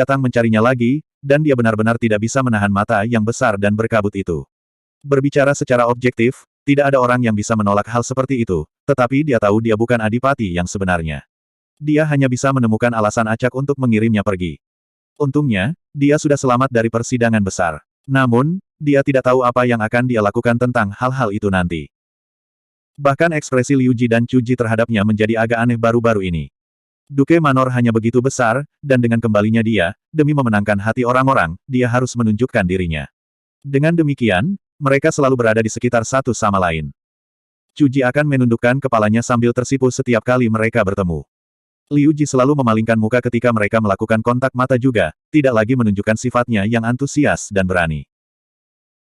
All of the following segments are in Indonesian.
datang mencarinya lagi, dan dia benar-benar tidak bisa menahan mata yang besar dan berkabut itu. Berbicara secara objektif, tidak ada orang yang bisa menolak hal seperti itu, tetapi dia tahu dia bukan adipati yang sebenarnya. Dia hanya bisa menemukan alasan acak untuk mengirimnya pergi. Untungnya, dia sudah selamat dari persidangan besar. Namun, dia tidak tahu apa yang akan dia lakukan tentang hal-hal itu nanti. Bahkan ekspresi Liu Ji dan Chu Ji terhadapnya menjadi agak aneh baru-baru ini. Duke Manor hanya begitu besar, dan dengan kembalinya dia, demi memenangkan hati orang-orang, dia harus menunjukkan dirinya. Dengan demikian, mereka selalu berada di sekitar satu sama lain. Chu Ji akan menundukkan kepalanya sambil tersipu setiap kali mereka bertemu. Liu Ji selalu memalingkan muka ketika mereka melakukan kontak mata juga, tidak lagi menunjukkan sifatnya yang antusias dan berani.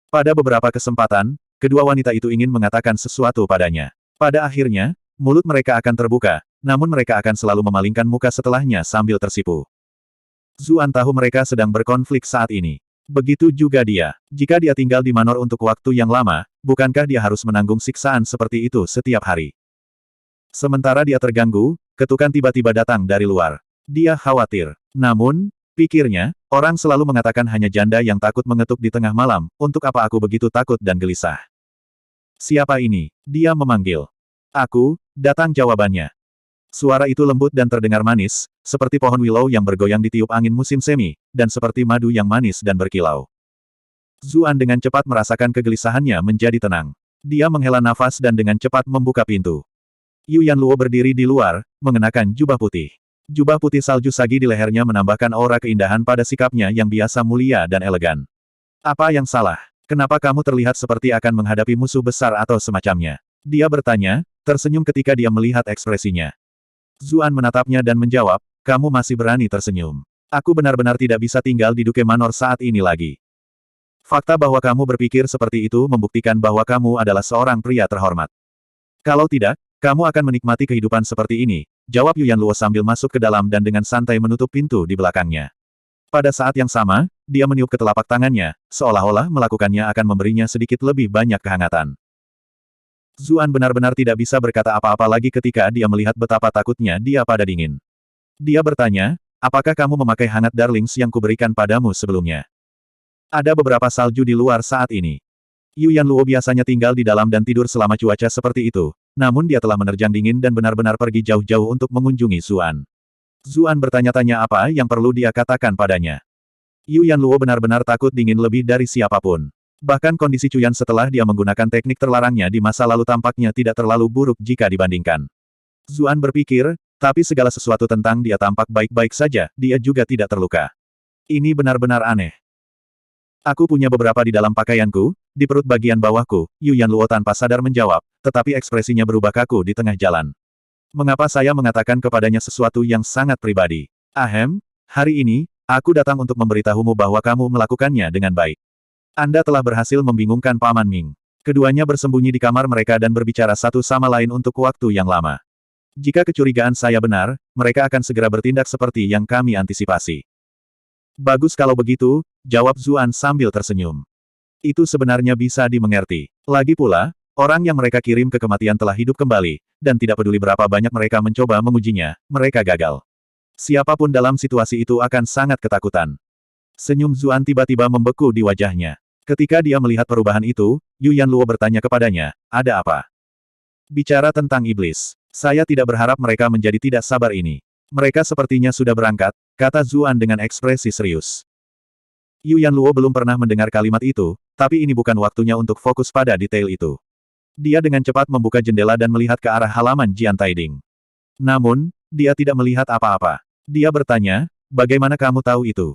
Pada beberapa kesempatan, kedua wanita itu ingin mengatakan sesuatu padanya. Pada akhirnya, mulut mereka akan terbuka, namun mereka akan selalu memalingkan muka setelahnya sambil tersipu. Zuan tahu mereka sedang berkonflik saat ini. Begitu juga dia. Jika dia tinggal di Manor untuk waktu yang lama, bukankah dia harus menanggung siksaan seperti itu setiap hari? Sementara dia terganggu, ketukan tiba-tiba datang dari luar. Dia khawatir. Namun, pikirnya, orang selalu mengatakan hanya janda yang takut mengetuk di tengah malam, untuk apa aku begitu takut dan gelisah? Siapa ini? Dia memanggil. Aku, datang jawabannya. Suara itu lembut dan terdengar manis, seperti pohon willow yang bergoyang ditiup angin musim semi, dan seperti madu yang manis dan berkilau. Zuan dengan cepat merasakan kegelisahannya menjadi tenang. Dia menghela nafas dan dengan cepat membuka pintu. Yu Yanluo berdiri di luar, mengenakan jubah putih. Jubah putih salju sagi di lehernya menambahkan aura keindahan pada sikapnya yang biasa mulia dan elegan. Apa yang salah? Kenapa kamu terlihat seperti akan menghadapi musuh besar atau semacamnya? Dia bertanya, tersenyum ketika dia melihat ekspresinya. Zuan menatapnya dan menjawab, kamu masih berani tersenyum. Aku benar-benar tidak bisa tinggal di Duke Manor saat ini lagi. Fakta bahwa kamu berpikir seperti itu membuktikan bahwa kamu adalah seorang pria terhormat. Kalau tidak, kamu akan menikmati kehidupan seperti ini, jawab Yu Yanluo sambil masuk ke dalam dan dengan santai menutup pintu di belakangnya. Pada saat yang sama, dia meniup ke telapak tangannya, seolah-olah melakukannya akan memberinya sedikit lebih banyak kehangatan. Zuan benar-benar tidak bisa berkata apa-apa lagi ketika dia melihat betapa takutnya dia pada dingin. Dia bertanya, apakah kamu memakai hangat darlings yang kuberikan padamu sebelumnya? Ada beberapa salju di luar saat ini. Yu Yanluo biasanya tinggal di dalam dan tidur selama cuaca seperti itu, namun dia telah menerjang dingin dan benar-benar pergi jauh-jauh untuk mengunjungi Zuan. Zuan bertanya-tanya apa yang perlu dia katakan padanya. Yu Yanluo benar-benar takut dingin lebih dari siapapun. Bahkan kondisi Cuyan setelah dia menggunakan teknik terlarangnya di masa lalu tampaknya tidak terlalu buruk jika dibandingkan. Zuan berpikir, tapi segala sesuatu tentang dia tampak baik-baik saja, dia juga tidak terluka. Ini benar-benar aneh. Aku punya beberapa di dalam pakaianku, di perut bagian bawahku, Yu Yanluo tanpa sadar menjawab, tetapi ekspresinya berubah kaku di tengah jalan. Mengapa saya mengatakan kepadanya sesuatu yang sangat pribadi? Ahem, hari ini, aku datang untuk memberitahumu bahwa kamu melakukannya dengan baik. Anda telah berhasil membingungkan Paman Ming. Keduanya bersembunyi di kamar mereka dan berbicara satu sama lain untuk waktu yang lama. Jika kecurigaan saya benar, mereka akan segera bertindak seperti yang kami antisipasi. Bagus kalau begitu, jawab Zuan sambil tersenyum. Itu sebenarnya bisa dimengerti. Lagi pula, orang yang mereka kirim ke kematian telah hidup kembali, dan tidak peduli berapa banyak mereka mencoba mengujinya, mereka gagal. Siapapun dalam situasi itu akan sangat ketakutan. Senyum Zuan tiba-tiba membeku di wajahnya. Ketika dia melihat perubahan itu, Yu Yanluo bertanya kepadanya, ada apa? Bicara tentang iblis. Saya tidak berharap mereka menjadi tidak sabar ini. Mereka sepertinya sudah berangkat, kata Zuan dengan ekspresi serius. Yu Yanluo belum pernah mendengar kalimat itu, tapi ini bukan waktunya untuk fokus pada detail itu. Dia dengan cepat membuka jendela dan melihat ke arah halaman Jian Taiding. Namun, dia tidak melihat apa-apa. Dia bertanya, bagaimana kamu tahu itu?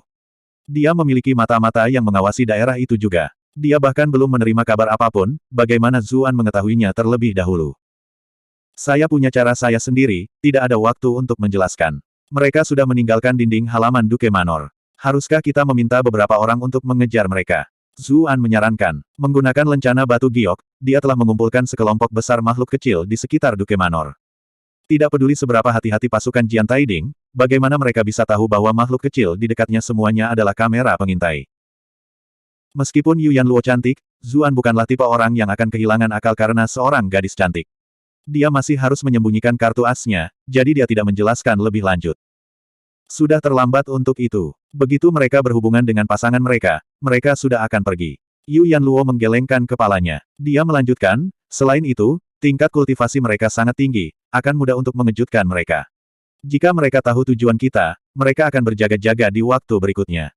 Dia memiliki mata-mata yang mengawasi daerah itu juga. Dia bahkan belum menerima kabar apapun, bagaimana Zuan mengetahuinya terlebih dahulu. Saya punya cara saya sendiri, tidak ada waktu untuk menjelaskan. Mereka sudah meninggalkan dinding halaman Duke Manor. Haruskah kita meminta beberapa orang untuk mengejar mereka? Zuan menyarankan. Menggunakan lencana batu giok, dia telah mengumpulkan sekelompok besar makhluk kecil di sekitar Duke Manor. Tidak peduli seberapa hati-hati pasukan Jian Taiding, bagaimana mereka bisa tahu bahwa makhluk kecil di dekatnya semuanya adalah kamera pengintai. Meskipun Yu Yanluo cantik, Zuan bukanlah tipe orang yang akan kehilangan akal karena seorang gadis cantik. Dia masih harus menyembunyikan kartu asnya, jadi dia tidak menjelaskan lebih lanjut. Sudah terlambat untuk itu. Begitu mereka berhubungan dengan pasangan mereka, mereka sudah akan pergi. Yu Yanluo menggelengkan kepalanya. Dia melanjutkan, selain itu, tingkat kultivasi mereka sangat tinggi, akan mudah untuk mengejutkan mereka. Jika mereka tahu tujuan kita, mereka akan berjaga-jaga di waktu berikutnya.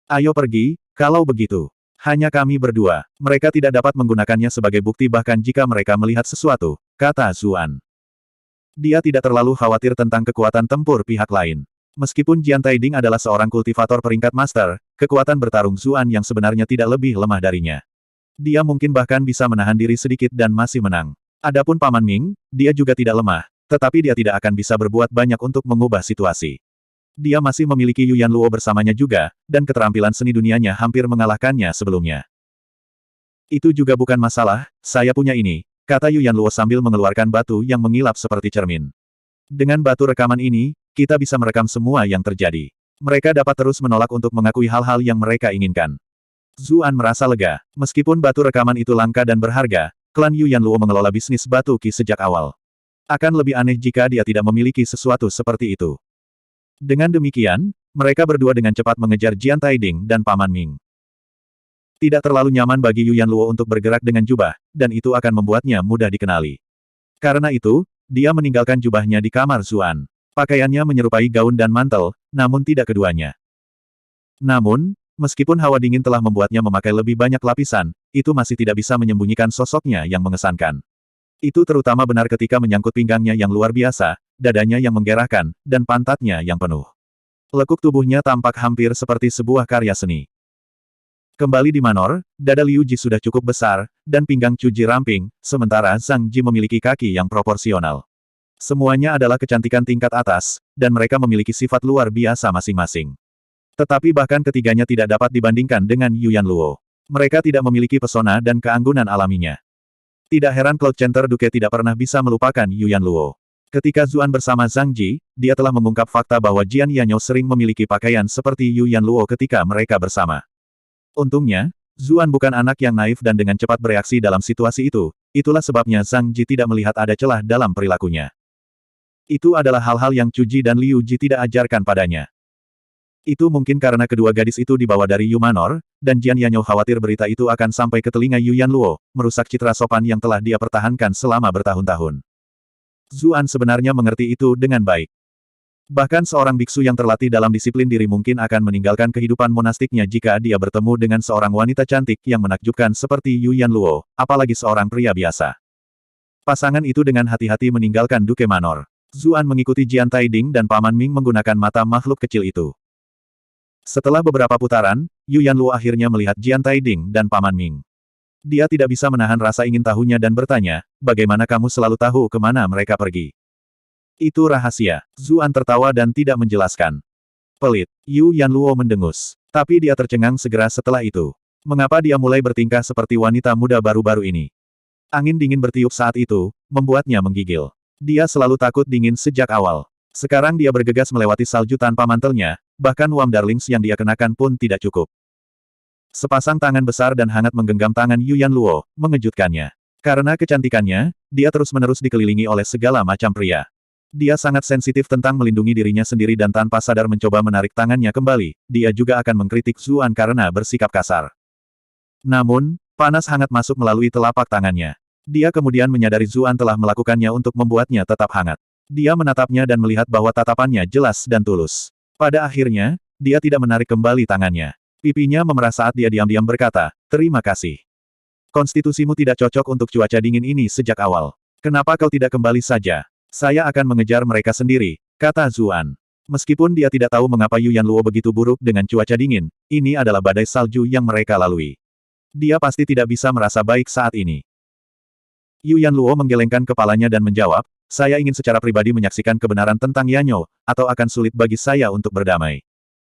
Ayo pergi, kalau begitu. Hanya kami berdua. Mereka tidak dapat menggunakannya sebagai bukti bahkan jika mereka melihat sesuatu, kata Zuan. Dia tidak terlalu khawatir tentang kekuatan tempur pihak lain. Meskipun Jian Taiding adalah seorang kultivator peringkat master, kekuatan bertarung Zuan yang sebenarnya tidak lebih lemah darinya. Dia mungkin bahkan bisa menahan diri sedikit dan masih menang. Adapun Paman Ming, dia juga tidak lemah, tetapi dia tidak akan bisa berbuat banyak untuk mengubah situasi. Dia masih memiliki Yu Yanluo bersamanya juga, dan keterampilan seni dunianya hampir mengalahkannya sebelumnya. Itu juga bukan masalah, saya punya ini, kata Yu Yanluo sambil mengeluarkan batu yang mengilap seperti cermin. Dengan batu rekaman ini, kita bisa merekam semua yang terjadi. Mereka dapat terus menolak untuk mengakui hal-hal yang mereka inginkan. Zuan merasa lega. Meskipun batu rekaman itu langka dan berharga, klan Yu Yanluo mengelola bisnis batu Qi sejak awal. Akan lebih aneh jika dia tidak memiliki sesuatu seperti itu. Dengan demikian, mereka berdua dengan cepat mengejar Jian Taiding dan Paman Ming. Tidak terlalu nyaman bagi Yu Yanluo untuk bergerak dengan jubah, dan itu akan membuatnya mudah dikenali. Karena itu, dia meninggalkan jubahnya di kamar Zuan. Pakaiannya menyerupai gaun dan mantel, namun tidak keduanya. Namun, meskipun hawa dingin telah membuatnya memakai lebih banyak lapisan, itu masih tidak bisa menyembunyikan sosoknya yang mengesankan. Itu terutama benar ketika menyangkut pinggangnya yang luar biasa, dadanya yang menggerahkan, dan pantatnya yang penuh. Lekuk tubuhnya tampak hampir seperti sebuah karya seni. Kembali di Manor, dada Liu Ji sudah cukup besar, dan pinggang Chu Ji ramping, sementara Zhang Ji memiliki kaki yang proporsional. Semuanya adalah kecantikan tingkat atas, dan mereka memiliki sifat luar biasa masing-masing. Tetapi bahkan ketiganya tidak dapat dibandingkan dengan Yu Yanluo. Mereka tidak memiliki pesona dan keanggunan alaminya. Tidak heran Cloud Center Duke tidak pernah bisa melupakan Yu Yanluo. Ketika Zuan bersama Zhang Ji, dia telah mengungkap fakta bahwa Jian Yanyo sering memiliki pakaian seperti Yu Yanluo ketika mereka bersama. Untungnya, Zuan bukan anak yang naif dan dengan cepat bereaksi dalam situasi itu, itulah sebabnya Zhang Ji tidak melihat ada celah dalam perilakunya. Itu adalah hal-hal yang Chu Ji dan Liu Ji tidak ajarkan padanya. Itu mungkin karena kedua gadis itu dibawa dari Yu Manor, dan Jian Yanyo khawatir berita itu akan sampai ke telinga Yu Yanluo, merusak citra sopan yang telah dia pertahankan selama bertahun-tahun. Zuan sebenarnya mengerti itu dengan baik. Bahkan seorang biksu yang terlatih dalam disiplin diri mungkin akan meninggalkan kehidupan monastiknya jika dia bertemu dengan seorang wanita cantik yang menakjubkan seperti Yu Yanluo, apalagi seorang pria biasa. Pasangan itu dengan hati-hati meninggalkan Duke Manor. Zuan mengikuti Jian Taiding dan Paman Ming menggunakan mata makhluk kecil itu. Setelah beberapa putaran, Yu Yanluo akhirnya melihat Jian Taiding dan Paman Ming. Dia tidak bisa menahan rasa ingin tahunya dan bertanya, bagaimana kamu selalu tahu kemana mereka pergi? Itu rahasia. Zuan tertawa dan tidak menjelaskan. Pelit. Yu Yanluo mendengus. Tapi dia tercengang segera setelah itu. Mengapa dia mulai bertingkah seperti wanita muda baru-baru ini? Angin dingin bertiup saat itu, membuatnya menggigil. Dia selalu takut dingin sejak awal. Sekarang dia bergegas melewati salju tanpa mantelnya, bahkan Wam Darlings yang dia kenakan pun tidak cukup. Sepasang tangan besar dan hangat menggenggam tangan Yu Yanluo, mengejutkannya. Karena kecantikannya, dia terus-menerus dikelilingi oleh segala macam pria. Dia sangat sensitif tentang melindungi dirinya sendiri dan tanpa sadar mencoba menarik tangannya kembali, dia juga akan mengkritik Zuan karena bersikap kasar. Namun, panas hangat masuk melalui telapak tangannya. Dia kemudian menyadari Zuan telah melakukannya untuk membuatnya tetap hangat. Dia menatapnya dan melihat bahwa tatapannya jelas dan tulus. Pada akhirnya, dia tidak menarik kembali tangannya. Pipinya memerah saat dia diam-diam berkata, terima kasih. Konstitusimu tidak cocok untuk cuaca dingin ini sejak awal. Kenapa kau tidak kembali saja? Saya akan mengejar mereka sendiri, kata Zuan. Meskipun dia tidak tahu mengapa Yu Yanluo begitu buruk dengan cuaca dingin, ini adalah badai salju yang mereka lalui. Dia pasti tidak bisa merasa baik saat ini. Yu Yanluo menggelengkan kepalanya dan menjawab, saya ingin secara pribadi menyaksikan kebenaran tentang Yanyo, atau akan sulit bagi saya untuk berdamai.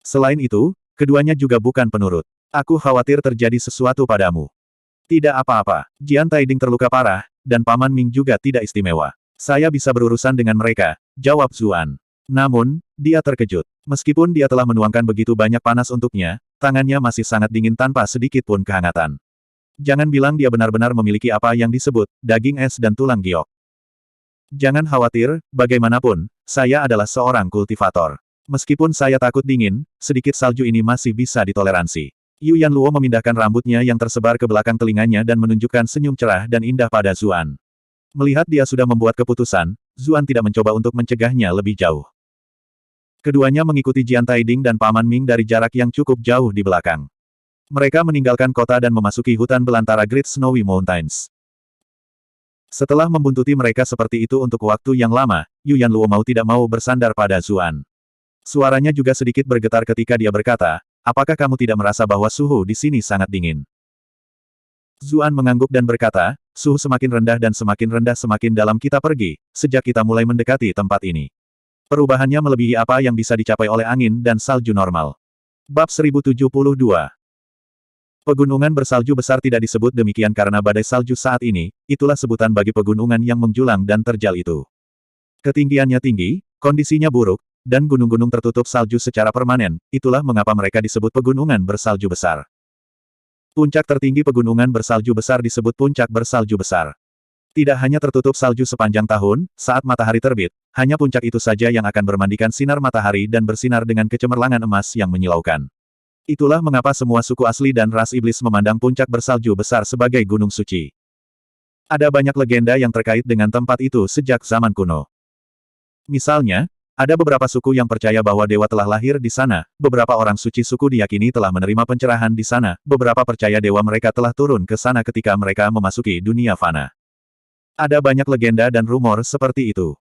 Selain itu, keduanya juga bukan penurut. Aku khawatir terjadi sesuatu padamu. Tidak apa-apa, Jian Taiding terluka parah, dan Paman Ming juga tidak istimewa. Saya bisa berurusan dengan mereka, jawab Zuan. Namun, dia terkejut. Meskipun dia telah menuangkan begitu banyak panas untuknya, tangannya masih sangat dingin tanpa sedikit pun kehangatan. Jangan bilang dia benar-benar memiliki apa yang disebut, daging es dan tulang giok. Jangan khawatir, bagaimanapun, saya adalah seorang kultivator. Meskipun saya takut dingin, sedikit salju ini masih bisa ditoleransi. Yu Yanluo memindahkan rambutnya yang tersebar ke belakang telinganya dan menunjukkan senyum cerah dan indah pada Zuan. Melihat dia sudah membuat keputusan, Zuan tidak mencoba untuk mencegahnya lebih jauh. Keduanya mengikuti Jian Taiding dan Paman Ming dari jarak yang cukup jauh di belakang. Mereka meninggalkan kota dan memasuki hutan belantara Great Snowy Mountains. Setelah membuntuti mereka seperti itu untuk waktu yang lama, Yu Yanluo mau tidak mau bersandar pada Zuan. Suaranya juga sedikit bergetar ketika dia berkata, apakah kamu tidak merasa bahwa suhu di sini sangat dingin? Zuan mengangguk dan berkata, suhu semakin rendah dan semakin dalam kita pergi, sejak kita mulai mendekati tempat ini. Perubahannya melebihi apa yang bisa dicapai oleh angin dan salju normal. Bab 1072. Pegunungan bersalju besar tidak disebut demikian karena badai salju saat ini, itulah sebutan bagi pegunungan yang menjulang dan terjal itu. Ketinggiannya tinggi, kondisinya buruk, dan gunung-gunung tertutup salju secara permanen, itulah mengapa mereka disebut pegunungan bersalju besar. Puncak tertinggi pegunungan bersalju besar disebut puncak bersalju besar. Tidak hanya tertutup salju sepanjang tahun, saat matahari terbit, hanya puncak itu saja yang akan bermandikan sinar matahari dan bersinar dengan kecemerlangan emas yang menyilaukan. Itulah mengapa semua suku asli dan ras iblis memandang puncak bersalju besar sebagai gunung suci. Ada banyak legenda yang terkait dengan tempat itu sejak zaman kuno. Misalnya, ada beberapa suku yang percaya bahwa dewa telah lahir di sana, beberapa orang suci suku diyakini telah menerima pencerahan di sana, beberapa percaya dewa mereka telah turun ke sana ketika mereka memasuki dunia fana. Ada banyak legenda dan rumor seperti itu.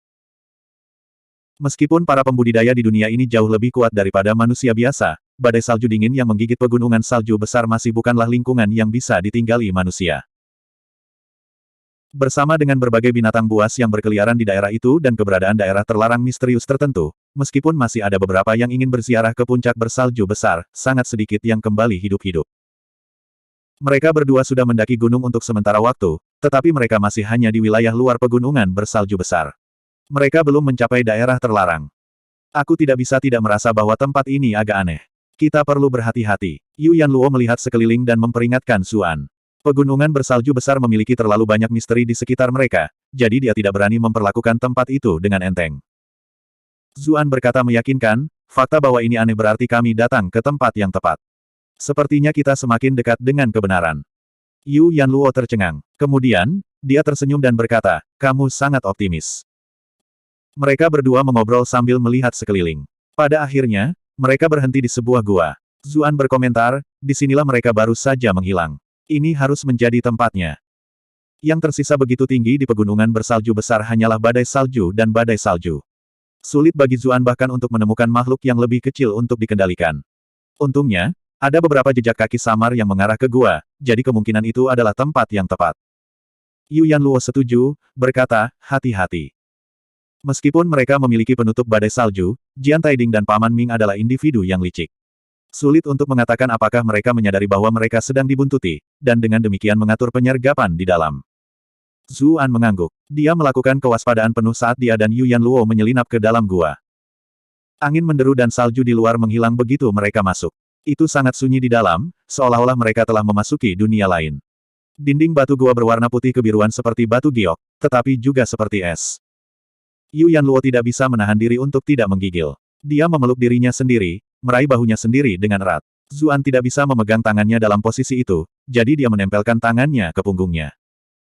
Meskipun para pembudidaya di dunia ini jauh lebih kuat daripada manusia biasa, badai salju dingin yang menggigit pegunungan salju besar masih bukanlah lingkungan yang bisa ditinggali manusia. Bersama dengan berbagai binatang buas yang berkeliaran di daerah itu dan keberadaan daerah terlarang misterius tertentu, meskipun masih ada beberapa yang ingin berziarah ke puncak bersalju besar, sangat sedikit yang kembali hidup-hidup. Mereka berdua sudah mendaki gunung untuk sementara waktu, tetapi mereka masih hanya di wilayah luar pegunungan bersalju besar. Mereka belum mencapai daerah terlarang. Aku tidak bisa tidak merasa bahwa tempat ini agak aneh. Kita perlu berhati-hati. Yu Yanluo melihat sekeliling dan memperingatkan Zuan. Pegunungan bersalju besar memiliki terlalu banyak misteri di sekitar mereka, jadi dia tidak berani memperlakukan tempat itu dengan enteng. Zuan berkata meyakinkan, fakta bahwa ini aneh berarti kami datang ke tempat yang tepat. Sepertinya kita semakin dekat dengan kebenaran. Yu Yanluo tercengang. Kemudian, dia tersenyum dan berkata, kamu sangat optimis. Mereka berdua mengobrol sambil melihat sekeliling. Pada akhirnya, mereka berhenti di sebuah gua. Zuan berkomentar, disinilah mereka baru saja menghilang. Ini harus menjadi tempatnya. Yang tersisa begitu tinggi di pegunungan bersalju besar hanyalah badai salju dan badai salju. Sulit bagi Zuan bahkan untuk menemukan makhluk yang lebih kecil untuk dikendalikan. Untungnya, ada beberapa jejak kaki samar yang mengarah ke gua, jadi kemungkinan itu adalah tempat yang tepat. Yu Yanluo setuju, berkata, hati-hati. Meskipun mereka memiliki penutup badai salju, Jian Taiding dan Paman Ming adalah individu yang licik. Sulit untuk mengatakan apakah mereka menyadari bahwa mereka sedang dibuntuti, dan dengan demikian mengatur penyergapan di dalam. Zuan mengangguk. Dia melakukan kewaspadaan penuh saat dia dan Yu Yanluo menyelinap ke dalam gua. Angin menderu dan salju di luar menghilang begitu mereka masuk. Itu sangat sunyi di dalam, seolah-olah mereka telah memasuki dunia lain. Dinding batu gua berwarna putih kebiruan seperti batu giok, tetapi juga seperti es. Yu Yanluo tidak bisa menahan diri untuk tidak menggigil. Dia memeluk dirinya sendiri, meraih bahunya sendiri dengan erat. Zuan tidak bisa memegang tangannya dalam posisi itu, jadi dia menempelkan tangannya ke punggungnya.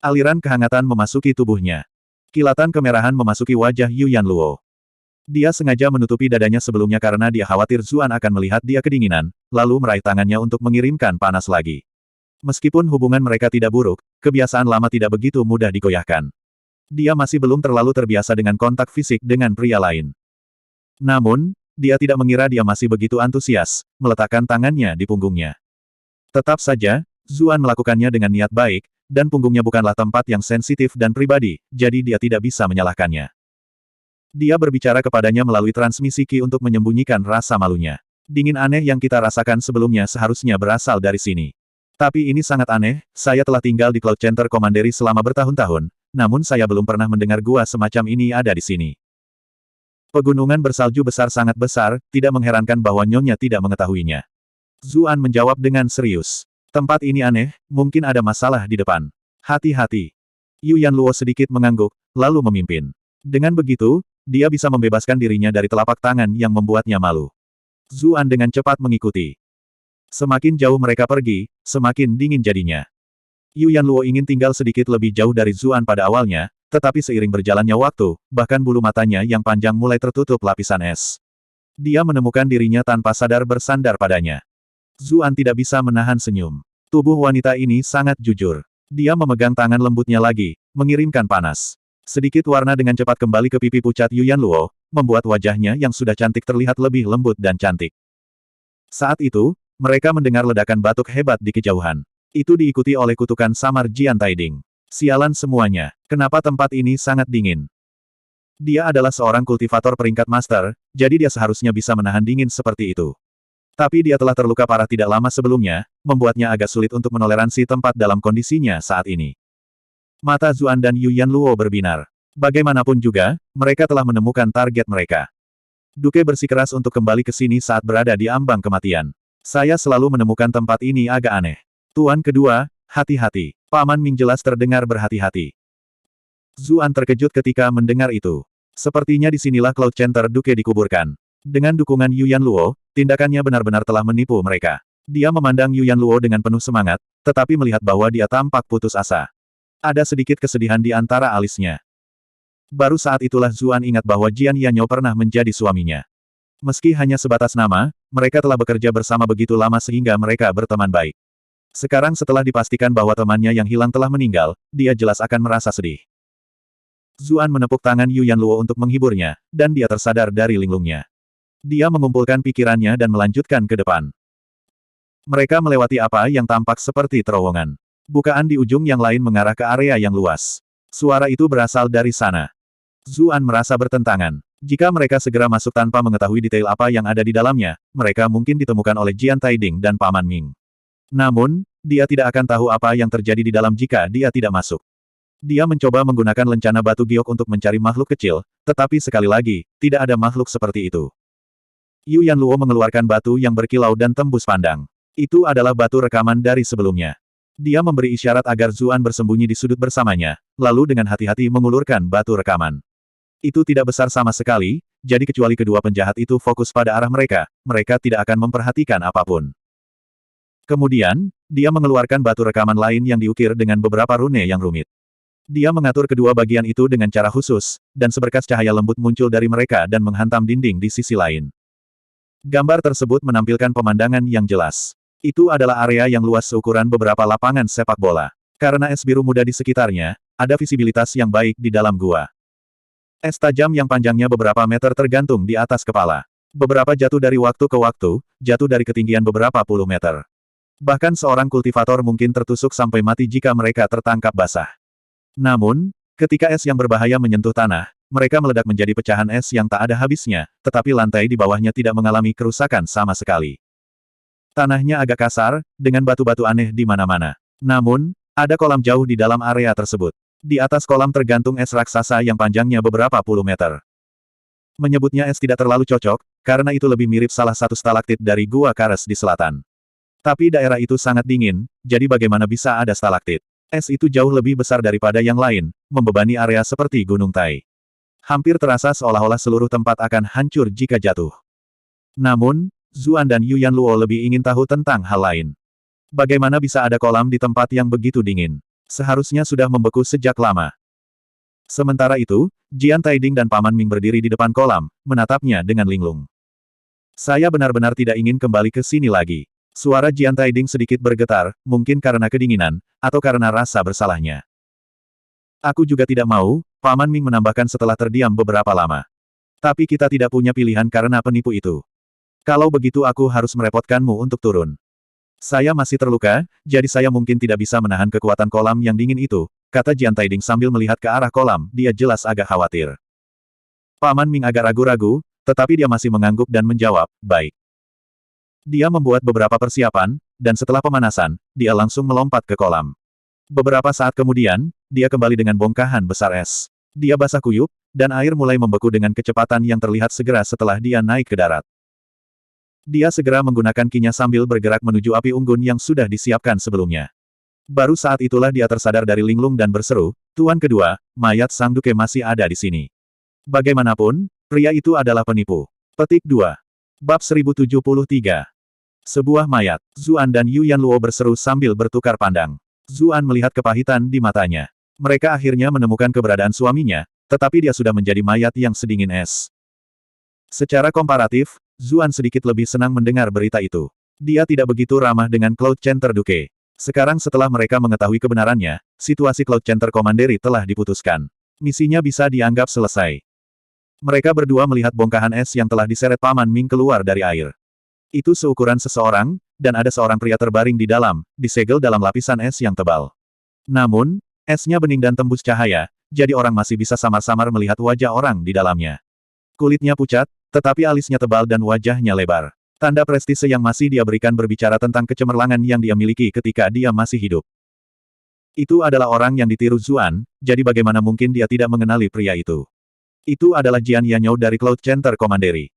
Aliran kehangatan memasuki tubuhnya. Kilatan kemerahan memasuki wajah Yu Yanluo. Dia sengaja menutupi dadanya sebelumnya karena dia khawatir Zuan akan melihat dia kedinginan, lalu meraih tangannya untuk mengirimkan panas lagi. Meskipun hubungan mereka tidak buruk, kebiasaan lama tidak begitu mudah digoyahkan. Dia masih belum terlalu terbiasa dengan kontak fisik dengan pria lain. Namun, dia tidak mengira dia masih begitu antusias, meletakkan tangannya di punggungnya. Tetap saja, Zuan melakukannya dengan niat baik, dan punggungnya bukanlah tempat yang sensitif dan pribadi, jadi dia tidak bisa menyalahkannya. Dia berbicara kepadanya melalui transmisi Qi untuk menyembunyikan rasa malunya. Dingin aneh yang kita rasakan sebelumnya seharusnya berasal dari sini. Tapi ini sangat aneh, saya telah tinggal di Cloud Center Commandery selama bertahun-tahun, namun saya belum pernah mendengar gua semacam ini ada di sini. Pegunungan bersalju besar sangat besar, tidak mengherankan bahwa Nyonya tidak mengetahuinya. Zuan menjawab dengan serius. Tempat ini aneh, mungkin ada masalah di depan. Hati-hati. Yu Yanluo sedikit mengangguk, lalu memimpin. Dengan begitu, dia bisa membebaskan dirinya dari telapak tangan yang membuatnya malu. Zuan dengan cepat mengikuti. Semakin jauh mereka pergi, semakin dingin jadinya. Yu Yanluo ingin tinggal sedikit lebih jauh dari Zuan pada awalnya, tetapi seiring berjalannya waktu, bahkan bulu matanya yang panjang mulai tertutup lapisan es. Dia menemukan dirinya tanpa sadar bersandar padanya. Zuan tidak bisa menahan senyum. Tubuh wanita ini sangat jujur. Dia memegang tangan lembutnya lagi, mengirimkan panas. Sedikit warna dengan cepat kembali ke pipi pucat Yu Yanluo, membuat wajahnya yang sudah cantik terlihat lebih lembut dan cantik. Saat itu, mereka mendengar ledakan batuk hebat di kejauhan. Itu diikuti oleh kutukan samar Jian Taiding. Sialan semuanya, kenapa tempat ini sangat dingin? Dia adalah seorang kultivator peringkat master, jadi dia seharusnya bisa menahan dingin seperti itu. Tapi dia telah terluka parah tidak lama sebelumnya, membuatnya agak sulit untuk menoleransi tempat dalam kondisinya saat ini. Mata Zuan dan Yu Yanluo berbinar. Bagaimanapun juga, mereka telah menemukan target mereka. Duke bersikeras untuk kembali ke sini saat berada di ambang kematian. Saya selalu menemukan tempat ini agak aneh. Tuan kedua, hati-hati. Paman Ming jelas terdengar berhati-hati. Zuan terkejut ketika mendengar itu. Sepertinya disinilah Cloud Center Duke dikuburkan. Dengan dukungan Yu Yanluo, tindakannya benar-benar telah menipu mereka. Dia memandang Yu Yanluo dengan penuh semangat, tetapi melihat bahwa dia tampak putus asa. Ada sedikit kesedihan di antara alisnya. Baru saat itulah Zuan ingat bahwa Jian Yanyo pernah menjadi suaminya. Meski hanya sebatas nama, mereka telah bekerja bersama begitu lama sehingga mereka berteman baik. Sekarang setelah dipastikan bahwa temannya yang hilang telah meninggal, dia jelas akan merasa sedih. Zuan menepuk tangan Yu Yanluo untuk menghiburnya, dan dia tersadar dari linglungnya. Dia mengumpulkan pikirannya dan melanjutkan ke depan. Mereka melewati apa yang tampak seperti terowongan. Bukaan di ujung yang lain mengarah ke area yang luas. Suara itu berasal dari sana. Zuan merasa bertentangan. Jika mereka segera masuk tanpa mengetahui detail apa yang ada di dalamnya, mereka mungkin ditemukan oleh Jian Taiding dan Paman Ming. Namun, dia tidak akan tahu apa yang terjadi di dalam jika dia tidak masuk. Dia mencoba menggunakan lencana batu giok untuk mencari makhluk kecil, tetapi sekali lagi, tidak ada makhluk seperti itu. Yu Yanluo mengeluarkan batu yang berkilau dan tembus pandang. Itu adalah batu rekaman dari sebelumnya. Dia memberi isyarat agar Zuan bersembunyi di sudut bersamanya, lalu dengan hati-hati mengulurkan batu rekaman. Itu tidak besar sama sekali, jadi kecuali kedua penjahat itu fokus pada arah mereka, mereka tidak akan memperhatikan apapun. Kemudian, dia mengeluarkan batu rekaman lain yang diukir dengan beberapa rune yang rumit. Dia mengatur kedua bagian itu dengan cara khusus, dan seberkas cahaya lembut muncul dari mereka dan menghantam dinding di sisi lain. Gambar tersebut menampilkan pemandangan yang jelas. Itu adalah area yang luas seukuran beberapa lapangan sepak bola. Karena es biru muda di sekitarnya, ada visibilitas yang baik di dalam gua. Es tajam yang panjangnya beberapa meter tergantung di atas kepala. Beberapa jatuh dari waktu ke waktu, jatuh dari ketinggian beberapa puluh meter. Bahkan seorang kultivator mungkin tertusuk sampai mati jika mereka tertangkap basah. Namun, ketika es yang berbahaya menyentuh tanah, mereka meledak menjadi pecahan es yang tak ada habisnya, tetapi lantai di bawahnya tidak mengalami kerusakan sama sekali. Tanahnya agak kasar, dengan batu-batu aneh di mana-mana. Namun, ada kolam jauh di dalam area tersebut. Di atas kolam tergantung es raksasa yang panjangnya beberapa puluh meter. Menyebutnya es tidak terlalu cocok, karena itu lebih mirip salah satu stalaktit dari Gua Kares di selatan. Tapi daerah itu sangat dingin, jadi bagaimana bisa ada stalaktit? Es itu jauh lebih besar daripada yang lain, membebani area seperti Gunung Tai. Hampir terasa seolah-olah seluruh tempat akan hancur jika jatuh. Namun, Zuan dan Yu Yanluo lebih ingin tahu tentang hal lain. Bagaimana bisa ada kolam di tempat yang begitu dingin? Seharusnya sudah membeku sejak lama. Sementara itu, Jian Taiding dan Paman Ming berdiri di depan kolam, menatapnya dengan linglung. Saya benar-benar tidak ingin kembali ke sini lagi. Suara Jian Taiding sedikit bergetar, mungkin karena kedinginan, atau karena rasa bersalahnya. Aku juga tidak mau, Paman Ming menambahkan setelah terdiam beberapa lama. Tapi kita tidak punya pilihan karena penipu itu. Kalau begitu aku harus merepotkanmu untuk turun. Saya masih terluka, jadi saya mungkin tidak bisa menahan kekuatan kolam yang dingin itu, kata Jian Taiding sambil melihat ke arah kolam, dia jelas agak khawatir. Paman Ming agak ragu-ragu, tetapi dia masih mengangguk dan menjawab, baik. Dia membuat beberapa persiapan, dan setelah pemanasan, dia langsung melompat ke kolam. Beberapa saat kemudian, dia kembali dengan bongkahan besar es. Dia basah kuyup, dan air mulai membeku dengan kecepatan yang terlihat segera setelah dia naik ke darat. Dia segera menggunakan kinya sambil bergerak menuju api unggun yang sudah disiapkan sebelumnya. Baru saat itulah dia tersadar dari linglung dan berseru, Tuan kedua, mayat Sang Duke masih ada di sini. Bagaimanapun, pria itu adalah penipu. Petik 2. Bab 1073. Sebuah mayat. Zuan dan Yu Yanluo berseru sambil bertukar pandang. Zuan melihat kepahitan di matanya. Mereka akhirnya menemukan keberadaan suaminya, tetapi dia sudah menjadi mayat yang sedingin es. Secara komparatif, Zuan sedikit lebih senang mendengar berita itu. Dia tidak begitu ramah dengan Cloud Center Duke. Sekarang setelah mereka mengetahui kebenarannya, situasi Cloud Center Commandery telah diputuskan. Misinya bisa dianggap selesai. Mereka berdua melihat bongkahan es yang telah diseret Paman Ming keluar dari air. Itu seukuran seseorang, dan ada seorang pria terbaring di dalam, disegel dalam lapisan es yang tebal. Namun, esnya bening dan tembus cahaya, jadi orang masih bisa samar-samar melihat wajah orang di dalamnya. Kulitnya pucat, tetapi alisnya tebal dan wajahnya lebar. Tanda prestise yang masih dia berikan berbicara tentang kecemerlangan yang dia miliki ketika dia masih hidup. Itu adalah orang yang ditiru Zuan, jadi bagaimana mungkin dia tidak mengenali pria itu? Itu adalah Jian Yanyou dari Cloud Center Commandery.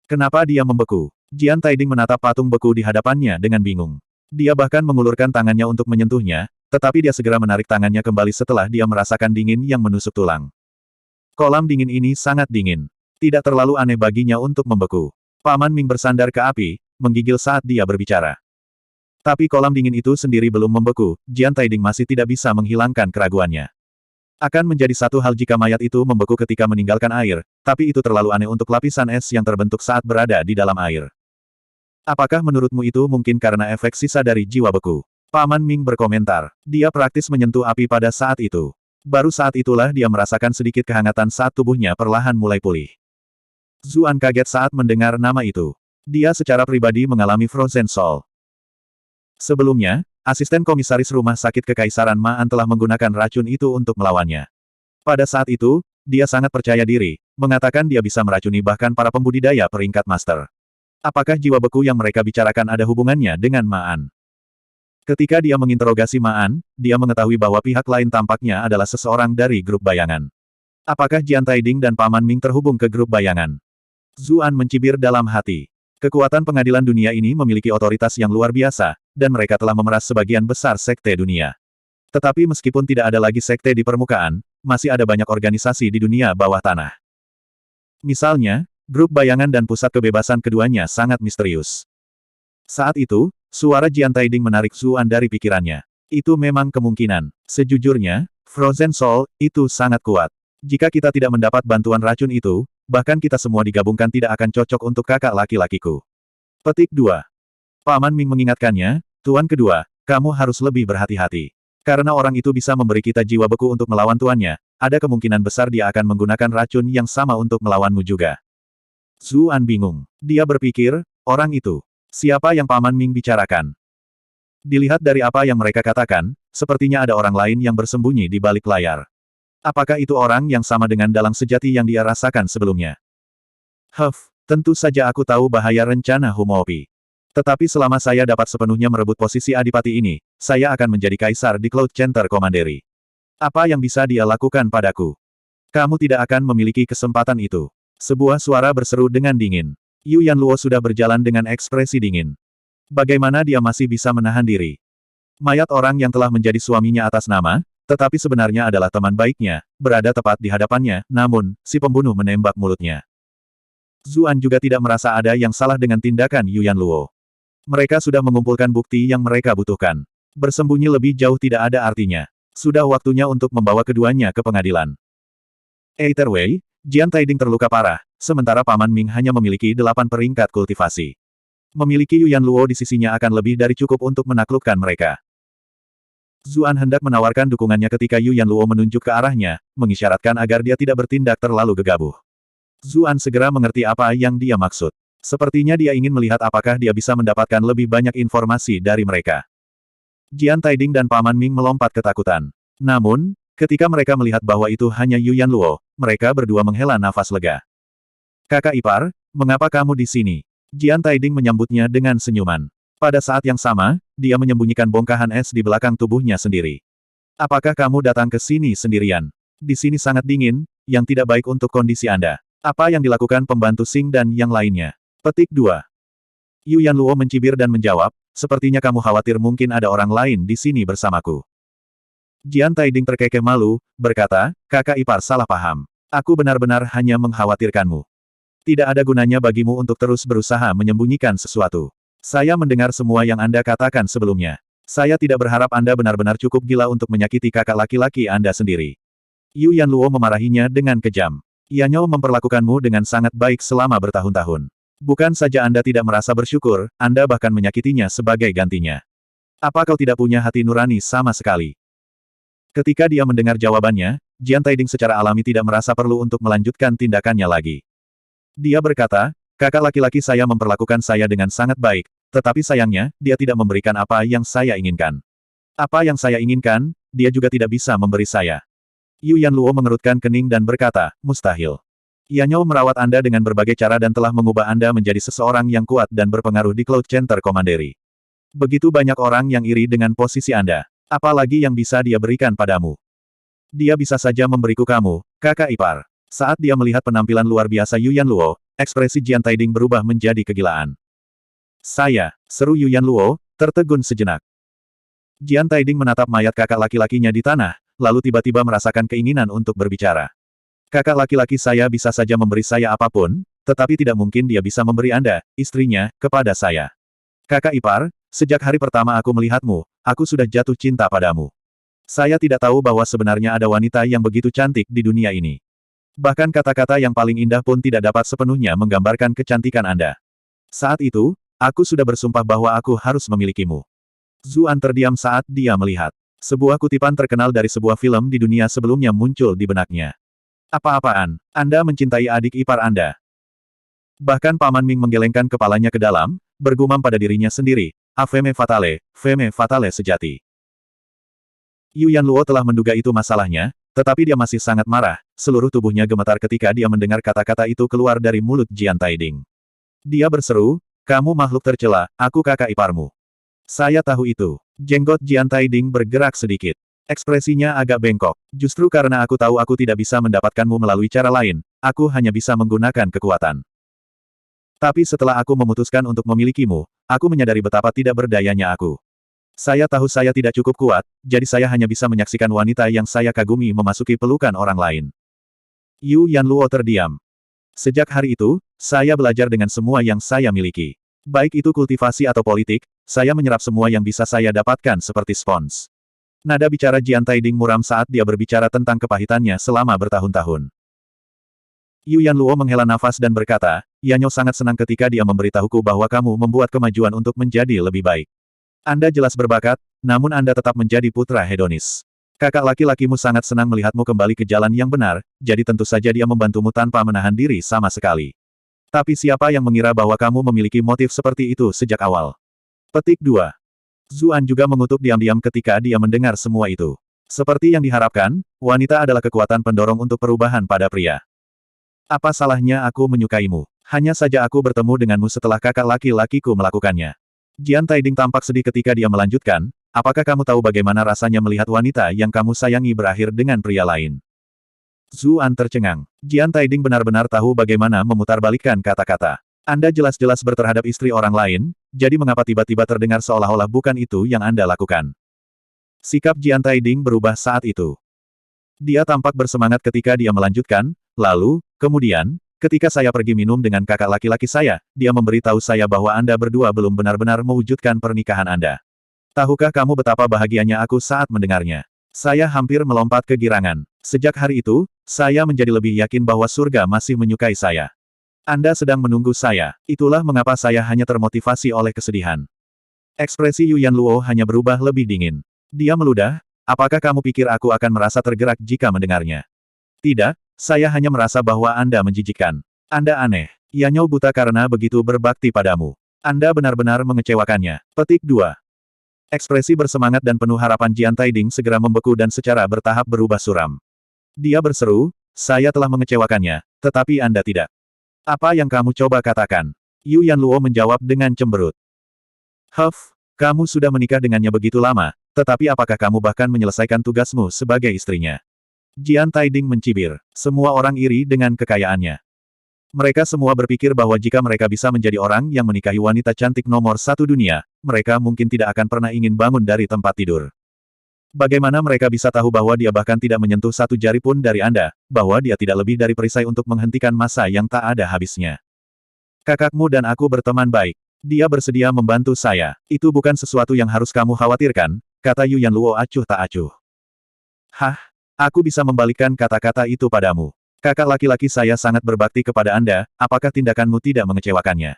Kenapa dia membeku? Jian Taiding menatap patung beku di hadapannya dengan bingung. Dia bahkan mengulurkan tangannya untuk menyentuhnya, tetapi dia segera menarik tangannya kembali setelah dia merasakan dingin yang menusuk tulang. Kolam dingin ini sangat dingin. Tidak terlalu aneh baginya untuk membeku. Paman Ming bersandar ke api, menggigil saat dia berbicara. Tapi kolam dingin itu sendiri belum membeku, Jian Taiding masih tidak bisa menghilangkan keraguannya. Akan menjadi satu hal jika mayat itu membeku ketika meninggalkan air, tapi itu terlalu aneh untuk lapisan es yang terbentuk saat berada di dalam air. Apakah menurutmu itu mungkin karena efek sisa dari jiwa beku? Paman Ming berkomentar. Dia praktis menyentuh api pada saat itu. Baru saat itulah dia merasakan sedikit kehangatan saat tubuhnya perlahan mulai pulih. Zuan kaget saat mendengar nama itu. Dia secara pribadi mengalami Frozen Soul. Sebelumnya, asisten komisaris rumah sakit Kekaisaran Ma'an telah menggunakan racun itu untuk melawannya. Pada saat itu, dia sangat percaya diri, mengatakan dia bisa meracuni bahkan para pembudidaya peringkat master. Apakah jiwa beku yang mereka bicarakan ada hubungannya dengan Ma'an? Ketika dia menginterogasi Ma'an, dia mengetahui bahwa pihak lain tampaknya adalah seseorang dari grup bayangan. Apakah Jian Taiding dan Paman Ming terhubung ke grup bayangan? Zuan mencibir dalam hati. Kekuatan pengadilan dunia ini memiliki otoritas yang luar biasa, dan mereka telah memeras sebagian besar sekte dunia. Tetapi meskipun tidak ada lagi sekte di permukaan, masih ada banyak organisasi di dunia bawah tanah. Misalnya, grup bayangan dan pusat kebebasan keduanya sangat misterius. Saat itu, suara Jian Taiding menarik Zuan dari pikirannya. Itu memang kemungkinan. Sejujurnya, Frozen Soul, itu sangat kuat. Jika kita tidak mendapat bantuan racun itu, bahkan kita semua digabungkan tidak akan cocok untuk kakak laki-lakiku. Petik 2. Paman Ming mengingatkannya, Tuan kedua, kamu harus lebih berhati-hati. Karena orang itu bisa memberi kita jiwa beku untuk melawan tuannya, ada kemungkinan besar dia akan menggunakan racun yang sama untuk melawanmu juga. Zuan bingung. Dia berpikir, orang itu. Siapa yang Paman Ming bicarakan? Dilihat dari apa yang mereka katakan, sepertinya ada orang lain yang bersembunyi di balik layar. Apakah itu orang yang sama dengan dalang sejati yang dia rasakan sebelumnya? Tentu saja aku tahu bahaya rencana Humoopi. Tetapi selama saya dapat sepenuhnya merebut posisi adipati ini, saya akan menjadi kaisar di Cloud Center Commandery. Apa yang bisa dia lakukan padaku? Kamu tidak akan memiliki kesempatan itu. Sebuah suara berseru dengan dingin. Yu Yanluo sudah berjalan dengan ekspresi dingin. Bagaimana dia masih bisa menahan diri? Mayat orang yang telah menjadi suaminya atas nama, tetapi sebenarnya adalah teman baiknya, berada tepat di hadapannya, namun, si pembunuh menembak mulutnya. Zuan juga tidak merasa ada yang salah dengan tindakan Yu Yanluo. Mereka sudah mengumpulkan bukti yang mereka butuhkan. Bersembunyi lebih jauh tidak ada artinya. Sudah waktunya untuk membawa keduanya ke pengadilan. Either way, Jian Taiding terluka parah, sementara Paman Ming hanya memiliki 8 peringkat kultivasi. Memiliki Yu Yanluo di sisinya akan lebih dari cukup untuk menaklukkan mereka. Zuan hendak menawarkan dukungannya ketika Yu Yanluo menunjuk ke arahnya, mengisyaratkan agar dia tidak bertindak terlalu gegabah. Zuan segera mengerti apa yang dia maksud. Sepertinya dia ingin melihat apakah dia bisa mendapatkan lebih banyak informasi dari mereka. Jian Taiding dan Paman Ming melompat ketakutan. Namun, ketika mereka melihat bahwa itu hanya Yu Yanluo, mereka berdua menghela nafas lega. Kakak ipar, mengapa kamu di sini? Jian Taiding menyambutnya dengan senyuman. Pada saat yang sama, dia menyembunyikan bongkahan es di belakang tubuhnya sendiri. Apakah kamu datang ke sini sendirian? Di sini sangat dingin, yang tidak baik untuk kondisi Anda. Apa yang dilakukan pembantu Xing dan yang lainnya? Petik 2. Yu Yanluo mencibir dan menjawab, sepertinya kamu khawatir mungkin ada orang lain di sini bersamaku. Jian Taiding terkekeh malu, berkata, kakak ipar salah paham. Aku benar-benar hanya mengkhawatirkanmu. Tidak ada gunanya bagimu untuk terus berusaha menyembunyikan sesuatu. Saya mendengar semua yang Anda katakan sebelumnya. Saya tidak berharap Anda benar-benar cukup gila untuk menyakiti kakak laki-laki Anda sendiri. Yu Yanluo memarahinya dengan kejam. Yanyo memperlakukanmu dengan sangat baik selama bertahun-tahun. Bukan saja Anda tidak merasa bersyukur, Anda bahkan menyakitinya sebagai gantinya. Apa kau tidak punya hati nurani sama sekali? Ketika dia mendengar jawabannya, Jian Taiding secara alami tidak merasa perlu untuk melanjutkan tindakannya lagi. Dia berkata, kakak laki-laki saya memperlakukan saya dengan sangat baik, tetapi sayangnya, dia tidak memberikan apa yang saya inginkan. Apa yang saya inginkan, dia juga tidak bisa memberi saya. Yu Yanluo mengerutkan kening dan berkata, mustahil. Yanyo merawat Anda dengan berbagai cara dan telah mengubah Anda menjadi seseorang yang kuat dan berpengaruh di Cloud Center Commandery. Begitu banyak orang yang iri dengan posisi Anda. Apalagi yang bisa dia berikan padamu. Dia bisa saja memberiku kamu, kakak ipar. Saat dia melihat penampilan luar biasa Yu Yanluo, ekspresi Jian Taiding berubah menjadi kegilaan. Saya, seru Yu Yanluo, tertegun sejenak. Jian Taiding menatap mayat kakak laki-lakinya di tanah, lalu tiba-tiba merasakan keinginan untuk berbicara. Kakak laki-laki saya bisa saja memberi saya apapun, tetapi tidak mungkin dia bisa memberi Anda, istrinya, kepada saya. Kakak ipar, sejak hari pertama aku melihatmu, aku sudah jatuh cinta padamu. Saya tidak tahu bahwa sebenarnya ada wanita yang begitu cantik di dunia ini. Bahkan kata-kata yang paling indah pun tidak dapat sepenuhnya menggambarkan kecantikan Anda. Saat itu, aku sudah bersumpah bahwa aku harus memilikimu. Zuan terdiam saat dia melihat. Sebuah kutipan terkenal dari sebuah film di dunia sebelumnya muncul di benaknya. Apa-apaan, Anda mencintai adik ipar Anda. Bahkan Paman Ming menggelengkan kepalanya ke dalam, bergumam pada dirinya sendiri, femme fatale sejati. Yu Yanluo telah menduga itu masalahnya, tetapi dia masih sangat marah, seluruh tubuhnya gemetar ketika dia mendengar kata-kata itu keluar dari mulut Jian Taiding. Dia berseru, kamu makhluk tercela, aku kakak iparmu. Saya tahu itu. Jenggot Jian Taiding bergerak sedikit. Ekspresinya agak bengkok. Justru karena aku tahu aku tidak bisa mendapatkanmu melalui cara lain, aku hanya bisa menggunakan kekuatan. Tapi setelah aku memutuskan untuk memilikimu, aku menyadari betapa tidak berdayanya aku. Saya tahu saya tidak cukup kuat, jadi saya hanya bisa menyaksikan wanita yang saya kagumi memasuki pelukan orang lain. Yu Yanluo terdiam. Sejak hari itu, saya belajar dengan semua yang saya miliki. Baik itu kultivasi atau politik, saya menyerap semua yang bisa saya dapatkan seperti spons. Nada bicara Jian Taiding muram saat dia berbicara tentang kepahitannya selama bertahun-tahun. Yu Yanluo menghela nafas dan berkata, Yanyo sangat senang ketika dia memberitahuku bahwa kamu membuat kemajuan untuk menjadi lebih baik. Anda jelas berbakat, namun Anda tetap menjadi putra hedonis. Kakak laki-lakimu sangat senang melihatmu kembali ke jalan yang benar, jadi tentu saja dia membantumu tanpa menahan diri sama sekali. Tapi siapa yang mengira bahwa kamu memiliki motif seperti itu sejak awal? Petik 2. Zuan juga mengutuk diam-diam ketika dia mendengar semua itu. Seperti yang diharapkan, wanita adalah kekuatan pendorong untuk perubahan pada pria. Apa salahnya aku menyukaimu? Hanya saja aku bertemu denganmu setelah kakak laki-lakiku melakukannya. Jian Taiding tampak sedih ketika dia melanjutkan, apakah kamu tahu bagaimana rasanya melihat wanita yang kamu sayangi berakhir dengan pria lain? Zuan tercengang. Jian Taiding benar-benar tahu bagaimana memutarbalikkan kata-kata. Anda jelas-jelas berterhadap istri orang lain, jadi mengapa tiba-tiba terdengar seolah-olah bukan itu yang Anda lakukan? Sikap Jian Taiding berubah saat itu. Dia tampak bersemangat ketika dia melanjutkan, lalu, kemudian, ketika saya pergi minum dengan kakak laki-laki saya, dia memberitahu saya bahwa Anda berdua belum benar-benar mewujudkan pernikahan Anda. Tahukah kamu betapa bahagianya aku saat mendengarnya? Saya hampir melompat kegirangan. Sejak hari itu, saya menjadi lebih yakin bahwa surga masih menyukai saya. Anda sedang menunggu saya. Itulah mengapa saya hanya termotivasi oleh kesedihan. Ekspresi Yu Yanluo hanya berubah lebih dingin. Dia meludah, apakah kamu pikir aku akan merasa tergerak jika mendengarnya? Tidak, saya hanya merasa bahwa Anda menjijikkan. Anda aneh. Yanyo buta karena begitu berbakti padamu. Anda benar-benar mengecewakannya. Petik 2. Ekspresi bersemangat dan penuh harapan Jian Taiding segera membeku dan secara bertahap berubah suram. Dia berseru, saya telah mengecewakannya, tetapi Anda tidak. Apa yang kamu coba katakan? Yu Yanluo menjawab dengan cemberut. Huff, kamu sudah menikah dengannya begitu lama, tetapi apakah kamu bahkan menyelesaikan tugasmu sebagai istrinya? Jian Taiding mencibir. Semua orang iri dengan kekayaannya. Mereka semua berpikir bahwa jika mereka bisa menjadi orang yang menikahi wanita cantik nomor 1 dunia, mereka mungkin tidak akan pernah ingin bangun dari tempat tidur. Bagaimana mereka bisa tahu bahwa dia bahkan tidak menyentuh satu jari pun dari Anda, bahwa dia tidak lebih dari perisai untuk menghentikan masa yang tak ada habisnya? Kakakmu dan aku berteman baik. Dia bersedia membantu saya. Itu bukan sesuatu yang harus kamu khawatirkan, kata Yu Yanluo acuh tak acuh. Hah? Aku bisa membalikkan kata-kata itu padamu. Kakak laki-laki saya sangat berbakti kepada Anda, apakah tindakanmu tidak mengecewakannya?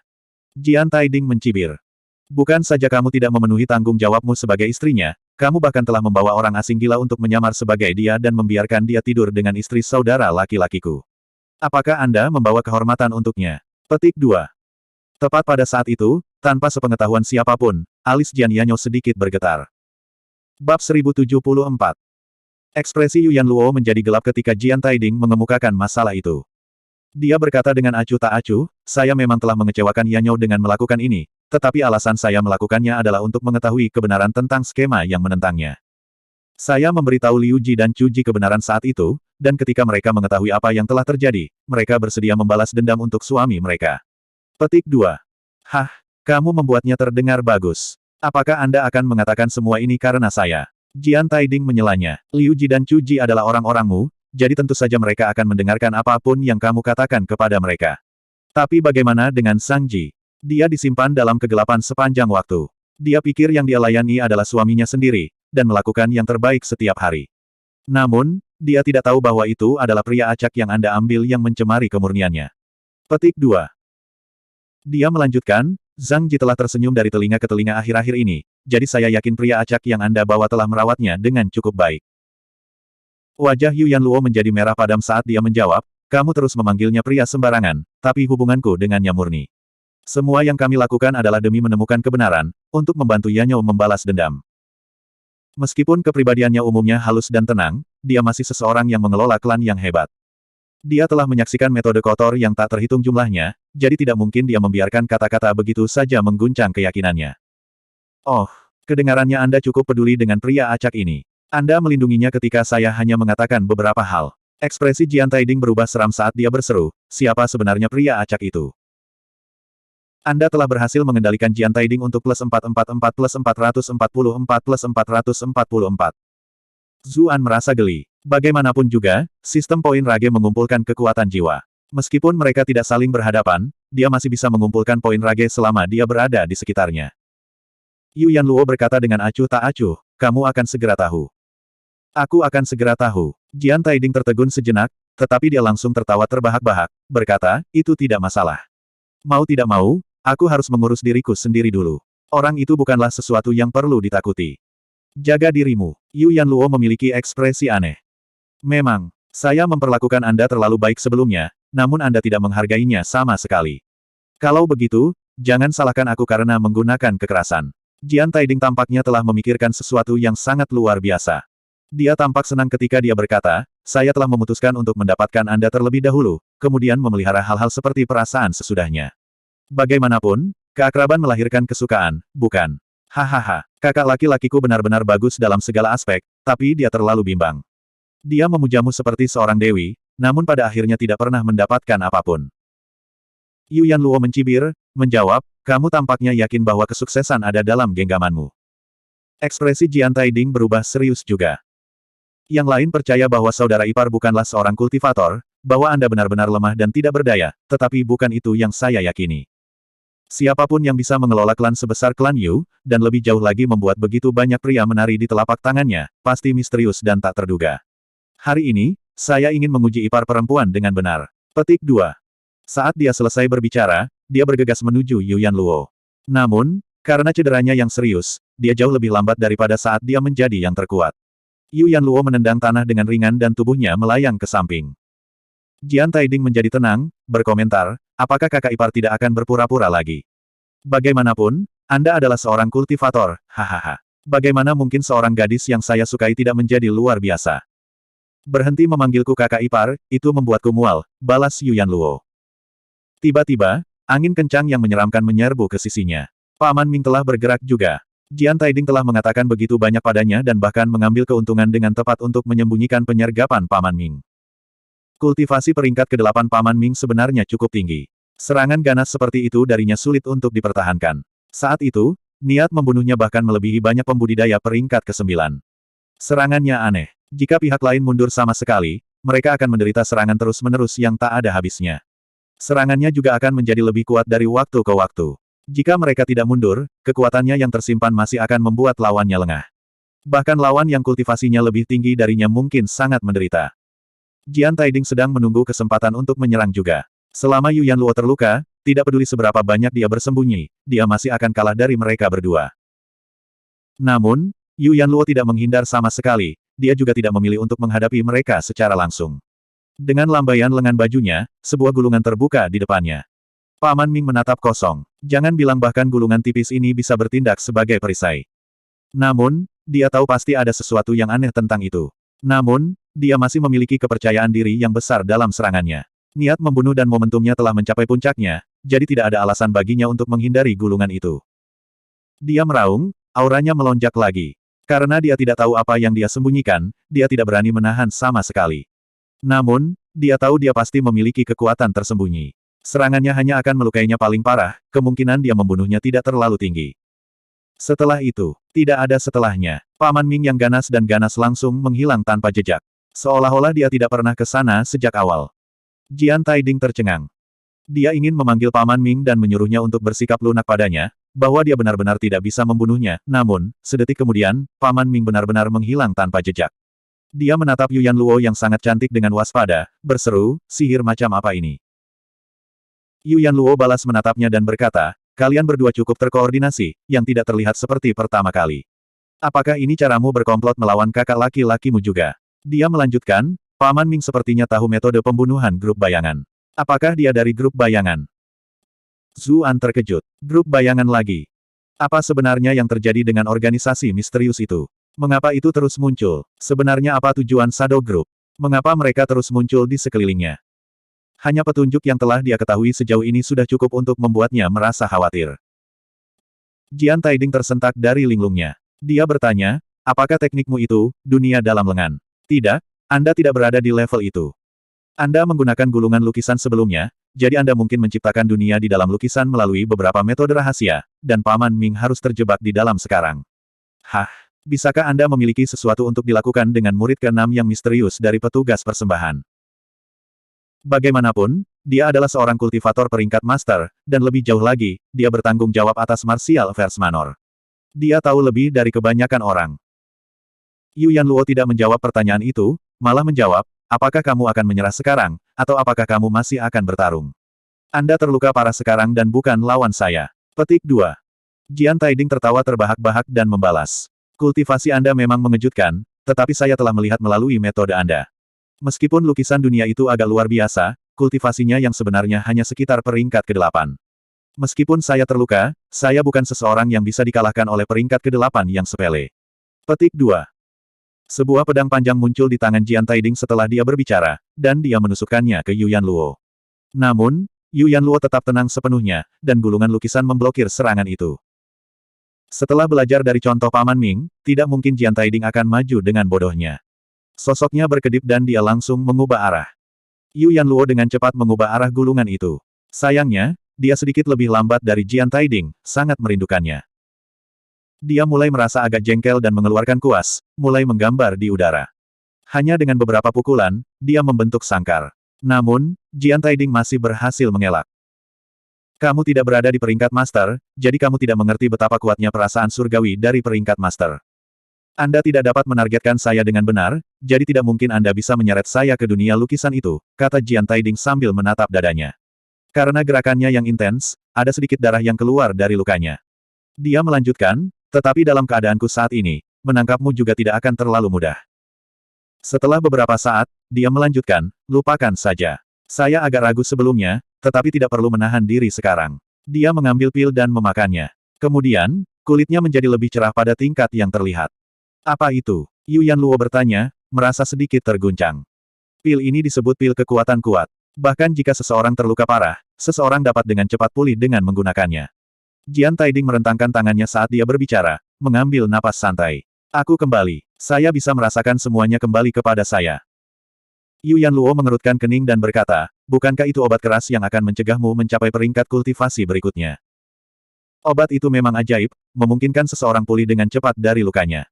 Jian Taiding mencibir. Bukan saja kamu tidak memenuhi tanggung jawabmu sebagai istrinya, kamu bahkan telah membawa orang asing gila untuk menyamar sebagai dia dan membiarkan dia tidur dengan istri saudara laki-lakiku. Apakah Anda membawa kehormatan untuknya? Petik 2. Tepat pada saat itu, tanpa sepengetahuan siapapun, alis Jian Yanyo sedikit bergetar. Bab 1074. Ekspresi Yu Yanluo menjadi gelap ketika Jian Taiding mengemukakan masalah itu. Dia berkata dengan acuh tak acuh, saya memang telah mengecewakan Yanyo dengan melakukan ini, tetapi alasan saya melakukannya adalah untuk mengetahui kebenaran tentang skema yang menentangnya. Saya memberitahu Liu Ji dan Chu Ji kebenaran saat itu, dan ketika mereka mengetahui apa yang telah terjadi, mereka bersedia membalas dendam untuk suami mereka. Petik 2. Hah, kamu membuatnya terdengar bagus. Apakah Anda akan mengatakan semua ini karena saya? Jian Taiding menyelanya. Liu Ji dan Chu Ji adalah orang-orangmu, jadi tentu saja mereka akan mendengarkan apapun yang kamu katakan kepada mereka. Tapi bagaimana dengan Sang Ji? Dia disimpan dalam kegelapan sepanjang waktu. Dia pikir yang dia layani adalah suaminya sendiri, dan melakukan yang terbaik setiap hari. Namun, dia tidak tahu bahwa itu adalah pria acak yang Anda ambil yang mencemari kemurniannya. Petik 2. Dia melanjutkan, Zhang Ji telah tersenyum dari telinga ke telinga akhir-akhir ini, jadi saya yakin pria acak yang Anda bawa telah merawatnya dengan cukup baik. Wajah Yu Yanluo menjadi merah padam saat dia menjawab, kamu terus memanggilnya pria sembarangan, tapi hubunganku dengannya murni. Semua yang kami lakukan adalah demi menemukan kebenaran, untuk membantu Yanyo membalas dendam. Meskipun kepribadiannya umumnya halus dan tenang, dia masih seseorang yang mengelola klan yang hebat. Dia telah menyaksikan metode kotor yang tak terhitung jumlahnya, jadi tidak mungkin dia membiarkan kata-kata begitu saja mengguncang keyakinannya. Oh, kedengarannya Anda cukup peduli dengan pria acak ini. Anda melindunginya ketika saya hanya mengatakan beberapa hal. Ekspresi Jian Taiding berubah seram saat dia berseru, siapa sebenarnya pria acak itu? Anda telah berhasil mengendalikan Jian Taiding untuk plus 444 plus 444 plus 444. Zuan merasa geli. Bagaimanapun juga, sistem poin rage mengumpulkan kekuatan jiwa. Meskipun mereka tidak saling berhadapan, dia masih bisa mengumpulkan poin rage selama dia berada di sekitarnya. Yu Yanluo berkata dengan acuh tak acuh, kamu akan segera tahu. Aku akan segera tahu. Jian Taiding tertegun sejenak, tetapi dia langsung tertawa terbahak-bahak, berkata, itu tidak masalah. Mau tidak mau, aku harus mengurus diriku sendiri dulu. Orang itu bukanlah sesuatu yang perlu ditakuti. Jaga dirimu. Yu Yanluo memiliki ekspresi aneh. Memang, saya memperlakukan Anda terlalu baik sebelumnya, namun Anda tidak menghargainya sama sekali. Kalau begitu, jangan salahkan aku karena menggunakan kekerasan. Jian Taiding tampaknya telah memikirkan sesuatu yang sangat luar biasa. Dia tampak senang ketika dia berkata, saya telah memutuskan untuk mendapatkan Anda terlebih dahulu, kemudian memelihara hal-hal seperti perasaan sesudahnya. Bagaimanapun, keakraban melahirkan kesukaan, bukan? Hahaha, kakak laki-lakiku benar-benar bagus dalam segala aspek, tapi dia terlalu bimbang. Dia memujamu seperti seorang dewi, namun pada akhirnya tidak pernah mendapatkan apapun. Yu Yanluo mencibir, menjawab, kamu tampaknya yakin bahwa kesuksesan ada dalam genggamanmu. Ekspresi Jian Taiding berubah serius juga. Yang lain percaya bahwa saudara ipar bukanlah seorang kultivator, bahwa Anda benar-benar lemah dan tidak berdaya, tetapi bukan itu yang saya yakini. Siapapun yang bisa mengelola klan sebesar klan Yu, dan lebih jauh lagi membuat begitu banyak pria menari di telapak tangannya, pasti misterius dan tak terduga. Hari ini, saya ingin menguji ipar perempuan dengan benar. Petik 2. Saat dia selesai berbicara, dia bergegas menuju Yu Yanluo. Namun, karena cederanya yang serius, dia jauh lebih lambat daripada saat dia menjadi yang terkuat. Yu Yanluo menendang tanah dengan ringan dan tubuhnya melayang ke samping. Jian Taiding menjadi tenang, berkomentar, apakah kakak ipar tidak akan berpura-pura lagi? Bagaimanapun, Anda adalah seorang kultivator, hahaha. Bagaimana mungkin seorang gadis yang saya sukai tidak menjadi luar biasa? Berhenti memanggilku kakak ipar, itu membuatku mual, balas Yu Yanluo. Tiba-tiba, angin kencang yang menyeramkan menyerbu ke sisinya. Paman Ming telah bergerak juga. Jian Taiding telah mengatakan begitu banyak padanya dan bahkan mengambil keuntungan dengan tepat untuk menyembunyikan penyergapan Paman Ming. Kultivasi peringkat ke-8 Paman Ming sebenarnya cukup tinggi. Serangan ganas seperti itu darinya sulit untuk dipertahankan. Saat itu, niat membunuhnya bahkan melebihi banyak pembudidaya peringkat ke-9. Serangannya aneh. Jika pihak lain mundur sama sekali, mereka akan menderita serangan terus-menerus yang tak ada habisnya. Serangannya juga akan menjadi lebih kuat dari waktu ke waktu. Jika mereka tidak mundur, kekuatannya yang tersimpan masih akan membuat lawannya lengah. Bahkan lawan yang kultivasinya lebih tinggi darinya mungkin sangat menderita. Jian Taiding sedang menunggu kesempatan untuk menyerang juga. Selama Yu Yanluo terluka, tidak peduli seberapa banyak dia bersembunyi, dia masih akan kalah dari mereka berdua. Namun, Yu Yanluo tidak menghindar sama sekali, dia juga tidak memilih untuk menghadapi mereka secara langsung. Dengan lambaian lengan bajunya, sebuah gulungan terbuka di depannya. Paman Ming menatap kosong. Jangan bilang bahkan gulungan tipis ini bisa bertindak sebagai perisai. Namun, dia tahu pasti ada sesuatu yang aneh tentang itu. Namun, dia masih memiliki kepercayaan diri yang besar dalam serangannya. Niat membunuh dan momentumnya telah mencapai puncaknya, jadi tidak ada alasan baginya untuk menghindari gulungan itu. Dia meraung, auranya melonjak lagi. Karena dia tidak tahu apa yang dia sembunyikan, dia tidak berani menahan sama sekali. Namun, dia tahu dia pasti memiliki kekuatan tersembunyi. Serangannya hanya akan melukainya paling parah, kemungkinan dia membunuhnya tidak terlalu tinggi. Setelah itu, tidak ada setelahnya. Paman Ming yang ganas dan ganas langsung menghilang tanpa jejak. Seolah-olah dia tidak pernah ke sana sejak awal. Jian Taiding tercengang. Dia ingin memanggil Paman Ming dan menyuruhnya untuk bersikap lunak padanya, bahwa dia benar-benar tidak bisa membunuhnya, namun, sedetik kemudian, Paman Ming benar-benar menghilang tanpa jejak. Dia menatap Yu Yanluo yang sangat cantik dengan waspada, berseru, sihir macam apa ini? Yu Yanluo balas menatapnya dan berkata, kalian berdua cukup terkoordinasi, yang tidak terlihat seperti pertama kali. Apakah ini caramu berkomplot melawan kakak laki-lakimu juga? Dia melanjutkan, Paman Ming sepertinya tahu metode pembunuhan grup bayangan. Apakah dia dari grup bayangan? Zuan terkejut. Grup bayangan lagi. Apa sebenarnya yang terjadi dengan organisasi misterius itu? Mengapa itu terus muncul? Sebenarnya apa tujuan Shadow Group? Mengapa mereka terus muncul di sekelilingnya? Hanya petunjuk yang telah dia ketahui sejauh ini sudah cukup untuk membuatnya merasa khawatir. Jian Taiding tersentak dari linglungnya. Dia bertanya, apakah teknikmu itu, dunia dalam lengan? Tidak, Anda tidak berada di level itu. Anda menggunakan gulungan lukisan sebelumnya, jadi Anda mungkin menciptakan dunia di dalam lukisan melalui beberapa metode rahasia, dan Paman Ming harus terjebak di dalam sekarang. Hah, bisakah Anda memiliki sesuatu untuk dilakukan dengan murid ke-6 yang misterius dari petugas persembahan? Bagaimanapun, dia adalah seorang kultivator peringkat master, dan lebih jauh lagi, dia bertanggung jawab atas martial affairs manor. Dia tahu lebih dari kebanyakan orang. Yu Yanluo tidak menjawab pertanyaan itu, malah menjawab, apakah kamu akan menyerah sekarang, atau apakah kamu masih akan bertarung? Anda terluka parah sekarang dan bukan lawan saya. Petik 2. Jian Taiding tertawa terbahak-bahak dan membalas. Kultivasi Anda memang mengejutkan, tetapi saya telah melihat melalui metode Anda. Meskipun lukisan dunia itu agak luar biasa, kultivasinya yang sebenarnya hanya sekitar peringkat ke-8. Meskipun saya terluka, saya bukan seseorang yang bisa dikalahkan oleh peringkat ke-8 yang sepele. Petik 2. Sebuah pedang panjang muncul di tangan Jian Taiding setelah dia berbicara, dan dia menusukkannya ke Yu Yanluo. Namun, Yu Yanluo tetap tenang sepenuhnya, dan gulungan lukisan memblokir serangan itu. Setelah belajar dari contoh Paman Ming, tidak mungkin Jian Taiding akan maju dengan bodohnya. Sosoknya berkedip dan dia langsung mengubah arah. Yu Yanluo dengan cepat mengubah arah gulungan itu. Sayangnya, dia sedikit lebih lambat dari Jian Taiding, sangat merindukannya. Dia mulai merasa agak jengkel dan mengeluarkan kuas, mulai menggambar di udara. Hanya dengan beberapa pukulan, dia membentuk sangkar. Namun, Jian Taiding masih berhasil mengelak. Kamu tidak berada di peringkat master, jadi kamu tidak mengerti betapa kuatnya perasaan surgawi dari peringkat master. Anda tidak dapat menargetkan saya dengan benar, jadi tidak mungkin Anda bisa menyeret saya ke dunia lukisan itu, kata Jian Taiding sambil menatap dadanya. Karena gerakannya yang intens, ada sedikit darah yang keluar dari lukanya. Dia melanjutkan, tetapi dalam keadaanku saat ini, menangkapmu juga tidak akan terlalu mudah. Setelah beberapa saat, dia melanjutkan, lupakan saja. Saya agak ragu sebelumnya, tetapi tidak perlu menahan diri sekarang. Dia mengambil pil dan memakannya. Kemudian, kulitnya menjadi lebih cerah pada tingkat yang terlihat. Apa itu? Yu Yanluo bertanya, merasa sedikit terguncang. Pil ini disebut pil kekuatan kuat. Bahkan jika seseorang terluka parah, seseorang dapat dengan cepat pulih dengan menggunakannya. Jian Taiding merentangkan tangannya saat dia berbicara, mengambil napas santai. Aku kembali. Saya bisa merasakan semuanya kembali kepada saya. Yu Yanluo mengerutkan kening dan berkata, bukankah itu obat keras yang akan mencegahmu mencapai peringkat kultivasi berikutnya? Obat itu memang ajaib, memungkinkan seseorang pulih dengan cepat dari lukanya.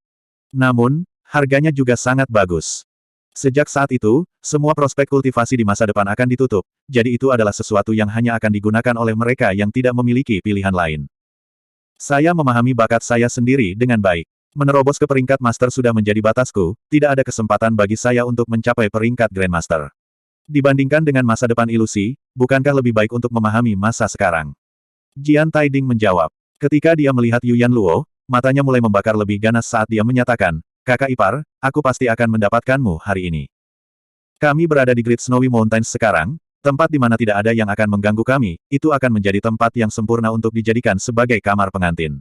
Namun, Harganya juga sangat bagus. Sejak saat itu, semua prospek kultivasi di masa depan akan ditutup, jadi itu adalah sesuatu yang hanya akan digunakan oleh mereka yang tidak memiliki pilihan lain. Saya memahami bakat saya sendiri dengan baik. Menerobos ke peringkat master sudah menjadi batasku, tidak ada kesempatan bagi saya untuk mencapai peringkat Grandmaster. Dibandingkan dengan masa depan ilusi, bukankah lebih baik untuk memahami masa sekarang? Jian Taiding menjawab. Ketika dia melihat Yuyan Luo, matanya mulai membakar lebih ganas saat dia menyatakan, Kakak ipar, aku pasti akan mendapatkanmu hari ini. Kami berada di Great Snowy Mountains sekarang, tempat di mana tidak ada yang akan mengganggu kami, itu akan menjadi tempat yang sempurna untuk dijadikan sebagai kamar pengantin.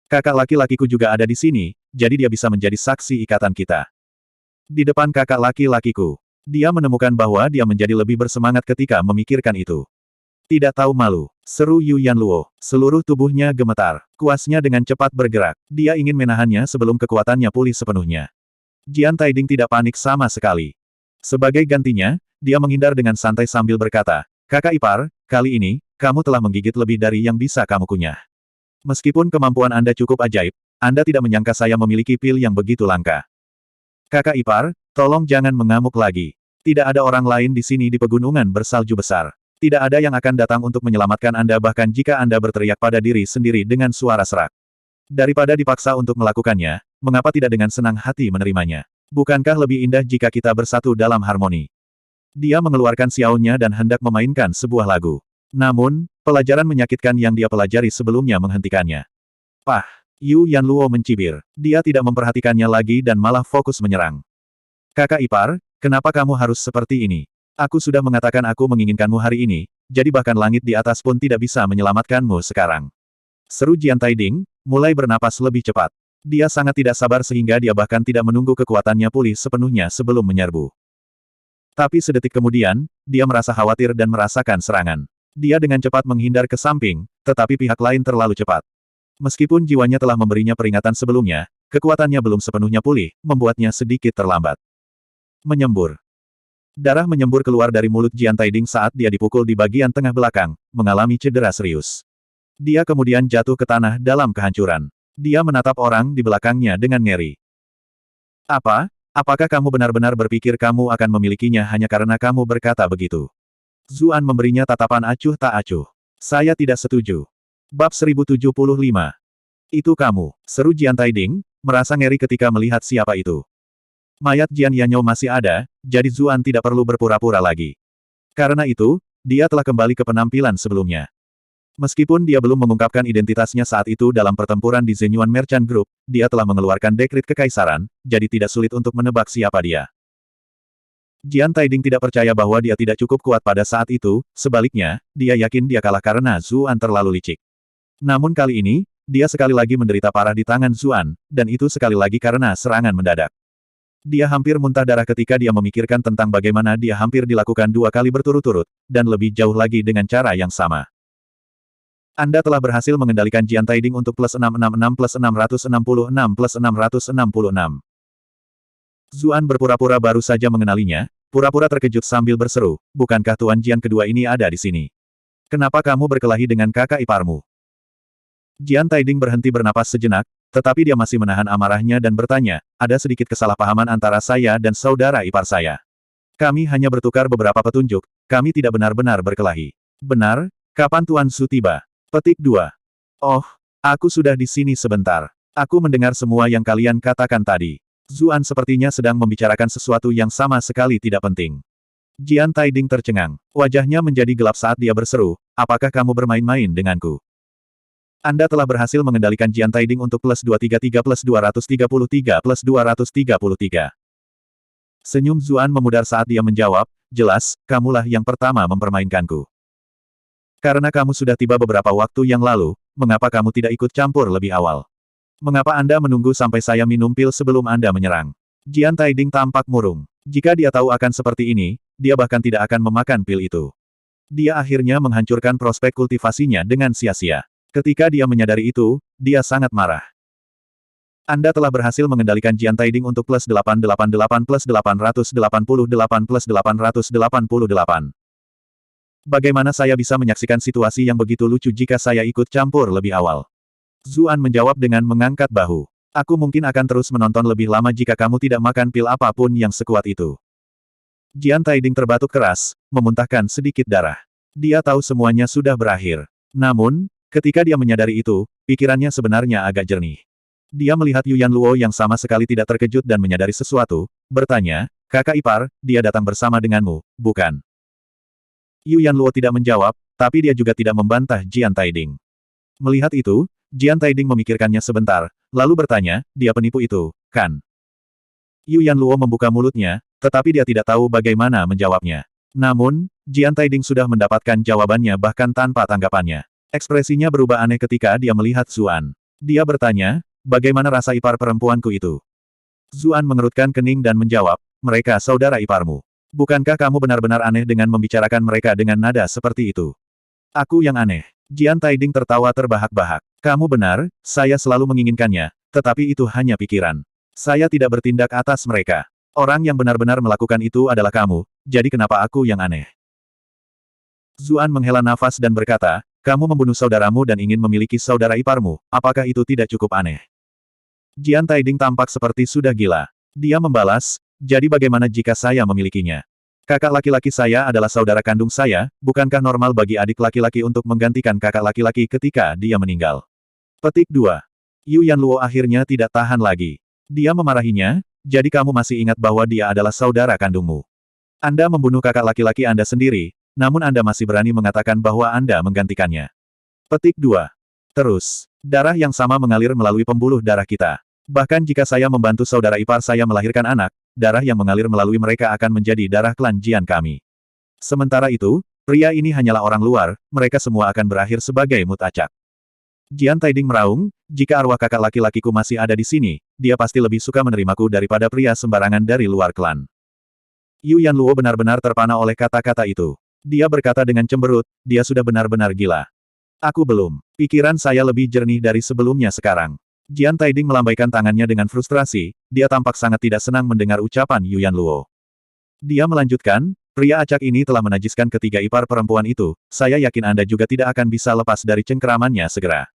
Kakak laki-lakiku juga ada di sini, jadi dia bisa menjadi saksi ikatan kita. Di depan kakak laki-lakiku, dia menemukan bahwa dia menjadi lebih bersemangat ketika memikirkan itu. Tidak tahu malu, seru Yuyan Luo. Seluruh tubuhnya gemetar. Kuasnya dengan cepat bergerak. Dia ingin menahannya sebelum kekuatannya pulih sepenuhnya. Jian Taiding tidak panik sama sekali. Sebagai gantinya, dia menghindar dengan santai sambil berkata, Kakak ipar, kali ini, kamu telah menggigit lebih dari yang bisa kamu kunyah. Meskipun kemampuan Anda cukup ajaib, Anda tidak menyangka saya memiliki pil yang begitu langka. Kakak ipar, tolong jangan mengamuk lagi. Tidak ada orang lain di sini di pegunungan bersalju besar. Tidak ada yang akan datang untuk menyelamatkan Anda bahkan jika Anda berteriak pada diri sendiri dengan suara serak. Daripada dipaksa untuk melakukannya, mengapa tidak dengan senang hati menerimanya? Bukankah lebih indah jika kita bersatu dalam harmoni? Dia mengeluarkan xiaonya dan hendak memainkan sebuah lagu. Namun, pelajaran menyakitkan yang dia pelajari sebelumnya menghentikannya. Pah! Yuyan Luo mencibir. Dia tidak memperhatikannya lagi dan malah fokus menyerang. Kakak ipar, kenapa kamu harus seperti ini? Aku sudah mengatakan aku menginginkanmu hari ini, jadi bahkan langit di atas pun tidak bisa menyelamatkanmu sekarang. Seru Jian Taiding, mulai bernapas lebih cepat. Dia sangat tidak sabar sehingga dia bahkan tidak menunggu kekuatannya pulih sepenuhnya sebelum menyerbu. Tapi sedetik kemudian, dia merasa khawatir dan merasakan serangan. Dia dengan cepat menghindar ke samping, tetapi pihak lain terlalu cepat. Meskipun jiwanya telah memberinya peringatan sebelumnya, kekuatannya belum sepenuhnya pulih, membuatnya sedikit terlambat. Menyembur. Darah menyembur keluar dari mulut Jian Taiding saat dia dipukul di bagian tengah belakang, mengalami cedera serius. Dia kemudian jatuh ke tanah dalam kehancuran. Dia menatap orang di belakangnya dengan ngeri. Apa? Apakah kamu benar-benar berpikir kamu akan memilikinya hanya karena kamu berkata begitu? Zuan memberinya tatapan acuh tak acuh. Saya tidak setuju. Bab 1075. Itu kamu, seru Jian Taiding, merasa ngeri ketika melihat siapa itu. Mayat Jian Yanyo masih ada, jadi Zuan tidak perlu berpura-pura lagi. Karena itu, dia telah kembali ke penampilan sebelumnya. Meskipun dia belum mengungkapkan identitasnya saat itu dalam pertempuran di Zenyuan Merchant Group, dia telah mengeluarkan dekrit kekaisaran, jadi tidak sulit untuk menebak siapa dia. Jian Taiding tidak percaya bahwa dia tidak cukup kuat pada saat itu, sebaliknya, dia yakin dia kalah karena Zuan terlalu licik. Namun kali ini, dia sekali lagi menderita parah di tangan Zuan, dan itu sekali lagi karena serangan mendadak. Dia hampir muntah darah ketika dia memikirkan tentang bagaimana dia hampir dilakukan 2 kali berturut-turut, dan lebih jauh lagi dengan cara yang sama. Anda telah berhasil mengendalikan Jian Taiding untuk plus 666 plus 666 plus 666. Zuan berpura-pura baru saja mengenalinya, pura-pura terkejut sambil berseru, bukankah Tuan Jian kedua ini ada di sini? Kenapa kamu berkelahi dengan kakak iparmu? Jian Taiding berhenti bernapas sejenak, tetapi dia masih menahan amarahnya dan bertanya, ada sedikit kesalahpahaman antara saya dan saudara ipar saya. Kami hanya bertukar beberapa petunjuk, kami tidak benar-benar berkelahi. Benar? Kapan Tuan Su tiba? Petik 2. Oh, aku sudah di sini sebentar. Aku mendengar semua yang kalian katakan tadi. Zuan sepertinya sedang membicarakan sesuatu yang sama sekali tidak penting. Jian Taiding tercengang. Wajahnya menjadi gelap saat dia berseru, apakah kamu bermain-main denganku? Anda telah berhasil mengendalikan Jian Taiding untuk plus 233 plus 233 plus 233. Senyum Zuan memudar saat dia menjawab, jelas, kamulah yang pertama mempermainkanku. Karena kamu sudah tiba beberapa waktu yang lalu, mengapa kamu tidak ikut campur lebih awal? Mengapa Anda menunggu sampai saya minum pil sebelum Anda menyerang? Jian Taiding tampak murung. Jika dia tahu akan seperti ini, dia bahkan tidak akan memakan pil itu. Dia akhirnya menghancurkan prospek kultivasinya dengan sia-sia. Ketika dia menyadari itu, dia sangat marah. Anda telah berhasil mengendalikan Jian Taiding untuk plus 888 plus 888 plus 888. Bagaimana saya bisa menyaksikan situasi yang begitu lucu jika saya ikut campur lebih awal? Zuan menjawab dengan mengangkat bahu. Aku mungkin akan terus menonton lebih lama jika kamu tidak makan pil apapun yang sekuat itu. Jian Taiding terbatuk keras, memuntahkan sedikit darah. Dia tahu semuanya sudah berakhir. Namun, ketika dia menyadari itu, pikirannya sebenarnya agak jernih. Dia melihat Yuyan Luo yang sama sekali tidak terkejut dan menyadari sesuatu, bertanya, "Kakak ipar, dia datang bersama denganmu, bukan?" Yuyan Luo tidak menjawab, tapi dia juga tidak membantah Jian Taiding. Melihat itu, Jian Taiding memikirkannya sebentar, lalu bertanya, "Dia penipu itu, kan?" Yuyan Luo membuka mulutnya, tetapi dia tidak tahu bagaimana menjawabnya. Namun, Jian Taiding sudah mendapatkan jawabannya bahkan tanpa tanggapannya. Ekspresinya berubah aneh ketika dia melihat Zuan. Dia bertanya, "Bagaimana rasa ipar perempuanku itu?" Zuan mengerutkan kening dan menjawab, "Mereka saudara iparmu. Bukankah kamu benar-benar aneh dengan membicarakan mereka dengan nada seperti itu?" "Aku yang aneh." Jian Taiding tertawa terbahak-bahak. "Kamu benar, saya selalu menginginkannya, tetapi itu hanya pikiran. Saya tidak bertindak atas mereka. Orang yang benar-benar melakukan itu adalah kamu, jadi kenapa aku yang aneh?" Zuan menghela nafas dan berkata, "Kamu membunuh saudaramu dan ingin memiliki saudara iparmu, apakah itu tidak cukup aneh?" Jian Taiding tampak seperti sudah gila. Dia membalas, "Jadi bagaimana jika saya memilikinya? Kakak laki-laki saya adalah saudara kandung saya, bukankah normal bagi adik laki-laki untuk menggantikan kakak laki-laki ketika dia meninggal?" Petik 2. Yuyan Luo akhirnya tidak tahan lagi. Dia memarahinya, "Jadi kamu masih ingat bahwa dia adalah saudara kandungmu? Anda membunuh kakak laki-laki Anda sendiri, namun Anda masih berani mengatakan bahwa Anda menggantikannya." Petik 2. Terus, darah yang sama mengalir melalui pembuluh darah kita. Bahkan jika saya membantu saudara ipar saya melahirkan anak, darah yang mengalir melalui mereka akan menjadi darah klan Jian kami. Sementara itu, pria ini hanyalah orang luar, mereka semua akan berakhir sebagai mut acak. Jian Taiding meraung, "Jika arwah kakak laki-lakiku masih ada di sini, dia pasti lebih suka menerimaku daripada pria sembarangan dari luar klan." Yuyan Luo benar-benar terpana oleh kata-kata itu. Dia berkata dengan cemberut, "Dia sudah benar-benar gila. Aku belum. Pikiran saya lebih jernih dari sebelumnya sekarang." Jian Taiding melambaikan tangannya dengan frustrasi, dia tampak sangat tidak senang mendengar ucapan Yuyan Luo. Dia melanjutkan, "Pria acak ini telah menajiskan ketiga ipar perempuan itu, saya yakin Anda juga tidak akan bisa lepas dari cengkeramannya segera.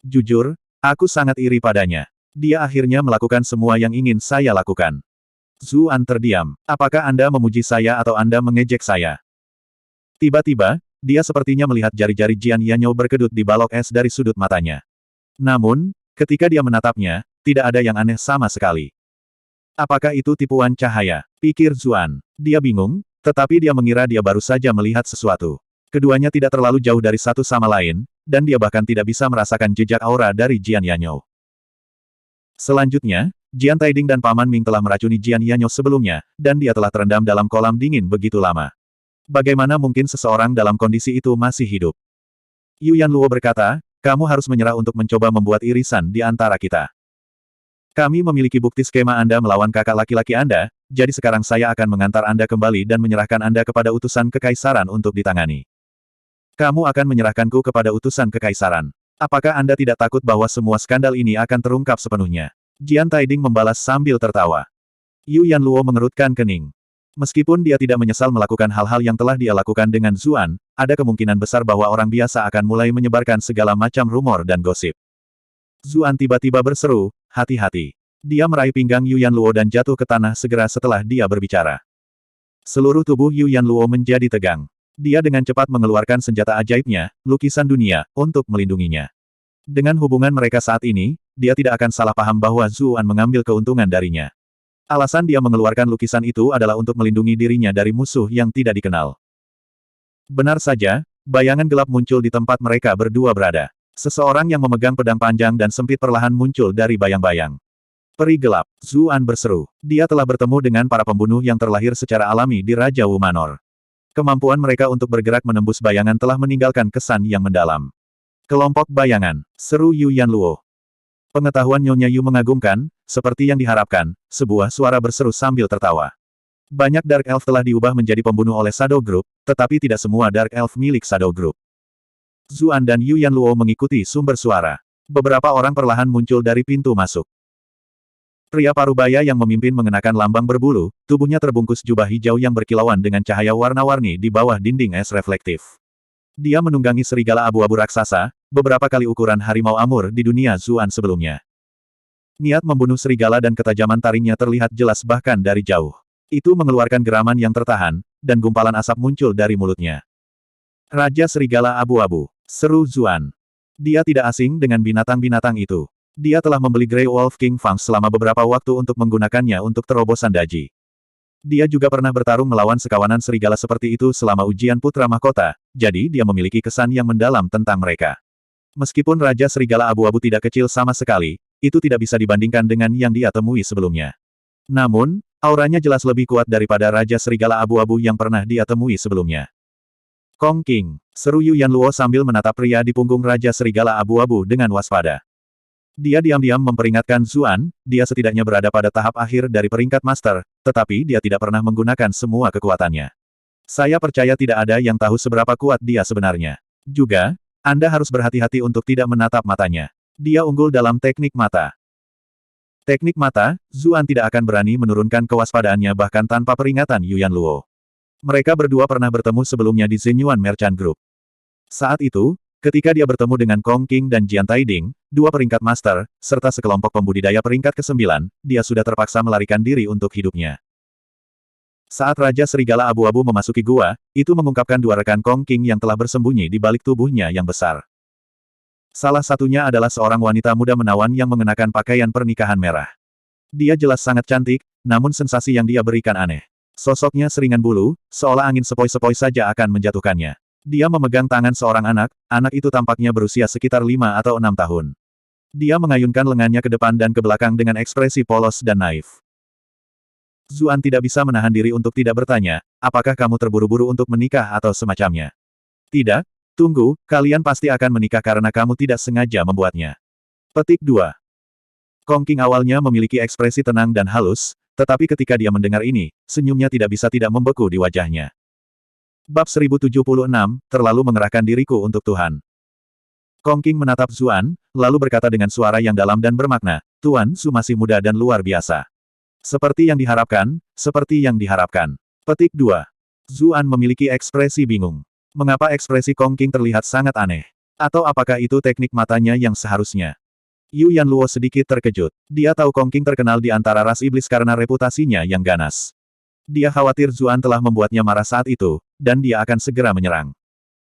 Jujur, aku sangat iri padanya. Dia akhirnya melakukan semua yang ingin saya lakukan." Zuan terdiam. "Apakah Anda memuji saya atau Anda mengejek saya?" Tiba-tiba, dia sepertinya melihat jari-jari Jian Yanyo berkedut di balok es dari sudut matanya. Namun, ketika dia menatapnya, tidak ada yang aneh sama sekali. "Apakah itu tipuan cahaya?" pikir Zuan. Dia bingung, tetapi dia mengira dia baru saja melihat sesuatu. Keduanya tidak terlalu jauh dari satu sama lain, dan dia bahkan tidak bisa merasakan jejak aura dari Jian Yanyo. Selanjutnya, Jian Taiding dan Paman Ming telah meracuni Jian Yanyo sebelumnya, dan dia telah terendam dalam kolam dingin begitu lama. Bagaimana mungkin seseorang dalam kondisi itu masih hidup? Yuyan Luo berkata, "Kamu harus menyerah untuk mencoba membuat irisan di antara kita. Kami memiliki bukti skema Anda melawan kakak laki-laki Anda, jadi sekarang saya akan mengantar Anda kembali dan menyerahkan Anda kepada utusan kekaisaran untuk ditangani." "Kamu akan menyerahkanku kepada utusan kekaisaran. Apakah Anda tidak takut bahwa semua skandal ini akan terungkap sepenuhnya?" Jian Taiding membalas sambil tertawa. Yuyan Luo mengerutkan kening. Meskipun dia tidak menyesal melakukan hal-hal yang telah dia lakukan dengan Zuan, ada kemungkinan besar bahwa orang biasa akan mulai menyebarkan segala macam rumor dan gosip. Zuan tiba-tiba berseru, "Hati-hati." Dia meraih pinggang Yuyan Luo dan jatuh ke tanah segera setelah dia berbicara. Seluruh tubuh Yuyan Luo menjadi tegang. Dia dengan cepat mengeluarkan senjata ajaibnya, lukisan dunia, untuk melindunginya. Dengan hubungan mereka saat ini, dia tidak akan salah paham bahwa Zuan mengambil keuntungan darinya. Alasan dia mengeluarkan lukisan itu adalah untuk melindungi dirinya dari musuh yang tidak dikenal. Benar saja, bayangan gelap muncul di tempat mereka berdua berada. Seseorang yang memegang pedang panjang dan sempit perlahan muncul dari bayang-bayang. "Peri gelap," Zuan berseru. Dia telah bertemu dengan para pembunuh yang terlahir secara alami di Raja Wu Manor. Kemampuan mereka untuk bergerak menembus bayangan telah meninggalkan kesan yang mendalam. "Kelompok bayangan," seru Yuyan Luo. Pengetahuan Nyonya Yu mengagumkan, seperti yang diharapkan, sebuah suara berseru sambil tertawa. Banyak Dark Elf telah diubah menjadi pembunuh oleh Shadow Group, tetapi tidak semua Dark Elf milik Shadow Group. Zuan dan Yuyan Luo mengikuti sumber suara. Beberapa orang perlahan muncul dari pintu masuk. Pria parubaya yang memimpin mengenakan lambang berbulu, tubuhnya terbungkus jubah hijau yang berkilauan dengan cahaya warna-warni di bawah dinding es reflektif. Dia menunggangi serigala abu-abu raksasa, beberapa kali ukuran harimau amur di dunia Zuan sebelumnya. Niat membunuh serigala dan ketajaman taringnya terlihat jelas bahkan dari jauh. Itu mengeluarkan geraman yang tertahan, dan gumpalan asap muncul dari mulutnya. Raja Serigala Abu-Abu, seru Zuan. Dia tidak asing dengan binatang-binatang itu. Dia telah membeli Grey Wolf King Fang selama beberapa waktu untuk menggunakannya untuk terobosan Daji. Dia juga pernah bertarung melawan sekawanan serigala seperti itu selama ujian Putra Mahkota, jadi dia memiliki kesan yang mendalam tentang mereka. Meskipun Raja Serigala Abu-Abu tidak kecil sama sekali, itu tidak bisa dibandingkan dengan yang dia temui sebelumnya. Namun, auranya jelas lebih kuat daripada Raja Serigala Abu-Abu yang pernah dia temui sebelumnya. Kong King, seru Yu Yanluo sambil menatap pria di punggung Raja Serigala Abu-Abu dengan waspada. Dia diam-diam memperingatkan Zuan, dia setidaknya berada pada tahap akhir dari peringkat master, tetapi dia tidak pernah menggunakan semua kekuatannya. Saya percaya tidak ada yang tahu seberapa kuat dia sebenarnya. Juga, Anda harus berhati-hati untuk tidak menatap matanya. Dia unggul dalam teknik mata. Teknik mata, Zuan tidak akan berani menurunkan kewaspadaannya bahkan tanpa peringatan Yu Yanluo. Mereka berdua pernah bertemu sebelumnya di Zenyuan Merchant Group. Saat itu, ketika dia bertemu dengan Kong King dan Jian Taiding, dua peringkat master, serta sekelompok pembudidaya peringkat ke-9, dia sudah terpaksa melarikan diri untuk hidupnya. Saat Raja Serigala Abu-Abu memasuki gua, itu mengungkapkan dua rekan Kong King yang telah bersembunyi di balik tubuhnya yang besar. Salah satunya adalah seorang wanita muda menawan yang mengenakan pakaian pernikahan merah. Dia jelas sangat cantik, namun sensasi yang dia berikan aneh. Sosoknya seringan bulu, seolah angin sepoi-sepoi saja akan menjatuhkannya. Dia memegang tangan seorang anak itu tampaknya berusia sekitar 5 atau 6 tahun. Dia mengayunkan lengannya ke depan dan ke belakang dengan ekspresi polos dan naif. Zuan tidak bisa menahan diri untuk tidak bertanya, apakah kamu terburu-buru untuk menikah atau semacamnya? Tidak, tunggu, kalian pasti akan menikah karena kamu tidak sengaja membuatnya. Petik 2. Kong King awalnya memiliki ekspresi tenang dan halus, tetapi ketika dia mendengar ini, senyumnya tidak bisa tidak membeku di wajahnya. Bab 1076, terlalu mengerahkan diriku untuk Tuhan. Kong King menatap Zuan, lalu berkata dengan suara yang dalam dan bermakna, Tuan Su masih muda dan luar biasa. Seperti yang diharapkan, seperti yang diharapkan. Petik 2. Zuan memiliki ekspresi bingung. Mengapa ekspresi Kong King terlihat sangat aneh? Atau apakah itu teknik matanya yang seharusnya? Yu Yanluo sedikit terkejut. Dia tahu Kong King terkenal di antara ras iblis karena reputasinya yang ganas. Dia khawatir Zuan telah membuatnya marah saat itu, dan dia akan segera menyerang.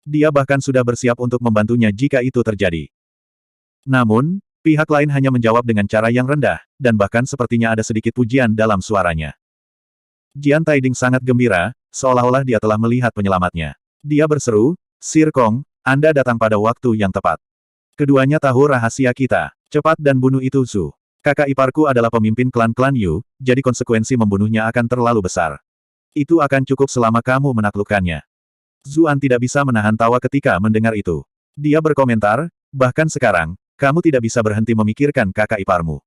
Dia bahkan sudah bersiap untuk membantunya jika itu terjadi. Namun, pihak lain hanya menjawab dengan cara yang rendah, dan bahkan sepertinya ada sedikit pujian dalam suaranya. Jian Taiding sangat gembira, seolah-olah dia telah melihat penyelamatnya. Dia berseru, Sir Kong, Anda datang pada waktu yang tepat. Keduanya tahu rahasia kita. Cepat dan bunuh itu Zhu. Kakak iparku adalah pemimpin klan-klan Yu, jadi konsekuensi membunuhnya akan terlalu besar. Itu akan cukup selama kamu menaklukkannya. Zuan tidak bisa menahan tawa ketika mendengar itu. Dia berkomentar, bahkan sekarang, kamu tidak bisa berhenti memikirkan kakak iparmu.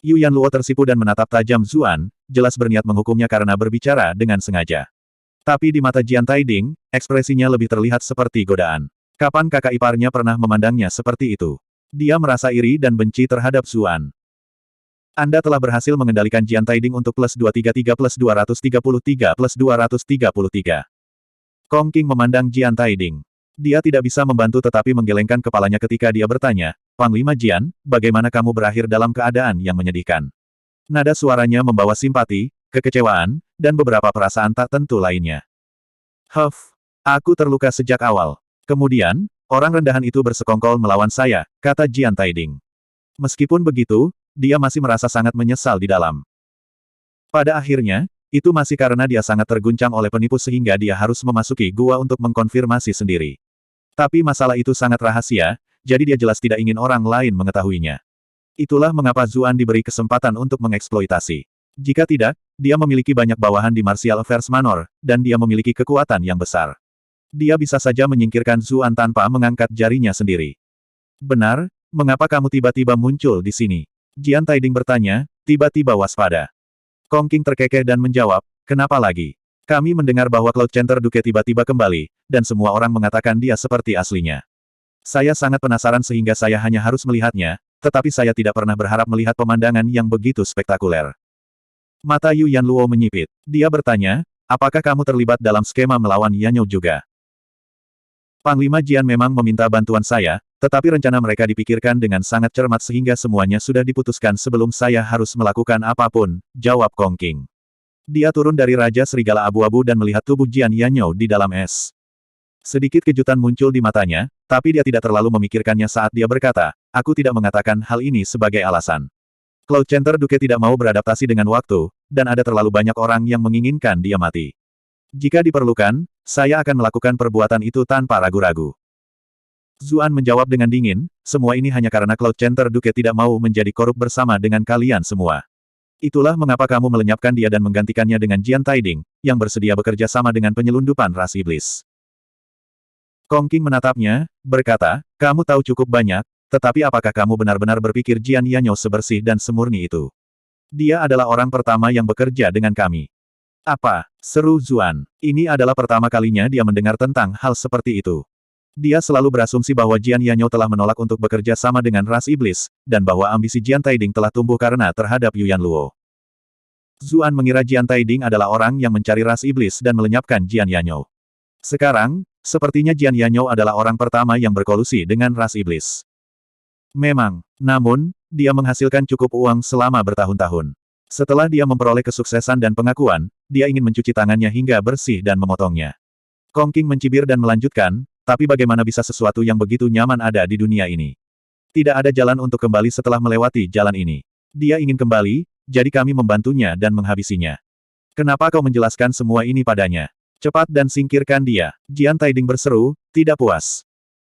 Yu Yanluo tersipu dan menatap tajam Zuan, jelas berniat menghukumnya karena berbicara dengan sengaja. Tapi di mata Jian Taiding, ekspresinya lebih terlihat seperti godaan. Kapan kakak iparnya pernah memandangnya seperti itu? Dia merasa iri dan benci terhadap Zuan. Anda telah berhasil mengendalikan Jian Taiding untuk plus 233 plus 233 plus 233. Kong King memandang Jian Taiding. Dia tidak bisa membantu tetapi menggelengkan kepalanya ketika dia bertanya, Panglima Jian, bagaimana kamu berakhir dalam keadaan yang menyedihkan? Nada suaranya membawa simpati, kekecewaan, dan beberapa perasaan tak tentu lainnya. Huff, aku terluka sejak awal. Kemudian, orang rendahan itu bersekongkol melawan saya, kata Jian Taiding. Meskipun begitu, dia masih merasa sangat menyesal di dalam. Pada akhirnya, itu masih karena dia sangat terguncang oleh penipu sehingga dia harus memasuki gua untuk mengkonfirmasi sendiri. Tapi masalah itu sangat rahasia, jadi dia jelas tidak ingin orang lain mengetahuinya. Itulah mengapa Zuan diberi kesempatan untuk mengeksploitasi. Jika tidak, dia memiliki banyak bawahan di Martial Affairs Manor, dan dia memiliki kekuatan yang besar. Dia bisa saja menyingkirkan Zuan tanpa mengangkat jarinya sendiri. Benar, mengapa kamu tiba-tiba muncul di sini? Jian Taiding bertanya, tiba-tiba waspada. Kong King terkekeh dan menjawab, kenapa lagi? Kami mendengar bahwa Cloud Center Duke tiba-tiba kembali, dan semua orang mengatakan dia seperti aslinya. Saya sangat penasaran sehingga saya hanya harus melihatnya, tetapi saya tidak pernah berharap melihat pemandangan yang begitu spektakuler. Mata Yu Yanluo menyipit. Dia bertanya, apakah kamu terlibat dalam skema melawan Yanyo juga? Panglima Jian memang meminta bantuan saya, tetapi rencana mereka dipikirkan dengan sangat cermat sehingga semuanya sudah diputuskan sebelum saya harus melakukan apapun, jawab Kong Qing. Dia turun dari Raja Serigala Abu-Abu dan melihat tubuh Jian Yanyo di dalam es. Sedikit kejutan muncul di matanya, tapi dia tidak terlalu memikirkannya saat dia berkata, aku tidak mengatakan hal ini sebagai alasan. Cloud Center Duke tidak mau beradaptasi dengan waktu, dan ada terlalu banyak orang yang menginginkan dia mati. Jika diperlukan, saya akan melakukan perbuatan itu tanpa ragu-ragu. Zuan menjawab dengan dingin, semua ini hanya karena Cloud Center Duke tidak mau menjadi korup bersama dengan kalian semua. Itulah mengapa kamu melenyapkan dia dan menggantikannya dengan Jian Taiding, yang bersedia bekerja sama dengan penyelundupan ras iblis. Kong Qing menatapnya, berkata, kamu tahu cukup banyak, tetapi apakah kamu benar-benar berpikir Jian Yanyo sebersih dan semurni itu? Dia adalah orang pertama yang bekerja dengan kami. Apa? Seru Zuan. Ini adalah pertama kalinya dia mendengar tentang hal seperti itu. Dia selalu berasumsi bahwa Jian Yanyo telah menolak untuk bekerja sama dengan ras iblis, dan bahwa ambisi Jian Taiding telah tumbuh karena terhadap Yuan Luo. Zuan mengira Jian Taiding adalah orang yang mencari ras iblis dan melenyapkan Jian Yanyo. Sekarang, sepertinya Jian Yanyo adalah orang pertama yang berkolusi dengan ras iblis. Memang, namun, dia menghasilkan cukup uang selama bertahun-tahun. Setelah dia memperoleh kesuksesan dan pengakuan, dia ingin mencuci tangannya hingga bersih dan memotongnya. Kong Qing mencibir dan melanjutkan, tapi bagaimana bisa sesuatu yang begitu nyaman ada di dunia ini? Tidak ada jalan untuk kembali setelah melewati jalan ini. Dia ingin kembali, jadi kami membantunya dan menghabisinya. Kenapa kau menjelaskan semua ini padanya? Cepat dan singkirkan dia. Jian Taiding berseru, tidak puas.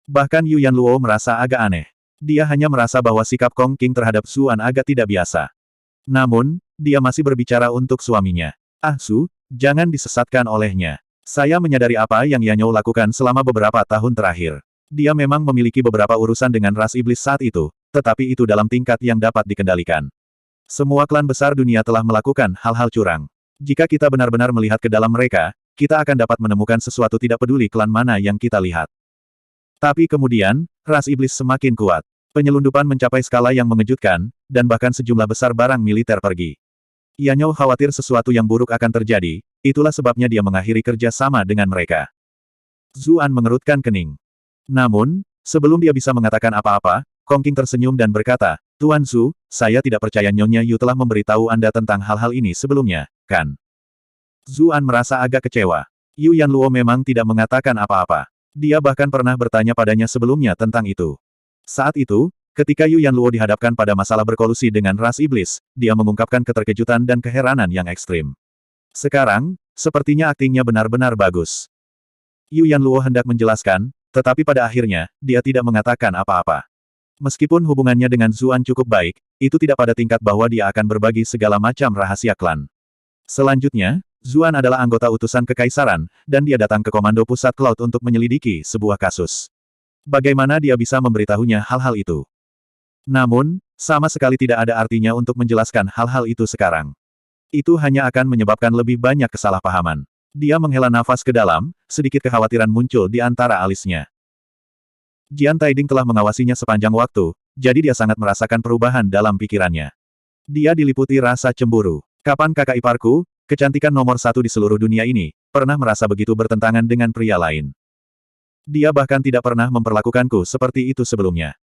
Bahkan Yuan Luo merasa agak aneh. Dia hanya merasa bahwa sikap Kong Qing terhadap Zuan agak tidak biasa. Namun, dia masih berbicara untuk suaminya. Ah Su, jangan disesatkan olehnya. Saya menyadari apa yang Yanyo lakukan selama beberapa tahun terakhir. Dia memang memiliki beberapa urusan dengan ras iblis saat itu, tetapi itu dalam tingkat yang dapat dikendalikan. Semua klan besar dunia telah melakukan hal-hal curang. Jika kita benar-benar melihat ke dalam mereka, kita akan dapat menemukan sesuatu tidak peduli klan mana yang kita lihat. Tapi kemudian, ras iblis semakin kuat. Penyelundupan mencapai skala yang mengejutkan, dan bahkan sejumlah besar barang militer pergi. Yanyo khawatir sesuatu yang buruk akan terjadi, itulah sebabnya dia mengakhiri kerja sama dengan mereka. Zuan mengerutkan kening. Namun, sebelum dia bisa mengatakan apa-apa, Kong Qing tersenyum dan berkata, Tuan Zhu, saya tidak percaya Nyonya Yu telah memberitahu Anda tentang hal-hal ini sebelumnya, kan? Zuan merasa agak kecewa. Yuan Luo memang tidak mengatakan apa-apa. Dia bahkan pernah bertanya padanya sebelumnya tentang itu. Saat itu, ketika Yuan Luo dihadapkan pada masalah berkolusi dengan ras iblis, dia mengungkapkan keterkejutan dan keheranan yang ekstrim. Sekarang, sepertinya aktingnya benar-benar bagus. Yuan Luo hendak menjelaskan, tetapi pada akhirnya, dia tidak mengatakan apa-apa. Meskipun hubungannya dengan Zuan cukup baik, itu tidak pada tingkat bahwa dia akan berbagi segala macam rahasia klan. Selanjutnya, Zuan adalah anggota utusan kekaisaran, dan dia datang ke Komando Pusat Cloud untuk menyelidiki sebuah kasus. Bagaimana dia bisa memberitahunya hal-hal itu? Namun, sama sekali tidak ada artinya untuk menjelaskan hal-hal itu sekarang. Itu hanya akan menyebabkan lebih banyak kesalahpahaman. Dia menghela nafas ke dalam, sedikit kekhawatiran muncul di antara alisnya. Jian Taiding telah mengawasinya sepanjang waktu, jadi dia sangat merasakan perubahan dalam pikirannya. Dia diliputi rasa cemburu. Kapan kakak iparku, kecantikan nomor satu di seluruh dunia ini, pernah merasa begitu bertentangan dengan pria lain? Dia bahkan tidak pernah memperlakukanku seperti itu sebelumnya.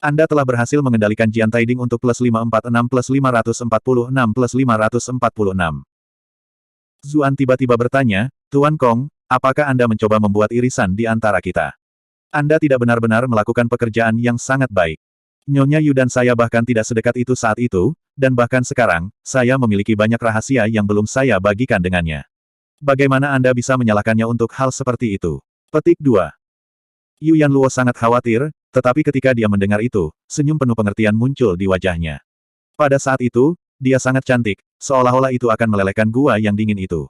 Anda telah berhasil mengendalikan Jian Taiding untuk plus 546 plus 546 plus 546. Zuan tiba-tiba bertanya, Tuan Kong, apakah Anda mencoba membuat irisan di antara kita? Anda tidak benar-benar melakukan pekerjaan yang sangat baik. Nyonya Yu dan saya bahkan tidak sedekat itu saat itu, dan bahkan sekarang, saya memiliki banyak rahasia yang belum saya bagikan dengannya. Bagaimana Anda bisa menyalahkannya untuk hal seperti itu? Petik 2. Yuan Luo sangat khawatir, tetapi ketika dia mendengar itu, senyum penuh pengertian muncul di wajahnya. Pada saat itu, dia sangat cantik, seolah-olah itu akan melelehkan gua yang dingin itu.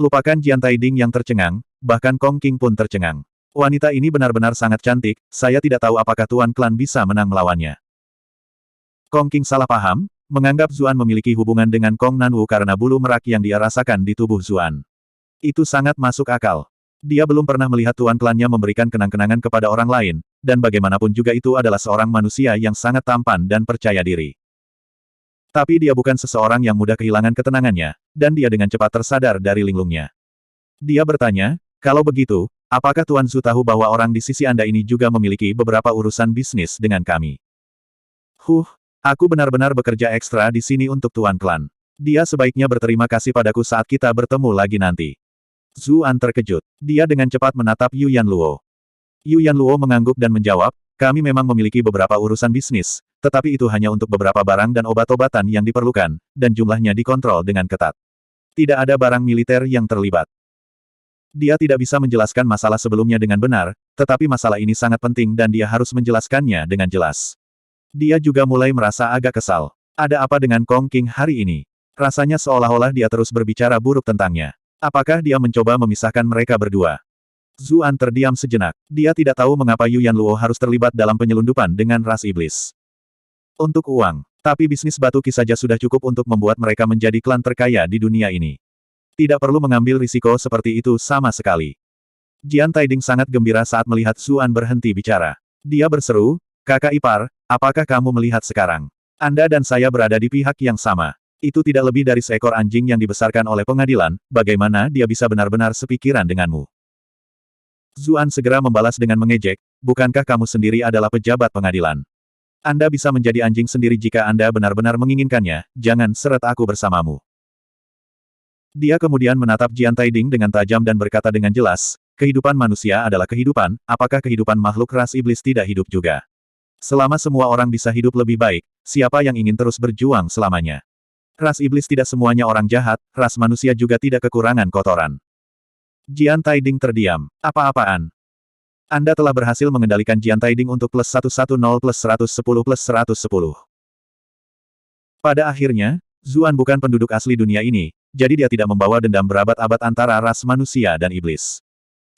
Lupakan Jian Taiding yang tercengang, bahkan Kong Qing pun tercengang. Wanita ini benar-benar sangat cantik, saya tidak tahu apakah Tuan Klan bisa menang melawannya. Kong Qing salah paham, menganggap Zuan memiliki hubungan dengan Kong Nanwu karena bulu merak yang dia rasakan di tubuh Zuan. Itu sangat masuk akal. Dia belum pernah melihat Tuan Klannya memberikan kenang-kenangan kepada orang lain, dan bagaimanapun juga itu adalah seorang manusia yang sangat tampan dan percaya diri. Tapi dia bukan seseorang yang mudah kehilangan ketenangannya, dan dia dengan cepat tersadar dari linglungnya. Dia bertanya, kalau begitu, apakah Tuan Zhu tahu bahwa orang di sisi Anda ini juga memiliki beberapa urusan bisnis dengan kami? Aku benar-benar bekerja ekstra di sini untuk Tuan Klan. Dia sebaiknya berterima kasih padaku saat kita bertemu lagi nanti. Zuan terkejut. Dia dengan cepat menatap Yu Yanluo. Yu Yanluo mengangguk dan menjawab, kami memang memiliki beberapa urusan bisnis, tetapi itu hanya untuk beberapa barang dan obat-obatan yang diperlukan, dan jumlahnya dikontrol dengan ketat. Tidak ada barang militer yang terlibat. Dia tidak bisa menjelaskan masalah sebelumnya dengan benar, tetapi masalah ini sangat penting dan dia harus menjelaskannya dengan jelas. Dia juga mulai merasa agak kesal. Ada apa dengan Kong King hari ini? Rasanya seolah-olah dia terus berbicara buruk tentangnya. Apakah dia mencoba memisahkan mereka berdua? Zuan terdiam sejenak. Dia tidak tahu mengapa Yu Yanluo harus terlibat dalam penyelundupan dengan ras iblis. Untuk uang. Tapi bisnis batu ki saja sudah cukup untuk membuat mereka menjadi klan terkaya di dunia ini. Tidak perlu mengambil risiko seperti itu sama sekali. Jian Taiding sangat gembira saat melihat Zuan berhenti bicara. Dia berseru, kakak ipar, apakah kamu melihat sekarang? Anda dan saya berada di pihak yang sama. Itu tidak lebih dari seekor anjing yang dibesarkan oleh pengadilan, bagaimana dia bisa benar-benar sepikiran denganmu? Zuan segera membalas dengan mengejek, bukankah kamu sendiri adalah pejabat pengadilan? Anda bisa menjadi anjing sendiri jika Anda benar-benar menginginkannya, jangan seret aku bersamamu. Dia kemudian menatap Jian Taiding dengan tajam dan berkata dengan jelas, kehidupan manusia adalah kehidupan, apakah kehidupan makhluk ras iblis tidak hidup juga? Selama semua orang bisa hidup lebih baik, siapa yang ingin terus berjuang selamanya? Ras iblis tidak semuanya orang jahat, ras manusia juga tidak kekurangan kotoran. Jian Taiding terdiam. Apa-apaan? Anda telah berhasil mengendalikan Jian Taiding untuk plus 110 plus 110 plus 110. Pada akhirnya, Zuan bukan penduduk asli dunia ini, jadi dia tidak membawa dendam berabad-abad antara ras manusia dan iblis.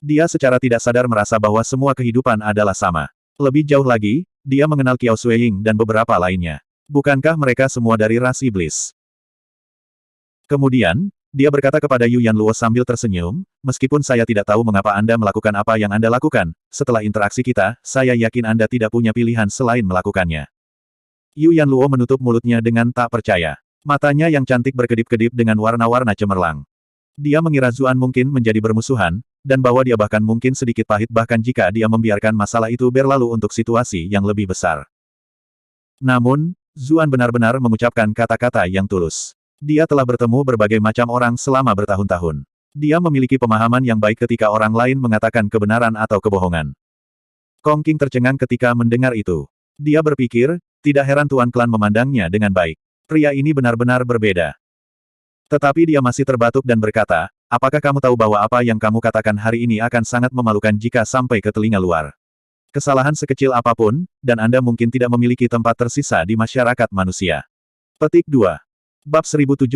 Dia secara tidak sadar merasa bahwa semua kehidupan adalah sama. Lebih jauh lagi, dia mengenal Qiao Suiying dan beberapa lainnya. Bukankah mereka semua dari ras iblis? Kemudian, dia berkata kepada Yu Yanluo sambil tersenyum, meskipun saya tidak tahu mengapa Anda melakukan apa yang Anda lakukan, setelah interaksi kita, saya yakin Anda tidak punya pilihan selain melakukannya. Yu Yanluo menutup mulutnya dengan tak percaya. Matanya yang cantik berkedip-kedip dengan warna-warna cemerlang. Dia mengira Zuan mungkin menjadi bermusuhan, dan bahwa dia bahkan mungkin sedikit pahit bahkan jika dia membiarkan masalah itu berlalu untuk situasi yang lebih besar. Namun, Zuan benar-benar mengucapkan kata-kata yang tulus. Dia telah bertemu berbagai macam orang selama bertahun-tahun. Dia memiliki pemahaman yang baik ketika orang lain mengatakan kebenaran atau kebohongan. Kong King tercengang ketika mendengar itu. Dia berpikir, tidak heran Tuan Klan memandangnya dengan baik. Pria ini benar-benar berbeda. Tetapi dia masih terbatuk dan berkata, apakah kamu tahu bahwa apa yang kamu katakan hari ini akan sangat memalukan jika sampai ke telinga luar? Kesalahan sekecil apapun, dan Anda mungkin tidak memiliki tempat tersisa di masyarakat manusia. Petik 2. Bab 1077,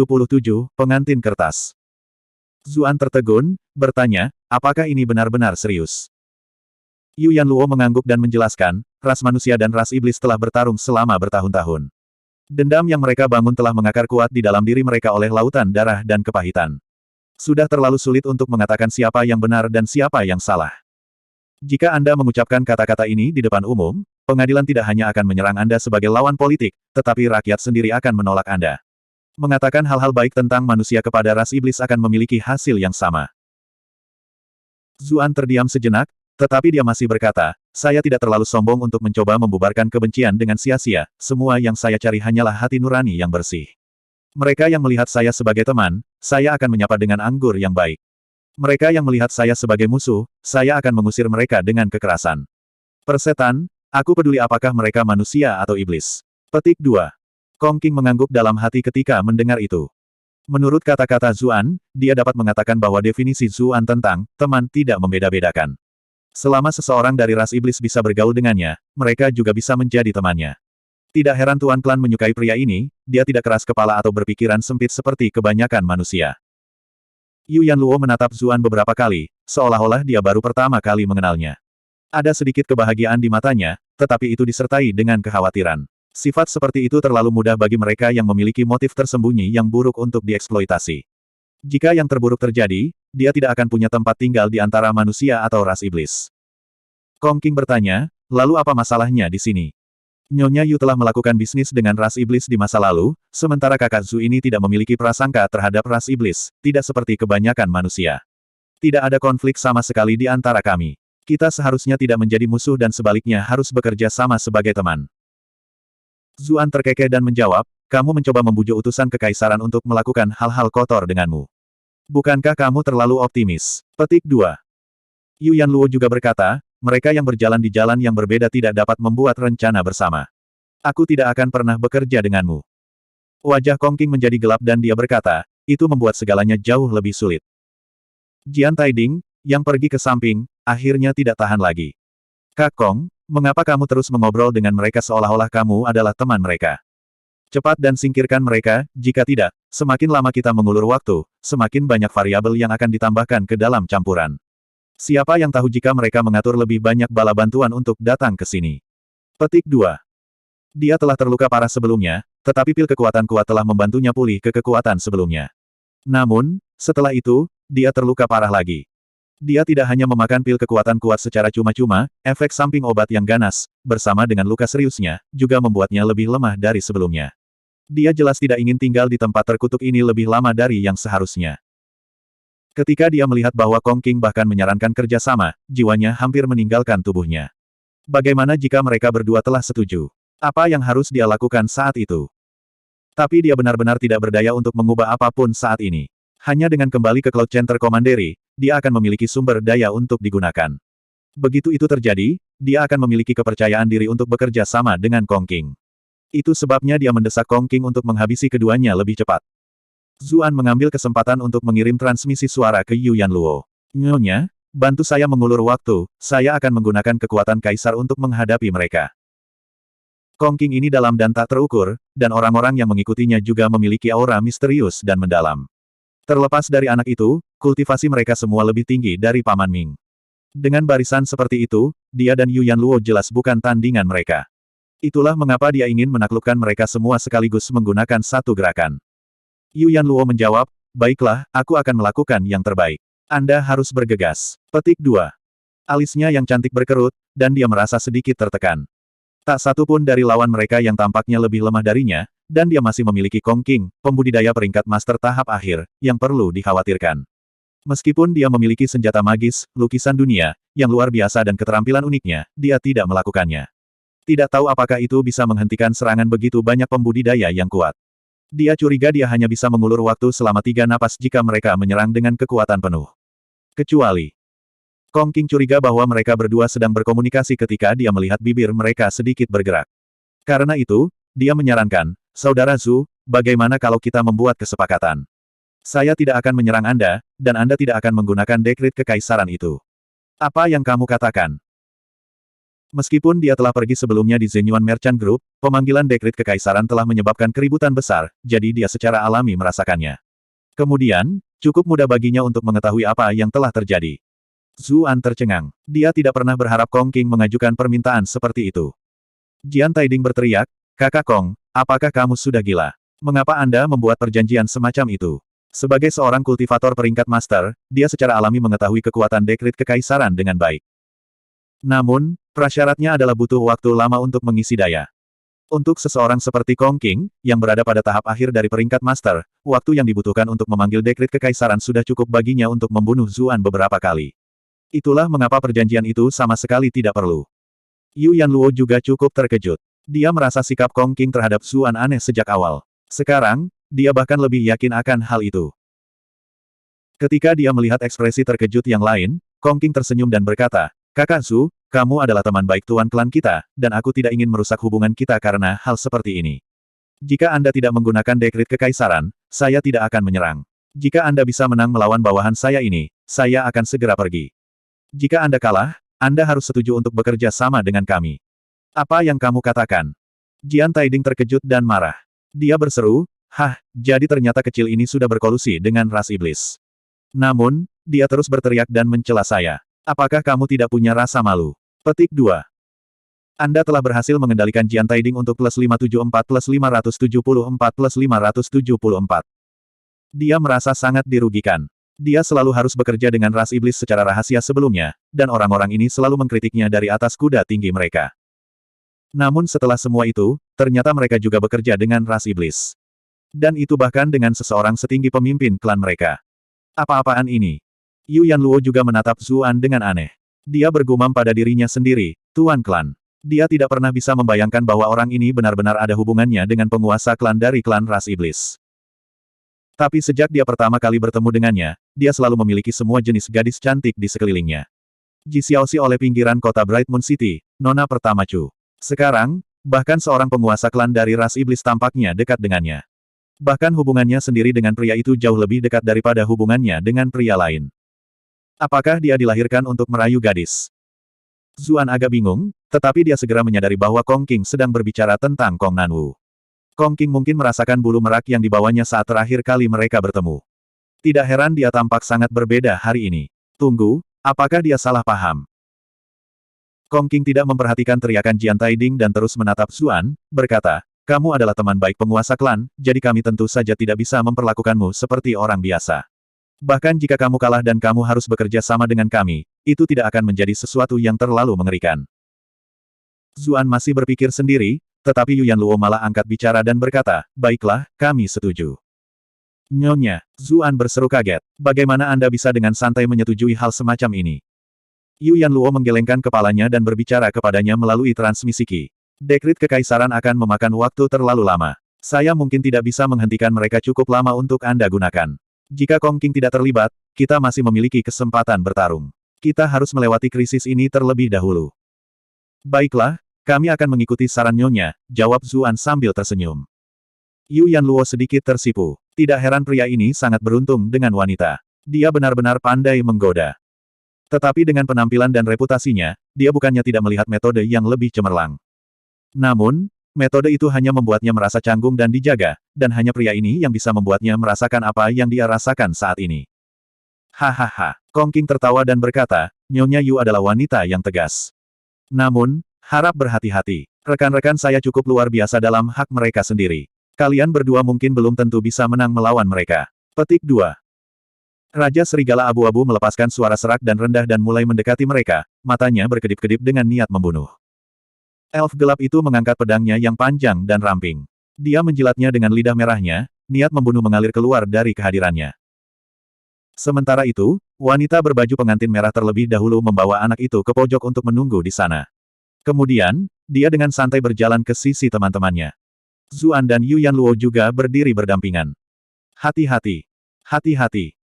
Pengantin Kertas. Zuan tertegun, bertanya, apakah ini benar-benar serius? Yu Yanluo mengangguk dan menjelaskan, ras manusia dan ras iblis telah bertarung selama bertahun-tahun. Dendam yang mereka bangun telah mengakar kuat di dalam diri mereka oleh lautan darah dan kepahitan. Sudah terlalu sulit untuk mengatakan siapa yang benar dan siapa yang salah. Jika Anda mengucapkan kata-kata ini di depan umum, pengadilan tidak hanya akan menyerang Anda sebagai lawan politik, tetapi rakyat sendiri akan menolak Anda. Mengatakan hal-hal baik tentang manusia kepada ras iblis akan memiliki hasil yang sama. Zuan terdiam sejenak, tetapi dia masih berkata, saya tidak terlalu sombong untuk mencoba membubarkan kebencian dengan sia-sia, semua yang saya cari hanyalah hati nurani yang bersih. Mereka yang melihat saya sebagai teman, saya akan menyapa dengan anggur yang baik. Mereka yang melihat saya sebagai musuh, saya akan mengusir mereka dengan kekerasan. Persetan, aku peduli apakah mereka manusia atau iblis. Petik 2. Kong King mengangguk dalam hati ketika mendengar itu. Menurut kata-kata Zuan, dia dapat mengatakan bahwa definisi Zuan tentang teman tidak membeda-bedakan. Selama seseorang dari ras iblis bisa bergaul dengannya, mereka juga bisa menjadi temannya. Tidak heran Tuan Klan menyukai pria ini, dia tidak keras kepala atau berpikiran sempit seperti kebanyakan manusia. Yu Yanluo menatap Zuan beberapa kali, seolah-olah dia baru pertama kali mengenalnya. Ada sedikit kebahagiaan di matanya, tetapi itu disertai dengan kekhawatiran. Sifat seperti itu terlalu mudah bagi mereka yang memiliki motif tersembunyi yang buruk untuk dieksploitasi. Jika yang terburuk terjadi, dia tidak akan punya tempat tinggal di antara manusia atau ras iblis. Kong King bertanya, lalu apa masalahnya di sini? Nyonya Yu telah melakukan bisnis dengan ras iblis di masa lalu, sementara kakak Zhu ini tidak memiliki prasangka terhadap ras iblis, tidak seperti kebanyakan manusia. Tidak ada konflik sama sekali di antara kami. Kita seharusnya tidak menjadi musuh dan sebaliknya harus bekerja sama sebagai teman. Zuan terkekeh dan menjawab, kamu mencoba membujuk utusan kekaisaran untuk melakukan hal-hal kotor denganmu. Bukankah kamu terlalu optimis? Petik 2. Yu Yanluo juga berkata, mereka yang berjalan di jalan yang berbeda tidak dapat membuat rencana bersama. Aku tidak akan pernah bekerja denganmu. Wajah Kong Qing menjadi gelap dan dia berkata, itu membuat segalanya jauh lebih sulit. Jian Taiding, yang pergi ke samping, akhirnya tidak tahan lagi. Kak Kong, mengapa kamu terus mengobrol dengan mereka seolah-olah kamu adalah teman mereka? Cepat dan singkirkan mereka, jika tidak, semakin lama kita mengulur waktu, semakin banyak variabel yang akan ditambahkan ke dalam campuran. Siapa yang tahu jika mereka mengatur lebih banyak bala bantuan untuk datang ke sini? Petik 2. Dia telah terluka parah sebelumnya, tetapi pil kekuatan kuat telah membantunya pulih ke kekuatan sebelumnya. Namun, setelah itu, dia terluka parah lagi. Dia tidak hanya memakan pil kekuatan kuat secara cuma-cuma, efek samping obat yang ganas, bersama dengan luka seriusnya, juga membuatnya lebih lemah dari sebelumnya. Dia jelas tidak ingin tinggal di tempat terkutuk ini lebih lama dari yang seharusnya. Ketika dia melihat bahwa Kong Qing bahkan menyarankan kerjasama, jiwanya hampir meninggalkan tubuhnya. Bagaimana jika mereka berdua telah setuju? Apa yang harus dia lakukan saat itu? Tapi dia benar-benar tidak berdaya untuk mengubah apapun saat ini. Hanya dengan kembali ke Cloud Center Commandery, dia akan memiliki sumber daya untuk digunakan. Begitu itu terjadi, dia akan memiliki kepercayaan diri untuk bekerja sama dengan Kong Qing. Itu sebabnya dia mendesak Kong Qing untuk menghabisi keduanya lebih cepat. Zuan mengambil kesempatan untuk mengirim transmisi suara ke Yu Yanluo. Nyonya, bantu saya mengulur waktu, saya akan menggunakan kekuatan kaisar untuk menghadapi mereka. Kong Qing ini dalam dan tak terukur, dan orang-orang yang mengikutinya juga memiliki aura misterius dan mendalam. Terlepas dari anak itu, kultivasi mereka semua lebih tinggi dari Paman Ming. Dengan barisan seperti itu, dia dan Yu Yanluo jelas bukan tandingan mereka. Itulah mengapa dia ingin menaklukkan mereka semua sekaligus menggunakan satu gerakan. Yu Yanluo menjawab, baiklah, aku akan melakukan yang terbaik. Anda harus bergegas. Petik 2. Alisnya yang cantik berkerut, dan dia merasa sedikit tertekan. Tak satu pun dari lawan mereka yang tampaknya lebih lemah darinya, dan dia masih memiliki Kong Qing, pembudidaya peringkat master tahap akhir, yang perlu dikhawatirkan. Meskipun dia memiliki senjata magis, lukisan dunia, yang luar biasa dan keterampilan uniknya, dia tidak melakukannya. Tidak tahu apakah itu bisa menghentikan serangan begitu banyak pembudidaya yang kuat. Dia curiga dia hanya bisa mengulur waktu selama 3 napas jika mereka menyerang dengan kekuatan penuh. Kecuali Kong Qing curiga bahwa mereka berdua sedang berkomunikasi ketika dia melihat bibir mereka sedikit bergerak. Karena itu, dia menyarankan, Saudara Zhu, bagaimana kalau kita membuat kesepakatan? Saya tidak akan menyerang Anda, dan Anda tidak akan menggunakan dekrit kekaisaran itu. Apa yang kamu katakan? Meskipun dia telah pergi sebelumnya di Zenyuan Merchant Group, pemanggilan dekrit kekaisaran telah menyebabkan keributan besar, jadi dia secara alami merasakannya. Kemudian, cukup mudah baginya untuk mengetahui apa yang telah terjadi. Zuan tercengang. Dia tidak pernah berharap Kong Qing mengajukan permintaan seperti itu. Jian Taiding berteriak, Kakak Kong, apakah kamu sudah gila? Mengapa Anda membuat perjanjian semacam itu? Sebagai seorang kultivator peringkat master, dia secara alami mengetahui kekuatan dekrit kekaisaran dengan baik. Namun, prasyaratnya adalah butuh waktu lama untuk mengisi daya. Untuk seseorang seperti Kong Qing, yang berada pada tahap akhir dari peringkat master, waktu yang dibutuhkan untuk memanggil dekrit kekaisaran sudah cukup baginya untuk membunuh Zuan beberapa kali. Itulah mengapa perjanjian itu sama sekali tidak perlu. Yu Yanluo juga cukup terkejut. Dia merasa sikap Kong Qing terhadap Zuan aneh sejak awal. Sekarang, dia bahkan lebih yakin akan hal itu. Ketika dia melihat ekspresi terkejut yang lain, Kong Qing tersenyum dan berkata, Kakak Zhu, kamu adalah teman baik tuan klan kita, dan aku tidak ingin merusak hubungan kita karena hal seperti ini. Jika Anda tidak menggunakan dekrit kekaisaran, saya tidak akan menyerang. Jika Anda bisa menang melawan bawahan saya ini, saya akan segera pergi. Jika Anda kalah, Anda harus setuju untuk bekerja sama dengan kami. Apa yang kamu katakan? Jian Taiding terkejut dan marah. Dia berseru, hah, jadi ternyata kecil ini sudah berkolusi dengan ras iblis. Namun, dia terus berteriak dan mencela saya. Apakah kamu tidak punya rasa malu? Petik 2. Anda telah berhasil mengendalikan Jian Taiding untuk plus 574 plus 574 plus 574. Dia merasa sangat dirugikan. Dia selalu harus bekerja dengan ras iblis secara rahasia sebelumnya, dan orang-orang ini selalu mengkritiknya dari atas kuda tinggi mereka. Namun setelah semua itu, ternyata mereka juga bekerja dengan ras iblis. Dan itu bahkan dengan seseorang setinggi pemimpin klan mereka. Apa-apaan ini? Yu Yanluo juga menatap Zuan dengan aneh. Dia bergumam pada dirinya sendiri, Tuan Klan. Dia tidak pernah bisa membayangkan bahwa orang ini benar-benar ada hubungannya dengan penguasa klan dari klan ras iblis. Tapi sejak dia pertama kali bertemu dengannya, dia selalu memiliki semua jenis gadis cantik di sekelilingnya. Ji Xiaoxi oleh pinggiran kota Bright Moon City, nona pertama Chu. Sekarang, bahkan seorang penguasa klan dari ras iblis tampaknya dekat dengannya. Bahkan hubungannya sendiri dengan pria itu jauh lebih dekat daripada hubungannya dengan pria lain. Apakah dia dilahirkan untuk merayu gadis? Zuan agak bingung, tetapi dia segera menyadari bahwa Kong Qing sedang berbicara tentang Kong Nanwu. Kong Qing mungkin merasakan bulu merak yang dibawanya saat terakhir kali mereka bertemu. Tidak heran dia tampak sangat berbeda hari ini. Tunggu, apakah dia salah paham? Kong Qing tidak memperhatikan teriakan Jian Taiding dan terus menatap Zuan, berkata, kamu adalah teman baik penguasa klan, jadi kami tentu saja tidak bisa memperlakukanmu seperti orang biasa. Bahkan jika kamu kalah dan kamu harus bekerja sama dengan kami, itu tidak akan menjadi sesuatu yang terlalu mengerikan. Zuan masih berpikir sendiri, tetapi Yu Yanluo malah angkat bicara dan berkata, baiklah, kami setuju. Nyonya, Zuan berseru kaget, bagaimana Anda bisa dengan santai menyetujui hal semacam ini? Yu Yanluo menggelengkan kepalanya dan berbicara kepadanya melalui transmisi Qi. Dekrit kekaisaran akan memakan waktu terlalu lama. Saya mungkin tidak bisa menghentikan mereka cukup lama untuk Anda gunakan. Jika Kong Qing tidak terlibat, kita masih memiliki kesempatan bertarung. Kita harus melewati krisis ini terlebih dahulu. Baiklah, kami akan mengikuti saran Nyonya, jawab Zuan sambil tersenyum. Yu Yanluo sedikit tersipu. Tidak heran pria ini sangat beruntung dengan wanita. Dia benar-benar pandai menggoda. Tetapi dengan penampilan dan reputasinya, dia bukannya tidak melihat metode yang lebih cemerlang. Namun, metode itu hanya membuatnya merasa canggung dan dijaga, dan hanya pria ini yang bisa membuatnya merasakan apa yang dia rasakan saat ini. Hahaha, Kong Qing tertawa dan berkata, Nyonya Yu adalah wanita yang tegas. Namun, harap berhati-hati. Rekan-rekan saya cukup luar biasa dalam hak mereka sendiri. Kalian berdua mungkin belum tentu bisa menang melawan mereka. Petik 2. Raja Serigala Abu-Abu melepaskan suara serak dan rendah dan mulai mendekati mereka, matanya berkedip-kedip dengan niat membunuh. Elf gelap itu mengangkat pedangnya yang panjang dan ramping. Dia menjilatnya dengan lidah merahnya, niat membunuh mengalir keluar dari kehadirannya. Sementara itu, wanita berbaju pengantin merah terlebih dahulu membawa anak itu ke pojok untuk menunggu di sana. Kemudian, dia dengan santai berjalan ke sisi teman-temannya. Zuan dan Yu Yanluo juga berdiri berdampingan. Hati-hati. Hati-hati.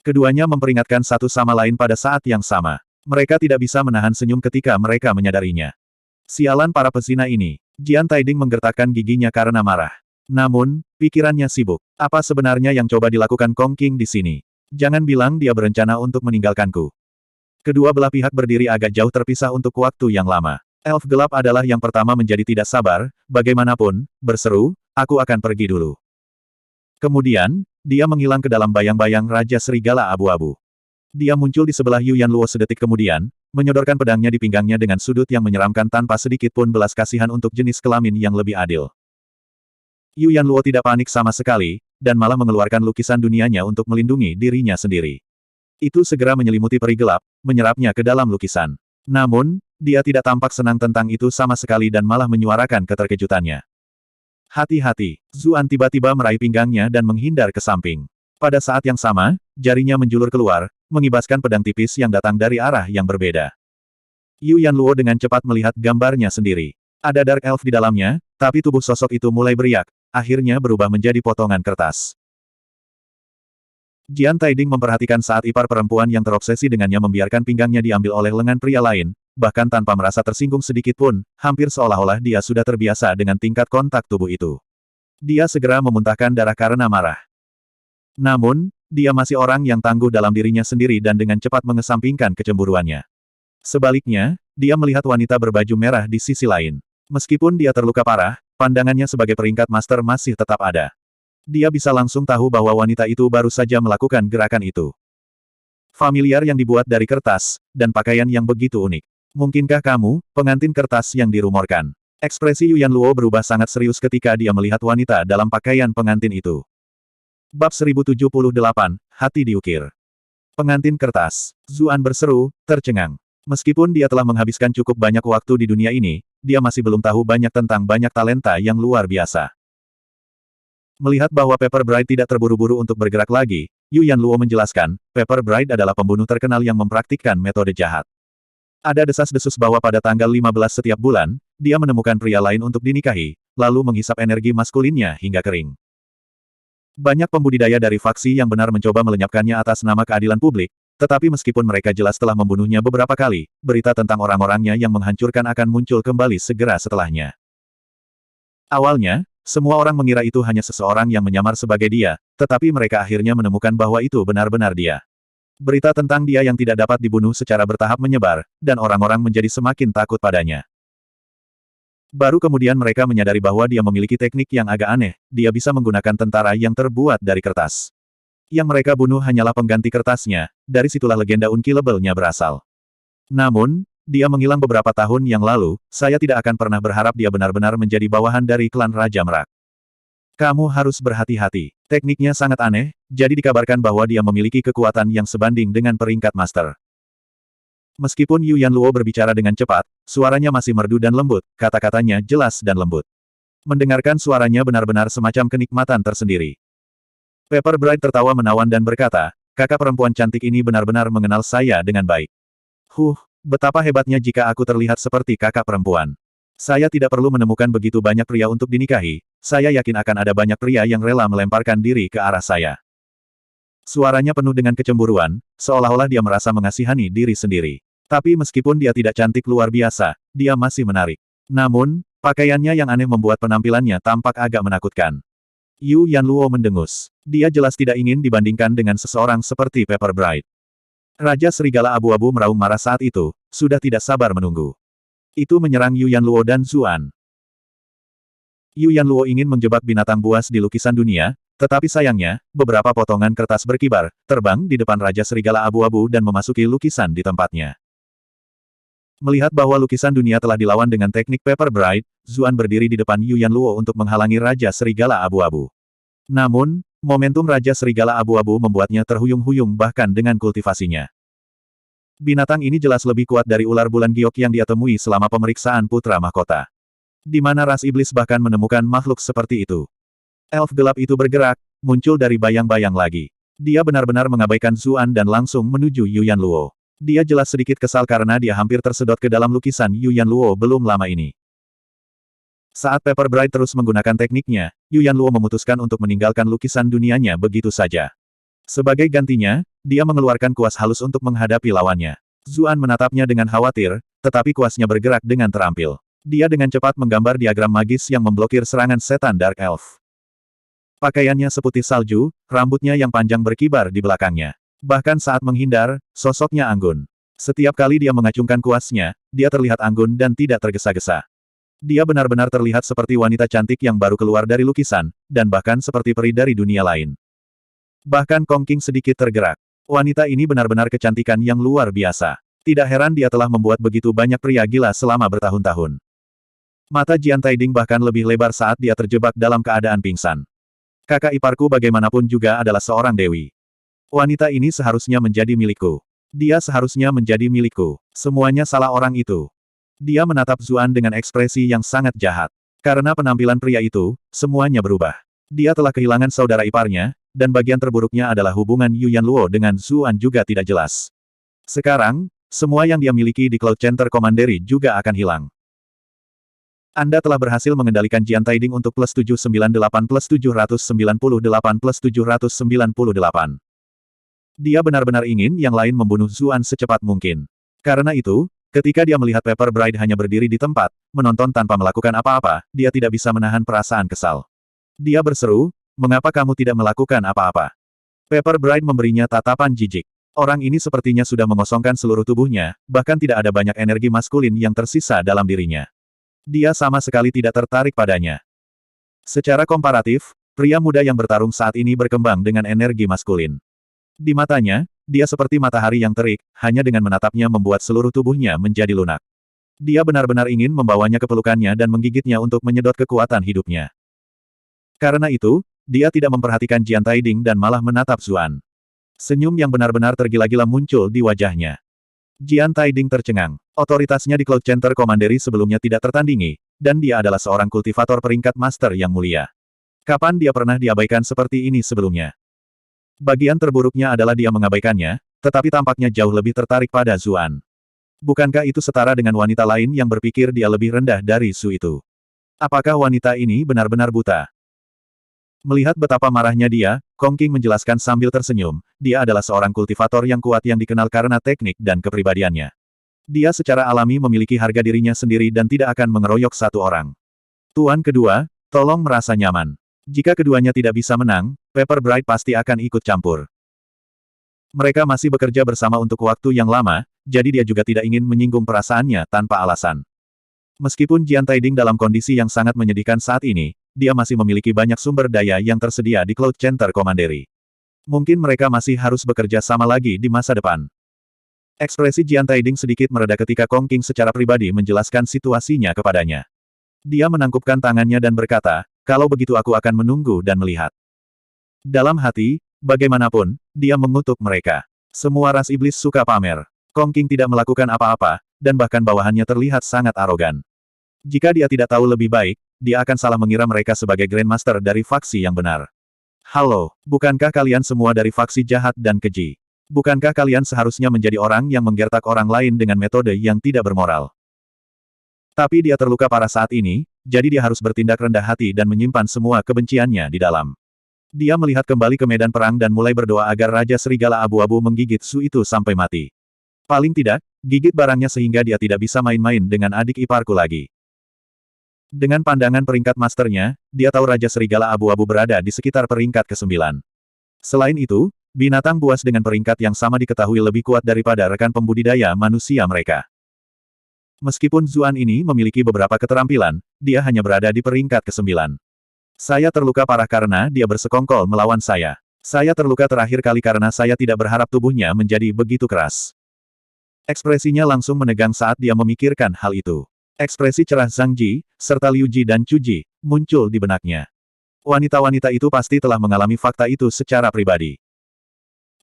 Keduanya memperingatkan satu sama lain pada saat yang sama. Mereka tidak bisa menahan senyum ketika mereka menyadarinya. Sialan para pesina ini. Jian Taiding menggertakkan giginya karena marah. Namun, pikirannya sibuk. Apa sebenarnya yang coba dilakukan Kong Qing di sini? Jangan bilang dia berencana untuk meninggalkanku. Kedua belah pihak berdiri agak jauh terpisah untuk waktu yang lama. Elf gelap adalah yang pertama menjadi tidak sabar, bagaimanapun, berseru, aku akan pergi dulu. Kemudian, dia menghilang ke dalam bayang-bayang Raja Serigala Abu-Abu. Dia muncul di sebelah Yu Yanluo sedetik kemudian, menyodorkan pedangnya di pinggangnya dengan sudut yang menyeramkan tanpa sedikit pun belas kasihan untuk jenis kelamin yang lebih adil. Yu Yanluo tidak panik sama sekali, dan malah mengeluarkan lukisan dunianya untuk melindungi dirinya sendiri. Itu segera menyelimuti peri gelap, menyerapnya ke dalam lukisan. Namun, dia tidak tampak senang tentang itu sama sekali dan malah menyuarakan keterkejutannya. Hati-hati, Zuan tiba-tiba meraih pinggangnya dan menghindar ke samping. Pada saat yang sama, jarinya menjulur keluar, mengibaskan pedang tipis yang datang dari arah yang berbeda. Yu Yanluo dengan cepat melihat gambarnya sendiri. Ada Dark Elf di dalamnya, tapi tubuh sosok itu mulai beriak, akhirnya berubah menjadi potongan kertas. Jian Taiding memperhatikan saat ipar perempuan yang terobsesi dengannya membiarkan pinggangnya diambil oleh lengan pria lain, bahkan tanpa merasa tersinggung sedikit pun, hampir seolah-olah dia sudah terbiasa dengan tingkat kontak tubuh itu. Dia segera memuntahkan darah karena marah. Namun, dia masih orang yang tangguh dalam dirinya sendiri dan dengan cepat mengesampingkan kecemburuannya. Sebaliknya, dia melihat wanita berbaju merah di sisi lain. Meskipun dia terluka parah, pandangannya sebagai peringkat master masih tetap ada. Dia bisa langsung tahu bahwa wanita itu baru saja melakukan gerakan itu. Familiar yang dibuat dari kertas, dan pakaian yang begitu unik. Mungkinkah kamu, pengantin kertas yang dirumorkan? Ekspresi Yu Yanluo berubah sangat serius ketika dia melihat wanita dalam pakaian pengantin itu. Bab 1078, Hati Diukir. Pengantin kertas. Zuan berseru, tercengang. Meskipun dia telah menghabiskan cukup banyak waktu di dunia ini, dia masih belum tahu banyak tentang banyak talenta yang luar biasa. Melihat bahwa Pepper Bright tidak terburu-buru untuk bergerak lagi, Yu Yanluo menjelaskan, Pepper Bride adalah pembunuh terkenal yang mempraktikkan metode jahat. Ada desas-desus bahwa pada tanggal 15 setiap bulan, dia menemukan pria lain untuk dinikahi, lalu menghisap energi maskulinnya hingga kering. Banyak pembudidaya dari faksi yang benar mencoba melenyapkannya atas nama keadilan publik, tetapi meskipun mereka jelas telah membunuhnya beberapa kali, berita tentang orang-orangnya yang menghancurkan akan muncul kembali segera setelahnya. Awalnya, semua orang mengira itu hanya seseorang yang menyamar sebagai dia, tetapi mereka akhirnya menemukan bahwa itu benar-benar dia. Berita tentang dia yang tidak dapat dibunuh secara bertahap menyebar, dan orang-orang menjadi semakin takut padanya. Baru kemudian mereka menyadari bahwa dia memiliki teknik yang agak aneh, dia bisa menggunakan tentara yang terbuat dari kertas. Yang mereka bunuh hanyalah pengganti kertasnya, dari situlah legenda unkillable-nya berasal. Namun, dia menghilang beberapa tahun yang lalu, saya tidak akan pernah berharap dia benar-benar menjadi bawahan dari klan Raja Merak. Kamu harus berhati-hati. Tekniknya sangat aneh, jadi dikabarkan bahwa dia memiliki kekuatan yang sebanding dengan peringkat master. Meskipun Yu Yanluo berbicara dengan cepat, suaranya masih merdu dan lembut, kata-katanya jelas dan lembut. Mendengarkan suaranya benar-benar semacam kenikmatan tersendiri. Pepper Bride tertawa menawan dan berkata, kakak perempuan cantik ini benar-benar mengenal saya dengan baik. Betapa hebatnya jika aku terlihat seperti kakak perempuan. Saya tidak perlu menemukan begitu banyak pria untuk dinikahi, saya yakin akan ada banyak pria yang rela melemparkan diri ke arah saya. Suaranya penuh dengan kecemburuan, seolah-olah dia merasa mengasihani diri sendiri. Tapi meskipun dia tidak cantik luar biasa, dia masih menarik. Namun, pakaiannya yang aneh membuat penampilannya tampak agak menakutkan. Yu Yanluo mendengus. Dia jelas tidak ingin dibandingkan dengan seseorang seperti Pepper Bride. Raja Serigala Abu-Abu meraung marah saat itu, sudah tidak sabar menunggu. Itu menyerang Yu Yanluo dan Zuan. Yu Yanluo ingin menjebak binatang buas di lukisan dunia, tetapi sayangnya, beberapa potongan kertas berkibar, terbang di depan Raja Serigala Abu-Abu dan memasuki lukisan di tempatnya. Melihat bahwa lukisan dunia telah dilawan dengan teknik Pepper Bride, Zuan berdiri di depan Yu Yanluo untuk menghalangi Raja Serigala Abu-Abu. Namun, momentum Raja Serigala Abu-Abu membuatnya terhuyung-huyung bahkan dengan kultivasinya. Binatang ini jelas lebih kuat dari ular bulan giok yang dia temui selama pemeriksaan putra mahkota. Di mana ras iblis bahkan menemukan makhluk seperti itu. Elf gelap itu bergerak, muncul dari bayang-bayang lagi. Dia benar-benar mengabaikan Zuan dan langsung menuju Yu Yanluo. Dia jelas sedikit kesal karena dia hampir tersedot ke dalam lukisan Yu Yanluo belum lama ini. Saat Pepper Bride terus menggunakan tekniknya, Yu Yanluo memutuskan untuk meninggalkan lukisan dunianya begitu saja. Sebagai gantinya, dia mengeluarkan kuas halus untuk menghadapi lawannya. Zuan menatapnya dengan khawatir, tetapi kuasnya bergerak dengan terampil. Dia dengan cepat menggambar diagram magis yang memblokir serangan setan Dark Elf. Pakaiannya seputih salju, rambutnya yang panjang berkibar di belakangnya. Bahkan saat menghindar, sosoknya anggun. Setiap kali dia mengacungkan kuasnya, dia terlihat anggun dan tidak tergesa-gesa. Dia benar-benar terlihat seperti wanita cantik yang baru keluar dari lukisan, dan bahkan seperti peri dari dunia lain. Bahkan Kong Qing sedikit tergerak. Wanita ini benar-benar kecantikan yang luar biasa. Tidak heran dia telah membuat begitu banyak pria gila selama bertahun-tahun. Mata Jian Taiding bahkan lebih lebar saat dia terjebak dalam keadaan pingsan. Kakak iparku bagaimanapun juga adalah seorang dewi. Wanita ini seharusnya menjadi milikku. Dia seharusnya menjadi milikku. Semuanya salah orang itu. Dia menatap Zuan dengan ekspresi yang sangat jahat. Karena penampilan pria itu, semuanya berubah. Dia telah kehilangan saudara iparnya, dan bagian terburuknya adalah hubungan Yu Yanluo dengan Zuan juga tidak jelas. Sekarang, semua yang dia miliki di Cloud Center Commandery juga akan hilang. Anda telah berhasil mengendalikan Jian Taiding untuk plus 798 plus 798 plus 798. Dia benar-benar ingin yang lain membunuh Zuan secepat mungkin. Karena itu, ketika dia melihat Pepper Bride hanya berdiri di tempat, menonton tanpa melakukan apa-apa, dia tidak bisa menahan perasaan kesal. Dia berseru, mengapa kamu tidak melakukan apa-apa? Pepper Bride memberinya tatapan jijik. Orang ini sepertinya sudah mengosongkan seluruh tubuhnya, bahkan tidak ada banyak energi maskulin yang tersisa dalam dirinya. Dia sama sekali tidak tertarik padanya. Secara komparatif, pria muda yang bertarung saat ini berkembang dengan energi maskulin. Di matanya, dia seperti matahari yang terik, hanya dengan menatapnya membuat seluruh tubuhnya menjadi lunak. Dia benar-benar ingin membawanya ke pelukannya dan menggigitnya untuk menyedot kekuatan hidupnya. Karena itu, dia tidak memperhatikan Jian Taiding dan malah menatap Zuan. Senyum yang benar-benar tergila-gila muncul di wajahnya. Jian Taiding tercengang. Otoritasnya di Cloud Center Commandery sebelumnya tidak tertandingi, dan dia adalah seorang kultivator peringkat master yang mulia. Kapan dia pernah diabaikan seperti ini sebelumnya? Bagian terburuknya adalah dia mengabaikannya, tetapi tampaknya jauh lebih tertarik pada Zuan. Bukankah itu setara dengan wanita lain yang berpikir dia lebih rendah dari Su itu? Apakah wanita ini benar-benar buta? Melihat betapa marahnya dia, Kong Qing menjelaskan sambil tersenyum, dia adalah seorang kultivator yang kuat yang dikenal karena teknik dan kepribadiannya. Dia secara alami memiliki harga dirinya sendiri dan tidak akan mengeroyok satu orang. Tuan kedua, tolong merasa nyaman. Jika keduanya tidak bisa menang, Pepper Bright pasti akan ikut campur. Mereka masih bekerja bersama untuk waktu yang lama, jadi dia juga tidak ingin menyinggung perasaannya tanpa alasan. Meskipun Jian Taiding dalam kondisi yang sangat menyedihkan saat ini, dia masih memiliki banyak sumber daya yang tersedia di Cloud Center Commandery. Mungkin mereka masih harus bekerja sama lagi di masa depan. Ekspresi Jian Taiding sedikit mereda ketika Kong Qing secara pribadi menjelaskan situasinya kepadanya. Dia menangkupkan tangannya dan berkata, kalau begitu aku akan menunggu dan melihat. Dalam hati, bagaimanapun, dia mengutuk mereka. Semua ras iblis suka pamer. Kong Qing tidak melakukan apa-apa, dan bahkan bawahannya terlihat sangat arogan. Jika dia tidak tahu lebih baik, dia akan salah mengira mereka sebagai Grandmaster dari faksi yang benar. Halo, bukankah kalian semua dari faksi jahat dan keji? Bukankah kalian seharusnya menjadi orang yang menggertak orang lain dengan metode yang tidak bermoral? Tapi dia terluka parah saat ini, jadi dia harus bertindak rendah hati dan menyimpan semua kebenciannya di dalam. Dia melihat kembali ke medan perang dan mulai berdoa agar Raja Serigala Abu-Abu menggigit Su itu sampai mati. Paling tidak, gigit barangnya sehingga dia tidak bisa main-main dengan adik iparku lagi. Dengan pandangan peringkat masternya, dia tahu Raja Serigala Abu-Abu berada di sekitar peringkat ke-9. Selain itu, binatang buas dengan peringkat yang sama diketahui lebih kuat daripada rekan pembudidaya manusia mereka. Meskipun Zuan ini memiliki beberapa keterampilan, dia hanya berada di peringkat ke-9. Saya terluka parah karena dia bersekongkol melawan saya. Saya terluka terakhir kali karena saya tidak berharap tubuhnya menjadi begitu keras. Ekspresinya langsung menegang saat dia memikirkan hal itu. Ekspresi cerah Zhang Ji, serta Liu Ji dan Chu Ji, muncul di benaknya. Wanita-wanita itu pasti telah mengalami fakta itu secara pribadi.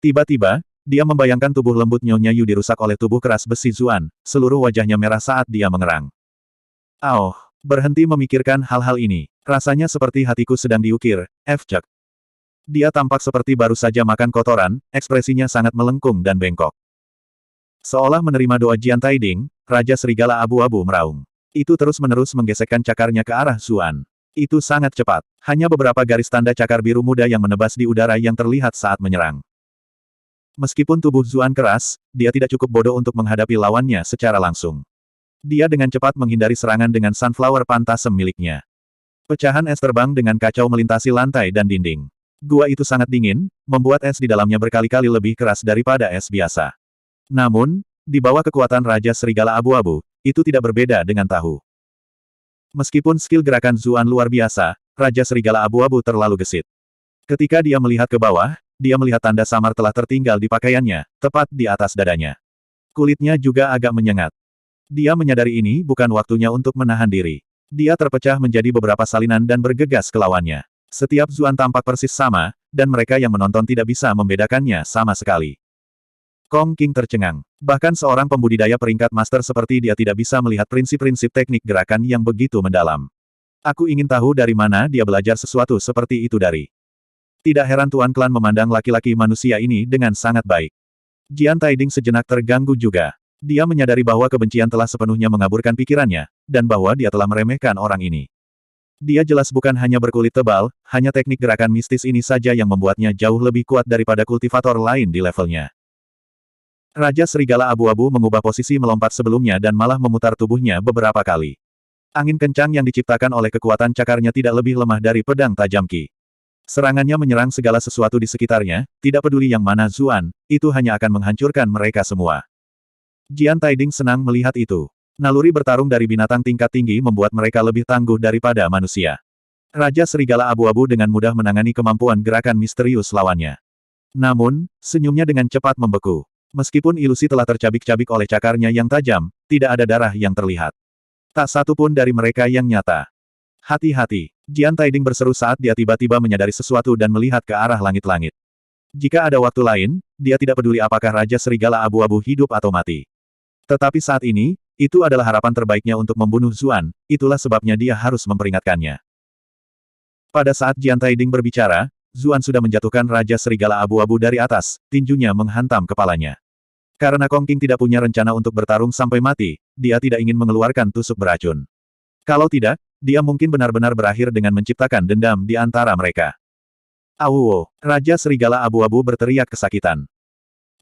Tiba-tiba, dia membayangkan tubuh lembut Nyonya Yu dirusak oleh tubuh keras besi Zuan, seluruh wajahnya merah saat dia mengerang. Oh, berhenti memikirkan hal-hal ini. Rasanya seperti hatiku sedang diukir, F-Cek. Dia tampak seperti baru saja makan kotoran, ekspresinya sangat melengkung dan bengkok. Seolah menerima doa Jian Taiding, Raja Serigala Abu-Abu meraung. Itu terus-menerus menggesekkan cakarnya ke arah Zuan. Itu sangat cepat. Hanya beberapa garis tanda cakar biru muda yang menebas di udara yang terlihat saat menyerang. Meskipun tubuh Zuan keras, dia tidak cukup bodoh untuk menghadapi lawannya secara langsung. Dia dengan cepat menghindari serangan dengan Sunflower Phantasm miliknya. Pecahan es terbang dengan kacau melintasi lantai dan dinding. Gua itu sangat dingin, membuat es di dalamnya berkali-kali lebih keras daripada es biasa. Namun, di bawah kekuatan Raja Serigala Abu-Abu, itu tidak berbeda dengan tahu. Meskipun skill gerakan Zuan luar biasa, Raja Serigala Abu-Abu terlalu gesit. Ketika dia melihat ke bawah, dia melihat tanda samar telah tertinggal di pakaiannya, tepat di atas dadanya. Kulitnya juga agak menyengat. Dia menyadari ini bukan waktunya untuk menahan diri. Dia terpecah menjadi beberapa salinan dan bergegas ke lawannya. Setiap Zuan tampak persis sama, dan mereka yang menonton tidak bisa membedakannya sama sekali. Kong Qing tercengang. Bahkan seorang pembudidaya peringkat master seperti dia tidak bisa melihat prinsip-prinsip teknik gerakan yang begitu mendalam. Aku ingin tahu dari mana dia belajar sesuatu seperti itu dari. Tidak heran Tuan Klan memandang laki-laki manusia ini dengan sangat baik. Jian Taiding sejenak terganggu juga. Dia menyadari bahwa kebencian telah sepenuhnya mengaburkan pikirannya, dan bahwa dia telah meremehkan orang ini. Dia jelas bukan hanya berkulit tebal, hanya teknik gerakan mistis ini saja yang membuatnya jauh lebih kuat daripada kultivator lain di levelnya. Raja Serigala Abu-Abu mengubah posisi melompat sebelumnya dan malah memutar tubuhnya beberapa kali. Angin kencang yang diciptakan oleh kekuatan cakarnya tidak lebih lemah dari pedang tajam Qi. Serangannya menyerang segala sesuatu di sekitarnya, tidak peduli yang mana Zuan, itu hanya akan menghancurkan mereka semua. Jian Taiding senang melihat itu. Naluri bertarung dari binatang tingkat tinggi membuat mereka lebih tangguh daripada manusia. Raja Serigala Abu-Abu dengan mudah menangani kemampuan gerakan misterius lawannya. Namun, senyumnya dengan cepat membeku. Meskipun ilusi telah tercabik-cabik oleh cakarnya yang tajam, tidak ada darah yang terlihat. Tak satu pun dari mereka yang nyata. Hati-hati, Jian Taiding berseru saat dia tiba-tiba menyadari sesuatu dan melihat ke arah langit-langit. Jika ada waktu lain, dia tidak peduli apakah Raja Serigala Abu-Abu hidup atau mati. Tetapi saat ini, itu adalah harapan terbaiknya untuk membunuh Zuan, itulah sebabnya dia harus memperingatkannya. Pada saat Jian Taiding berbicara, Zuan sudah menjatuhkan Raja Serigala Abu-Abu dari atas, tinjunya menghantam kepalanya. Karena Kong Qing tidak punya rencana untuk bertarung sampai mati, dia tidak ingin mengeluarkan tusuk beracun. Kalau tidak, dia mungkin benar-benar berakhir dengan menciptakan dendam di antara mereka. Auwo! Raja Serigala Abu-Abu berteriak kesakitan.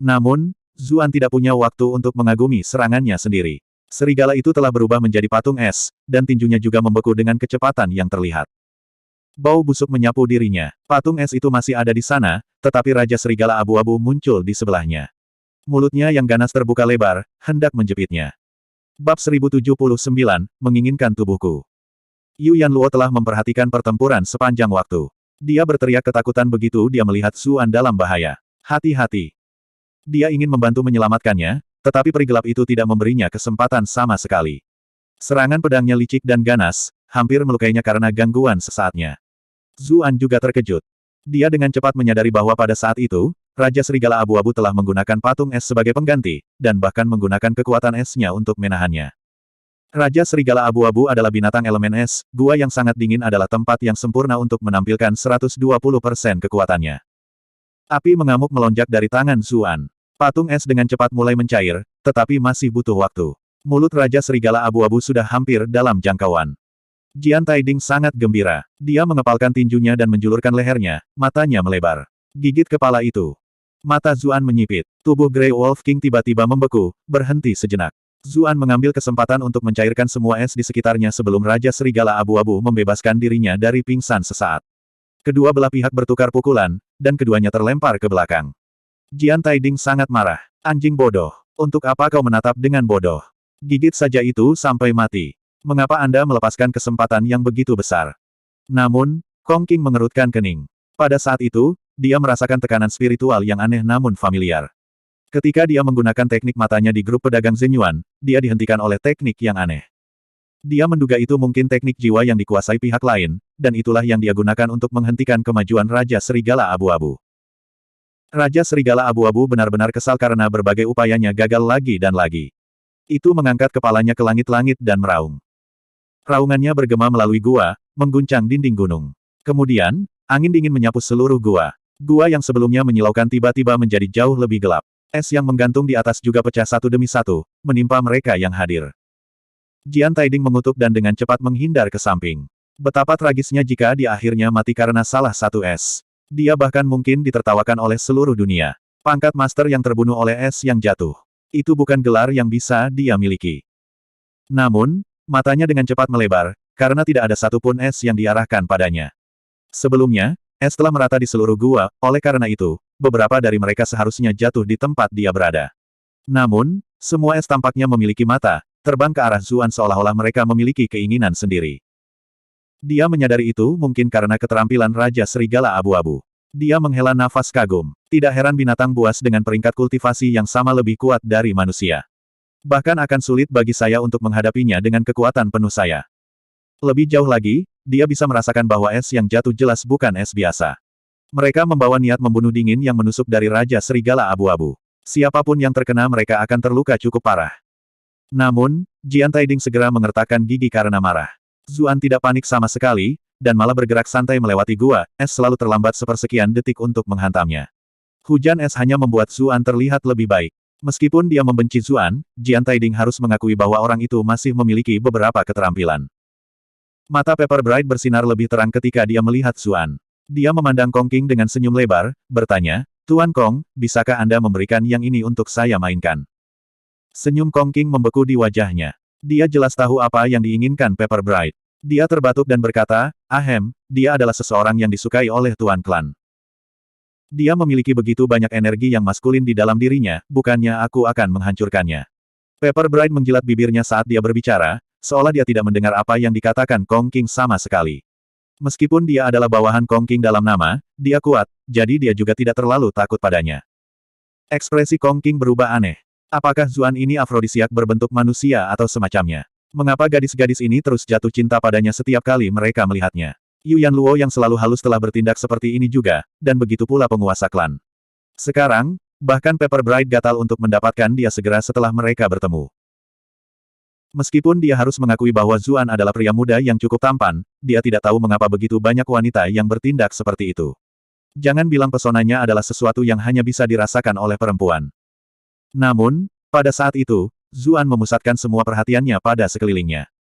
Namun, Zuan tidak punya waktu untuk mengagumi serangannya sendiri. Serigala itu telah berubah menjadi patung es, dan tinjunya juga membeku dengan kecepatan yang terlihat. Bau busuk menyapu dirinya. Patung es itu masih ada di sana, tetapi Raja Serigala Abu-Abu muncul di sebelahnya. Mulutnya yang ganas terbuka lebar, hendak menjepitnya. Bab 1079, menginginkan tubuhku. Yu Yanluo telah memperhatikan pertempuran sepanjang waktu. Dia berteriak ketakutan begitu dia melihat Zuan dalam bahaya. Hati-hati. Dia ingin membantu menyelamatkannya, tetapi peri gelap itu tidak memberinya kesempatan sama sekali. Serangan pedangnya licik dan ganas, hampir melukainya karena gangguan sesaatnya. Zuan juga terkejut. Dia dengan cepat menyadari bahwa pada saat itu, Raja Serigala Abu-Abu telah menggunakan patung es sebagai pengganti, dan bahkan menggunakan kekuatan esnya untuk menahannya. Raja Serigala Abu-Abu adalah binatang elemen es, gua yang sangat dingin adalah tempat yang sempurna untuk menampilkan 120% kekuatannya. Api mengamuk melonjak dari tangan Zuan. Patung es dengan cepat mulai mencair, tetapi masih butuh waktu. Mulut Raja Serigala Abu-Abu sudah hampir dalam jangkauan. Jian Taiding sangat gembira. Dia mengepalkan tinjunya dan menjulurkan lehernya, matanya melebar. Gigit kepala itu. Mata Zuan menyipit. Tubuh Grey Wolf King tiba-tiba membeku, berhenti sejenak. Zuan mengambil kesempatan untuk mencairkan semua es di sekitarnya sebelum Raja Serigala Abu-Abu membebaskan dirinya dari pingsan sesaat. Kedua belah pihak bertukar pukulan, dan keduanya terlempar ke belakang. Jian Taiding sangat marah. Anjing bodoh. Untuk apa kau menatap dengan bodoh? Gigit saja itu sampai mati. Mengapa Anda melepaskan kesempatan yang begitu besar? Namun, Kong Qing mengerutkan kening. Pada saat itu, dia merasakan tekanan spiritual yang aneh namun familiar. Ketika dia menggunakan teknik matanya di grup pedagang Zenyuan, dia dihentikan oleh teknik yang aneh. Dia menduga itu mungkin teknik jiwa yang dikuasai pihak lain, dan itulah yang dia gunakan untuk menghentikan kemajuan Raja Serigala Abu-Abu. Raja Serigala Abu-Abu benar-benar kesal karena berbagai upayanya gagal lagi dan lagi. Itu mengangkat kepalanya ke langit-langit dan meraung. Raungannya bergema melalui gua, mengguncang dinding gunung. Kemudian, angin dingin menyapu seluruh gua. Gua yang sebelumnya menyilaukan tiba-tiba menjadi jauh lebih gelap. Es yang menggantung di atas juga pecah satu demi satu, menimpa mereka yang hadir. Jian Taiding mengutuk dan dengan cepat menghindar ke samping. Betapa tragisnya jika dia akhirnya mati karena salah satu es. Dia bahkan mungkin ditertawakan oleh seluruh dunia. Pangkat master yang terbunuh oleh es yang jatuh. Itu bukan gelar yang bisa dia miliki. Namun, matanya dengan cepat melebar, karena tidak ada satupun es yang diarahkan padanya. Sebelumnya, es telah merata di seluruh gua, oleh karena itu, beberapa dari mereka seharusnya jatuh di tempat dia berada. Namun, semua es tampaknya memiliki mata, terbang ke arah Zuan seolah-olah mereka memiliki keinginan sendiri. Dia menyadari itu mungkin karena keterampilan Raja Serigala Abu-Abu. Dia menghela nafas kagum. Tidak heran binatang buas dengan peringkat kultivasi yang sama lebih kuat dari manusia. Bahkan akan sulit bagi saya untuk menghadapinya dengan kekuatan penuh saya. Lebih jauh lagi, dia bisa merasakan bahwa es yang jatuh jelas bukan es biasa. Mereka membawa niat membunuh dingin yang menusuk dari Raja Serigala Abu-Abu. Siapapun yang terkena mereka akan terluka cukup parah. Namun, Jian Taiding segera mengertakkan gigi karena marah. Zuan tidak panik sama sekali, dan malah bergerak santai melewati gua, es selalu terlambat sepersekian detik untuk menghantamnya. Hujan es hanya membuat Zuan terlihat lebih baik. Meskipun dia membenci Zuan, Jian Taiding harus mengakui bahwa orang itu masih memiliki beberapa keterampilan. Mata Pepper Bright bersinar lebih terang ketika dia melihat Zuan. Dia memandang Kong Qing dengan senyum lebar, bertanya, Tuan Kong, bisakah Anda memberikan yang ini untuk saya mainkan? Senyum Kong Qing membeku di wajahnya. Dia jelas tahu apa yang diinginkan Pepper Bright. Dia terbatuk dan berkata, ahem, dia adalah seseorang yang disukai oleh Tuan Klan. Dia memiliki begitu banyak energi yang maskulin di dalam dirinya, bukannya aku akan menghancurkannya. Pepper Bright menjilat bibirnya saat dia berbicara, seolah dia tidak mendengar apa yang dikatakan Kong Qing sama sekali. Meskipun dia adalah bawahan Kong Qing dalam nama, dia kuat, jadi dia juga tidak terlalu takut padanya. Ekspresi Kong Qing berubah aneh. Apakah Zuan ini afrodisiak berbentuk manusia atau semacamnya? Mengapa gadis-gadis ini terus jatuh cinta padanya setiap kali mereka melihatnya? Yu Yanluo yang selalu halus telah bertindak seperti ini juga, dan begitu pula penguasa klan. Sekarang, bahkan Pepper Bright gatal untuk mendapatkan dia segera setelah mereka bertemu. Meskipun dia harus mengakui bahwa Zuan adalah pria muda yang cukup tampan, dia tidak tahu mengapa begitu banyak wanita yang bertindak seperti itu. Jangan bilang pesonanya adalah sesuatu yang hanya bisa dirasakan oleh perempuan. Namun, pada saat itu, Zuan memusatkan semua perhatiannya pada sekelilingnya.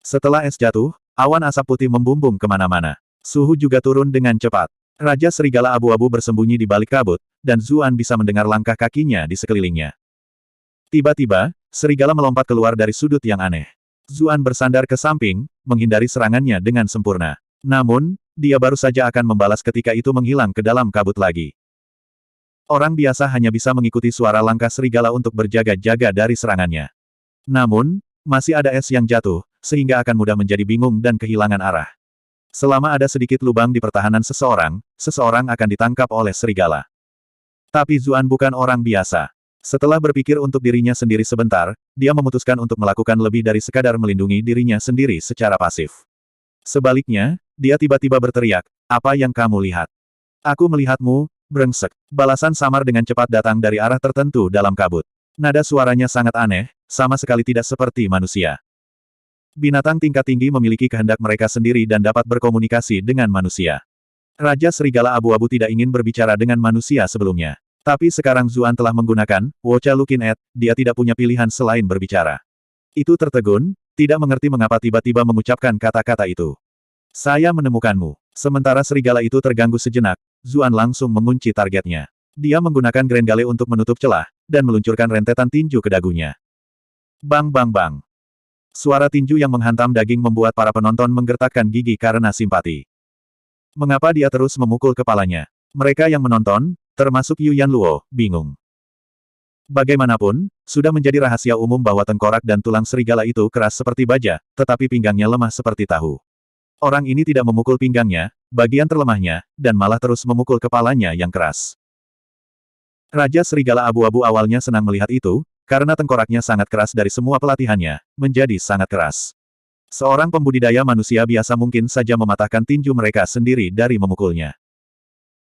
Setelah es jatuh, awan asap putih membumbung kemana-mana. Suhu juga turun dengan cepat. Raja Serigala Abu-Abu bersembunyi di balik kabut, dan Zuan bisa mendengar langkah kakinya di sekelilingnya. Tiba-tiba, serigala melompat keluar dari sudut yang aneh. Zuan bersandar ke samping, menghindari serangannya dengan sempurna. Namun, dia baru saja akan membalas ketika itu menghilang ke dalam kabut lagi. Orang biasa hanya bisa mengikuti suara langkah serigala untuk berjaga-jaga dari serangannya. Namun, masih ada es yang jatuh, sehingga akan mudah menjadi bingung dan kehilangan arah. Selama ada sedikit lubang di pertahanan seseorang, seseorang akan ditangkap oleh serigala. Tapi Zuan bukan orang biasa. Setelah berpikir untuk dirinya sendiri sebentar, dia memutuskan untuk melakukan lebih dari sekadar melindungi dirinya sendiri secara pasif. Sebaliknya, dia tiba-tiba berteriak, "Apa yang kamu lihat?" "Aku melihatmu, brengsek." Balasan samar dengan cepat datang dari arah tertentu dalam kabut. Nada suaranya sangat aneh, sama sekali tidak seperti manusia. Binatang tingkat tinggi memiliki kehendak mereka sendiri dan dapat berkomunikasi dengan manusia. Raja Serigala Abu-Abu tidak ingin berbicara dengan manusia sebelumnya. Tapi sekarang Zuan telah menggunakan, Wocha Looking at, dia tidak punya pilihan selain berbicara. Itu tertegun, tidak mengerti mengapa tiba-tiba mengucapkan kata-kata itu. "Saya menemukanmu." Sementara serigala itu terganggu sejenak, Zuan langsung mengunci targetnya. Dia menggunakan Grenggale untuk menutup celah, dan meluncurkan rentetan tinju ke dagunya. Bang bang bang. Suara tinju yang menghantam daging membuat para penonton menggertakkan gigi karena simpati. Mengapa dia terus memukul kepalanya? Mereka yang menonton, termasuk Yu Yanluo, bingung. Bagaimanapun, sudah menjadi rahasia umum bahwa tengkorak dan tulang serigala itu keras seperti baja, tetapi pinggangnya lemah seperti tahu. Orang ini tidak memukul pinggangnya, bagian terlemahnya, dan malah terus memukul kepalanya yang keras. Raja Serigala Abu-Abu awalnya senang melihat itu, karena tengkoraknya sangat keras dari semua pelatihannya, menjadi sangat keras. Seorang pembudidaya manusia biasa mungkin saja mematahkan tinju mereka sendiri dari memukulnya.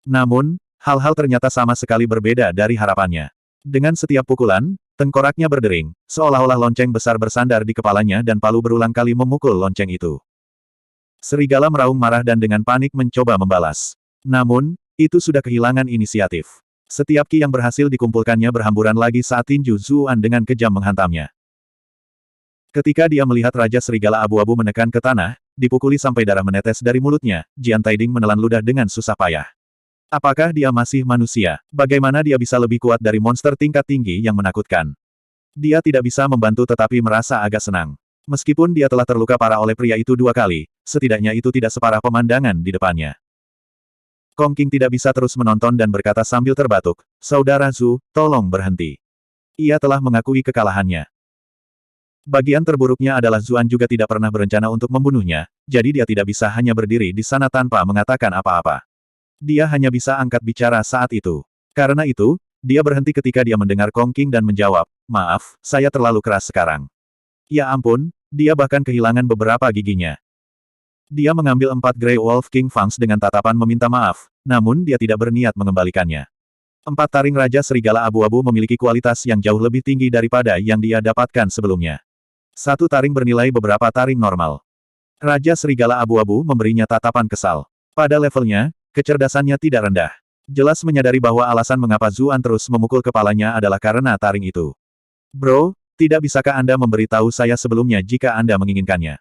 Namun, hal-hal ternyata sama sekali berbeda dari harapannya. Dengan setiap pukulan, tengkoraknya berdering, seolah-olah lonceng besar bersandar di kepalanya dan palu berulang kali memukul lonceng itu. Serigala meraung marah dan dengan panik mencoba membalas. Namun, itu sudah kehilangan inisiatif. Setiap ki yang berhasil dikumpulkannya berhamburan lagi saat tinju Zuan dengan kejam menghantamnya. Ketika dia melihat Raja Serigala Abu-Abu menekan ke tanah, dipukuli sampai darah menetes dari mulutnya, Jian Taiding menelan ludah dengan susah payah. Apakah dia masih manusia? Bagaimana dia bisa lebih kuat dari monster tingkat tinggi yang menakutkan? Dia tidak bisa membantu tetapi merasa agak senang. Meskipun dia telah terluka parah oleh pria itu 2 kali, setidaknya itu tidak separah pemandangan di depannya. Kong Qing tidak bisa terus menonton dan berkata sambil terbatuk, "Saudara Zhu, tolong berhenti." Ia telah mengakui kekalahannya. Bagian terburuknya adalah Zuan juga tidak pernah berencana untuk membunuhnya, jadi dia tidak bisa hanya berdiri di sana tanpa mengatakan apa-apa. Dia hanya bisa angkat bicara saat itu. Karena itu, dia berhenti ketika dia mendengar Kong Qing dan menjawab, "Maaf, saya terlalu keras sekarang." Ya ampun, dia bahkan kehilangan beberapa giginya. Dia mengambil 4 Grey Wolf King Fangs dengan tatapan meminta maaf, namun dia tidak berniat mengembalikannya. 4 taring Raja Serigala Abu-Abu memiliki kualitas yang jauh lebih tinggi daripada yang dia dapatkan sebelumnya. 1 taring bernilai beberapa taring normal. Raja Serigala Abu-Abu memberinya tatapan kesal. Pada levelnya, kecerdasannya tidak rendah. Jelas menyadari bahwa alasan mengapa Zuan terus memukul kepalanya adalah karena taring itu. "Bro, tidak bisakah Anda memberitahu saya sebelumnya jika Anda menginginkannya?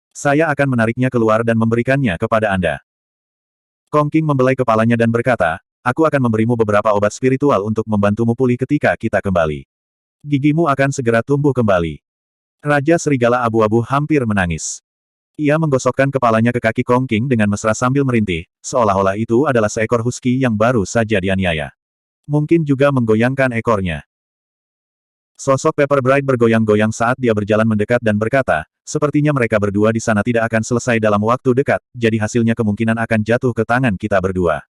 Saya akan menariknya keluar dan memberikannya kepada Anda." Kong Qing membelai kepalanya dan berkata, "Aku akan memberimu beberapa obat spiritual untuk membantumu pulih ketika kita kembali. Gigimu akan segera tumbuh kembali." Raja Serigala Abu-Abu hampir menangis. Ia menggosokkan kepalanya ke kaki Kong Qing dengan mesra sambil merintih, seolah-olah itu adalah seekor husky yang baru saja dianiaya. Mungkin juga menggoyangkan ekornya. Sosok Pepper Bright bergoyang-goyang saat dia berjalan mendekat dan berkata, "Sepertinya mereka berdua di sana tidak akan selesai dalam waktu dekat, jadi hasilnya kemungkinan akan jatuh ke tangan kita berdua."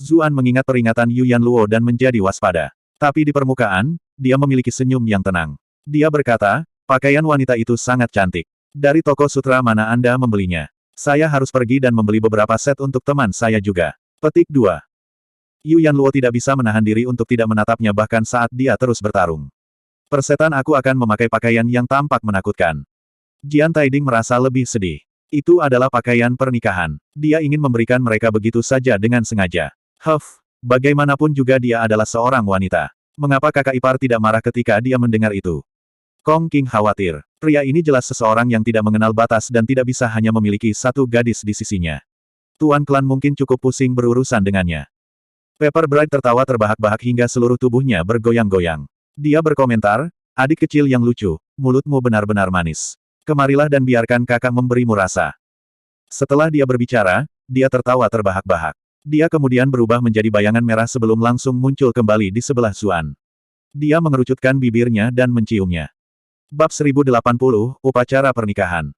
Zuan mengingat peringatan Yu Yanluo dan menjadi waspada. Tapi di permukaan, dia memiliki senyum yang tenang. Dia berkata, "Pakaian wanita itu sangat cantik. Dari toko sutra mana Anda membelinya? Saya harus pergi dan membeli beberapa set untuk teman saya juga." Petik 2. Yu Yanluo tidak bisa menahan diri untuk tidak menatapnya bahkan saat dia terus bertarung. "Persetan aku akan memakai pakaian yang tampak menakutkan." Jian Taiding merasa lebih sedih. Itu adalah pakaian pernikahan. Dia ingin memberikan mereka begitu saja dengan sengaja. Bagaimanapun juga dia adalah seorang wanita. Mengapa kakak ipar tidak marah ketika dia mendengar itu? Kong Qing khawatir. Pria ini jelas seseorang yang tidak mengenal batas dan tidak bisa hanya memiliki satu gadis di sisinya. Tuan klan mungkin cukup pusing berurusan dengannya. Pepper Bright tertawa terbahak-bahak hingga seluruh tubuhnya bergoyang-goyang. Dia berkomentar, adik kecil yang lucu, mulutmu benar-benar manis. Kemarilah dan biarkan kakak memberimu rasa. Setelah dia berbicara, dia tertawa terbahak-bahak. Dia kemudian berubah menjadi bayangan merah sebelum langsung muncul kembali di sebelah Zuan. Dia mengerucutkan bibirnya dan menciumnya. Bab 1080, Upacara Pernikahan.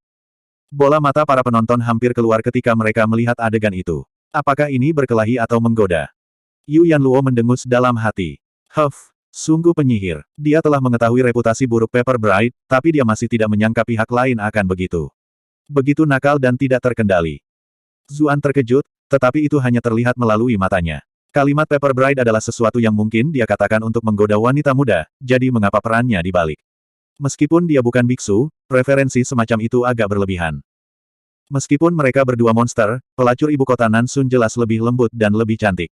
Bola mata para penonton hampir keluar ketika mereka melihat adegan itu. Apakah ini berkelahi atau menggoda? Yu Yanluo mendengus dalam hati. Sungguh penyihir. Dia telah mengetahui reputasi buruk Pepper Bright, tapi dia masih tidak menyangka pihak lain akan begitu. Begitu nakal dan tidak terkendali. Zuan terkejut, tetapi itu hanya terlihat melalui matanya. Kalimat Pepper Bright adalah sesuatu yang mungkin dia katakan untuk menggoda wanita muda, jadi mengapa perannya dibalik? Meskipun dia bukan biksu, preferensi semacam itu agak berlebihan. Meskipun mereka berdua monster, pelacur ibu kota Nansun jelas lebih lembut dan lebih cantik.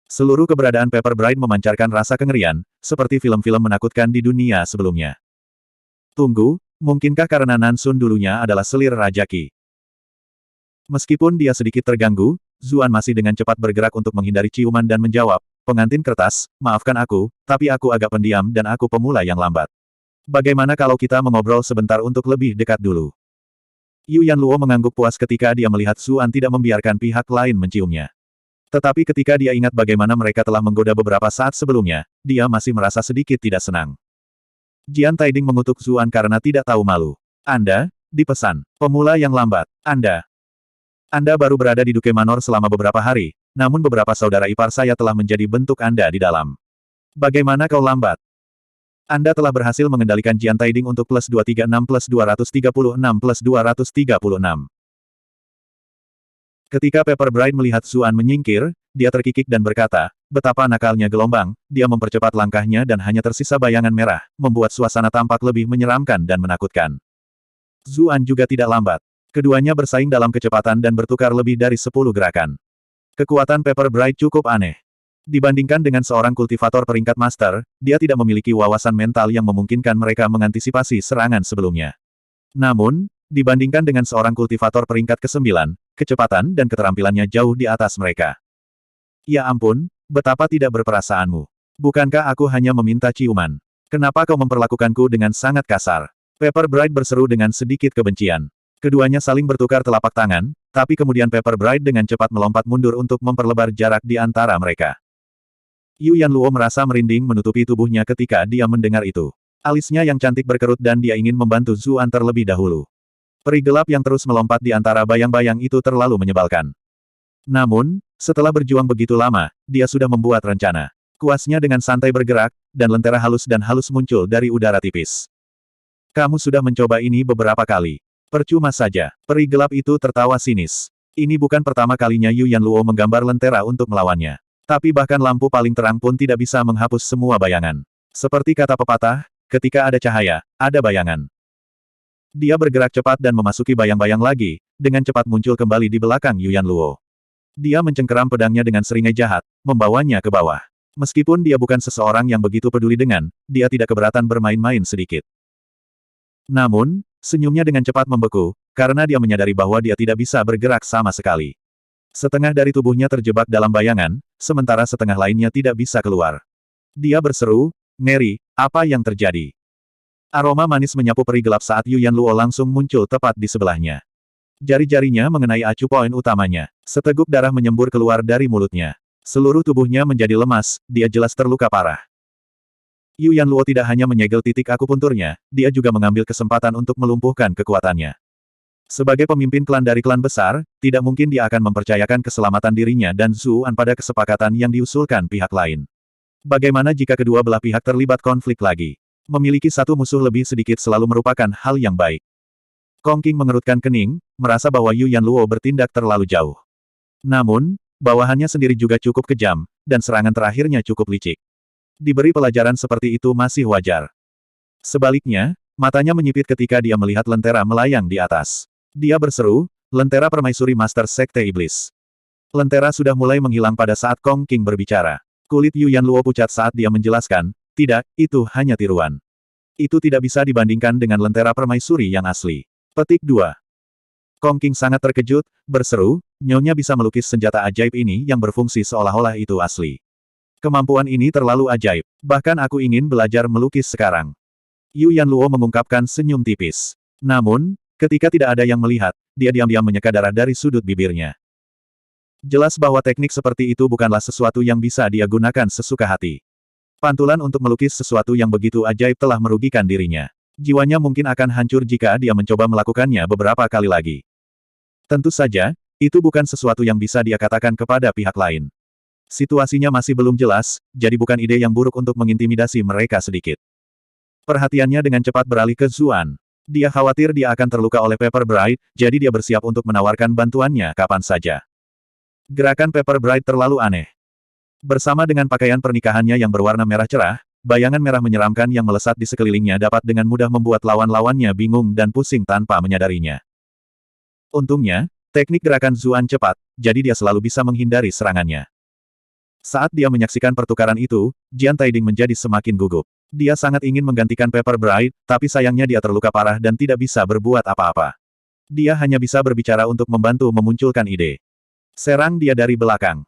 Seluruh keberadaan Pepper Bright memancarkan rasa kengerian, seperti film-film menakutkan di dunia sebelumnya. Tunggu, mungkinkah karena Nansun dulunya adalah selir Raja Qi? Meskipun dia sedikit terganggu, Zuan masih dengan cepat bergerak untuk menghindari ciuman dan menjawab, pengantin kertas, maafkan aku, tapi aku agak pendiam dan aku pemula yang lambat. Bagaimana kalau kita mengobrol sebentar untuk lebih dekat dulu? Yu Yanluo mengangguk puas ketika dia melihat Zuan tidak membiarkan pihak lain menciumnya. Tetapi ketika dia ingat bagaimana mereka telah menggoda beberapa saat sebelumnya, dia masih merasa sedikit tidak senang. Jian Taiding mengutuk Zuan karena tidak tahu malu. Anda, dipesan, pemula yang lambat. Anda baru berada di Duke Manor selama beberapa hari, namun beberapa saudara ipar saya telah menjadi bentuk Anda di dalam. Bagaimana kau lambat? Anda telah berhasil mengendalikan Jian Taiding untuk plus 236 plus 236 plus 236. Ketika Pepper Bright melihat Zuan menyingkir, dia terkikik dan berkata, betapa nakalnya gelombang, dia mempercepat langkahnya dan hanya tersisa bayangan merah, membuat suasana tampak lebih menyeramkan dan menakutkan. Zuan juga tidak lambat. Keduanya bersaing dalam kecepatan dan bertukar lebih dari 10 gerakan. Kekuatan Pepper Bright cukup aneh. Dibandingkan dengan seorang kultivator peringkat master, dia tidak memiliki wawasan mental yang memungkinkan mereka mengantisipasi serangan sebelumnya. Namun, dibandingkan dengan seorang kultivator peringkat ke-9, kecepatan dan keterampilannya jauh di atas mereka. Ya ampun, betapa tidak berperasaanmu. Bukankah aku hanya meminta ciuman? Kenapa kau memperlakukanku dengan sangat kasar? Pepper Bright berseru dengan sedikit kebencian. Keduanya saling bertukar telapak tangan, tapi kemudian Pepper Bright dengan cepat melompat mundur untuk memperlebar jarak di antara mereka. Yu Yanluo merasa merinding menutupi tubuhnya ketika dia mendengar itu. Alisnya yang cantik berkerut dan dia ingin membantu Zuan terlebih dahulu. Peri gelap yang terus melompat di antara bayang-bayang itu terlalu menyebalkan. Namun, setelah berjuang begitu lama, dia sudah membuat rencana. Kuasnya dengan santai bergerak, dan lentera halus dan halus muncul dari udara tipis. Kamu sudah mencoba ini beberapa kali. Percuma saja, peri gelap itu tertawa sinis. Ini bukan pertama kalinya Yu Yanluo menggambar lentera untuk melawannya. Tapi bahkan lampu paling terang pun tidak bisa menghapus semua bayangan. Seperti kata pepatah, ketika ada cahaya, ada bayangan. Dia bergerak cepat dan memasuki bayang-bayang lagi, dengan cepat muncul kembali di belakang Yu Yanluo. Dia mencengkeram pedangnya dengan seringai jahat, membawanya ke bawah. Meskipun dia bukan seseorang yang begitu peduli dengan, dia tidak keberatan bermain-main sedikit. Namun, senyumnya dengan cepat membeku, karena dia menyadari bahwa dia tidak bisa bergerak sama sekali. Setengah dari tubuhnya terjebak dalam bayangan, sementara setengah lainnya tidak bisa keluar. Dia berseru, "Ngeri, apa yang terjadi?" Aroma manis menyapu peri gelap saat Yu Yanluo langsung muncul tepat di sebelahnya. Jari-jarinya mengenai acu poin utamanya. Seteguk darah menyembur keluar dari mulutnya. Seluruh tubuhnya menjadi lemas, dia jelas terluka parah. Yu Yanluo tidak hanya menyegel titik akupunturnya, dia juga mengambil kesempatan untuk melumpuhkan kekuatannya. Sebagai pemimpin klan dari klan besar, tidak mungkin dia akan mempercayakan keselamatan dirinya dan Zuan pada kesepakatan yang diusulkan pihak lain. Bagaimana jika kedua belah pihak terlibat konflik lagi? Memiliki satu musuh lebih sedikit selalu merupakan hal yang baik. Kong Qing mengerutkan kening, merasa bahwa Yu Yanluo bertindak terlalu jauh. Namun, bawahannya sendiri juga cukup kejam, dan serangan terakhirnya cukup licik. Diberi pelajaran seperti itu masih wajar. Sebaliknya, matanya menyipit ketika dia melihat lentera melayang di atas. Dia berseru, "Lentera Permaisuri Master Sekte Iblis." Lentera sudah mulai menghilang pada saat Kong King berbicara. Kulit Yu Yanluo pucat saat dia menjelaskan, tidak, itu hanya tiruan. Itu tidak bisa dibandingkan dengan lentera permaisuri yang asli. Petik 2. Kong King sangat terkejut, berseru, Nyonya bisa melukis senjata ajaib ini yang berfungsi seolah-olah itu asli. Kemampuan ini terlalu ajaib. Bahkan aku ingin belajar melukis sekarang. Yu Yanluo mengungkapkan senyum tipis. Namun, ketika tidak ada yang melihat, dia diam-diam menyeka darah dari sudut bibirnya. Jelas bahwa teknik seperti itu bukanlah sesuatu yang bisa dia gunakan sesuka hati. Pantulan untuk melukis sesuatu yang begitu ajaib telah merugikan dirinya. Jiwanya mungkin akan hancur jika dia mencoba melakukannya beberapa kali lagi. Tentu saja, itu bukan sesuatu yang bisa dia katakan kepada pihak lain. Situasinya masih belum jelas, jadi bukan ide yang buruk untuk mengintimidasi mereka sedikit. Perhatiannya dengan cepat beralih ke Zuan. Dia khawatir dia akan terluka oleh Pepper Bright, jadi dia bersiap untuk menawarkan bantuannya kapan saja. Gerakan Pepper Bright terlalu aneh. Bersama dengan pakaian pernikahannya yang berwarna merah cerah, bayangan merah menyeramkan yang melesat di sekelilingnya dapat dengan mudah membuat lawan-lawannya bingung dan pusing tanpa menyadarinya. Untungnya, teknik gerakan Zuan cepat, jadi dia selalu bisa menghindari serangannya. Saat dia menyaksikan pertukaran itu, Jian Taiding menjadi semakin gugup. Dia sangat ingin menggantikan Pepper Bright, tapi sayangnya dia terluka parah dan tidak bisa berbuat apa-apa. Dia hanya bisa berbicara untuk membantu memunculkan ide. Serang dia dari belakang.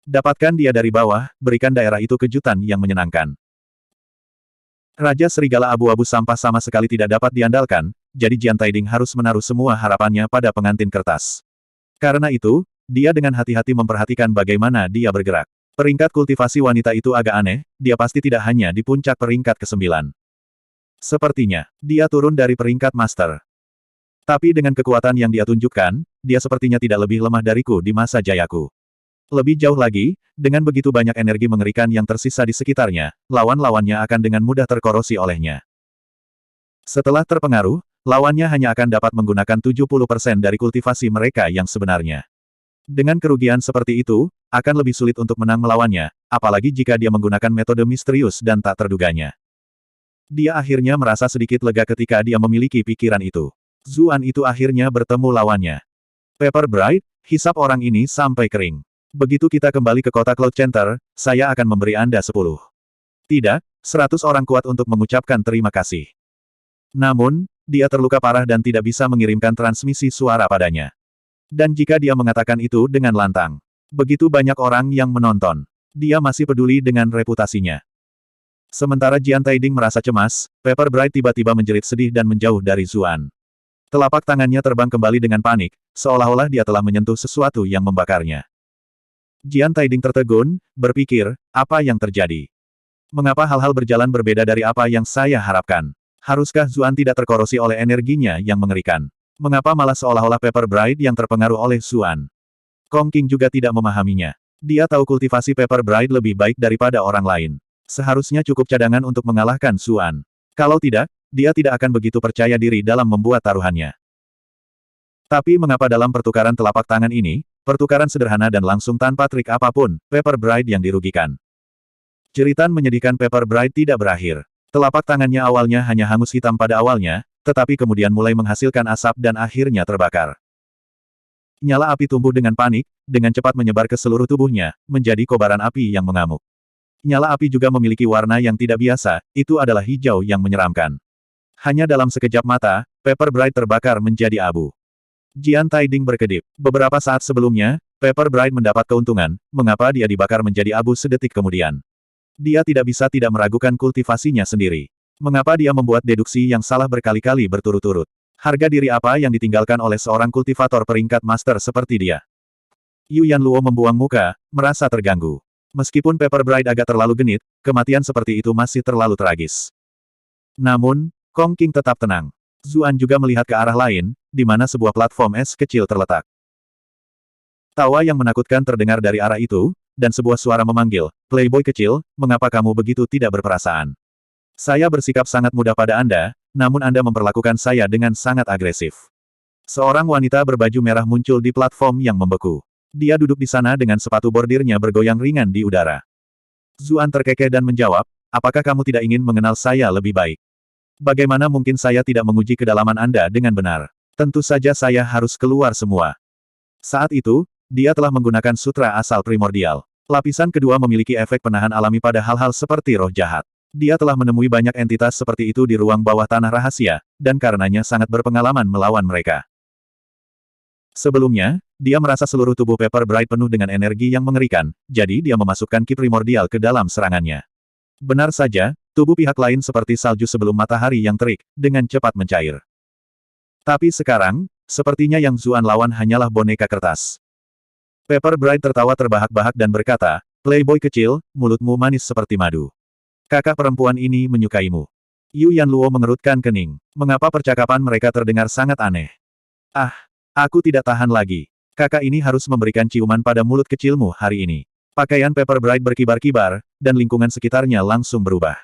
Dapatkan dia dari bawah, berikan daerah itu kejutan yang menyenangkan. Raja Serigala Abu-Abu Sampah sama sekali tidak dapat diandalkan, jadi Jian Taiding harus menaruh semua harapannya pada pengantin kertas. Karena itu, dia dengan hati-hati memperhatikan bagaimana dia bergerak. Peringkat kultivasi wanita itu agak aneh, dia pasti tidak hanya di puncak peringkat ke-9. Sepertinya, dia turun dari peringkat master. Tapi dengan kekuatan yang dia tunjukkan, dia sepertinya tidak lebih lemah dariku di masa jayaku. Lebih jauh lagi, dengan begitu banyak energi mengerikan yang tersisa di sekitarnya, lawan-lawannya akan dengan mudah terkorosi olehnya. Setelah terpengaruh, lawannya hanya akan dapat menggunakan 70% dari kultivasi mereka yang sebenarnya. Dengan kerugian seperti itu, akan lebih sulit untuk menang melawannya, apalagi jika dia menggunakan metode misterius dan tak terduganya. Dia akhirnya merasa sedikit lega ketika dia memiliki pikiran itu. Zuan itu akhirnya bertemu lawannya. Pepper Bright, hisap orang ini sampai kering. Begitu kita kembali ke kota Cloud Center, saya akan memberi Anda 10. Tidak, 100 orang kuat untuk mengucapkan terima kasih. Namun, dia terluka parah dan tidak bisa mengirimkan transmisi suara padanya. Dan jika dia mengatakan itu dengan lantang, begitu banyak orang yang menonton, dia masih peduli dengan reputasinya. Sementara Jian Taiding merasa cemas, Pepper Bright tiba-tiba menjerit sedih dan menjauh dari Zuan. Telapak tangannya terbang kembali dengan panik, seolah-olah dia telah menyentuh sesuatu yang membakarnya. Jian Taiding tertegun, berpikir, apa yang terjadi? Mengapa hal-hal berjalan berbeda dari apa yang saya harapkan? Haruskah Zuan tidak terkorosi oleh energinya yang mengerikan? Mengapa malah seolah-olah Pepper Bright yang terpengaruh oleh Zuan? Kong King juga tidak memahaminya. Dia tahu kultivasi Pepper Bright lebih baik daripada orang lain. Seharusnya cukup cadangan untuk mengalahkan Zuan. Kalau tidak, dia tidak akan begitu percaya diri dalam membuat taruhannya. Tapi mengapa dalam pertukaran telapak tangan ini, pertukaran sederhana dan langsung tanpa trik apapun, Pepper Bright yang dirugikan? Jeritan menyedihkan Pepper Bright tidak berakhir. Telapak tangannya awalnya hanya hangus hitam pada awalnya, tetapi kemudian mulai menghasilkan asap dan akhirnya terbakar. Nyala api tumbuh dengan panik, dengan cepat menyebar ke seluruh tubuhnya, menjadi kobaran api yang mengamuk. Nyala api juga memiliki warna yang tidak biasa, itu adalah hijau yang menyeramkan. Hanya dalam sekejap mata, Pepper Bright terbakar menjadi abu. Jian Taiding berkedip. Beberapa saat sebelumnya, Pepper Bright mendapat keuntungan, mengapa dia dibakar menjadi abu sedetik kemudian. Dia tidak bisa tidak meragukan kultivasinya sendiri. Mengapa dia membuat deduksi yang salah berkali-kali berturut-turut? Harga diri apa yang ditinggalkan oleh seorang kultivator peringkat master seperti dia? Yu Yanluo membuang muka, merasa terganggu. Meskipun Pepper Bright agak terlalu genit, kematian seperti itu masih terlalu tragis. Namun, Kong King tetap tenang. Zuan juga melihat ke arah lain, di mana sebuah platform es kecil terletak. Tawa yang menakutkan terdengar dari arah itu, dan sebuah suara memanggil, "Playboy kecil, mengapa kamu begitu tidak berperasaan? Saya bersikap sangat mudah pada Anda, namun Anda memperlakukan saya dengan sangat agresif." Seorang wanita berbaju merah muncul di platform yang membeku. Dia duduk di sana dengan sepatu bordirnya bergoyang ringan di udara. Zuan terkekeh dan menjawab, "Apakah kamu tidak ingin mengenal saya lebih baik? Bagaimana mungkin saya tidak menguji kedalaman Anda dengan benar? Tentu saja saya harus keluar semua." Saat itu, dia telah menggunakan sutra asal primordial. Lapisan kedua memiliki efek penahan alami pada hal-hal seperti roh jahat. Dia telah menemui banyak entitas seperti itu di ruang bawah tanah rahasia, dan karenanya sangat berpengalaman melawan mereka. Sebelumnya, dia merasa seluruh tubuh Pepper Bright penuh dengan energi yang mengerikan, jadi dia memasukkan ki primordial ke dalam serangannya. Benar saja, tubuh pihak lain seperti salju sebelum matahari yang terik, dengan cepat mencair. Tapi sekarang, sepertinya yang Zuan lawan hanyalah boneka kertas. Pepper Bright tertawa terbahak-bahak dan berkata, "Playboy kecil, mulutmu manis seperti madu. Kakak perempuan ini menyukaimu." Yu Yanluo mengerutkan kening. Mengapa percakapan mereka terdengar sangat aneh? Ah, aku tidak tahan lagi. Kakak ini harus memberikan ciuman pada mulut kecilmu hari ini. Pakaian Pepper Bright berkibar-kibar, dan lingkungan sekitarnya langsung berubah.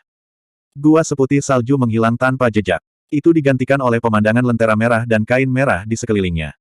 Gua seputih salju menghilang tanpa jejak. Itu digantikan oleh pemandangan lentera merah dan kain merah di sekelilingnya.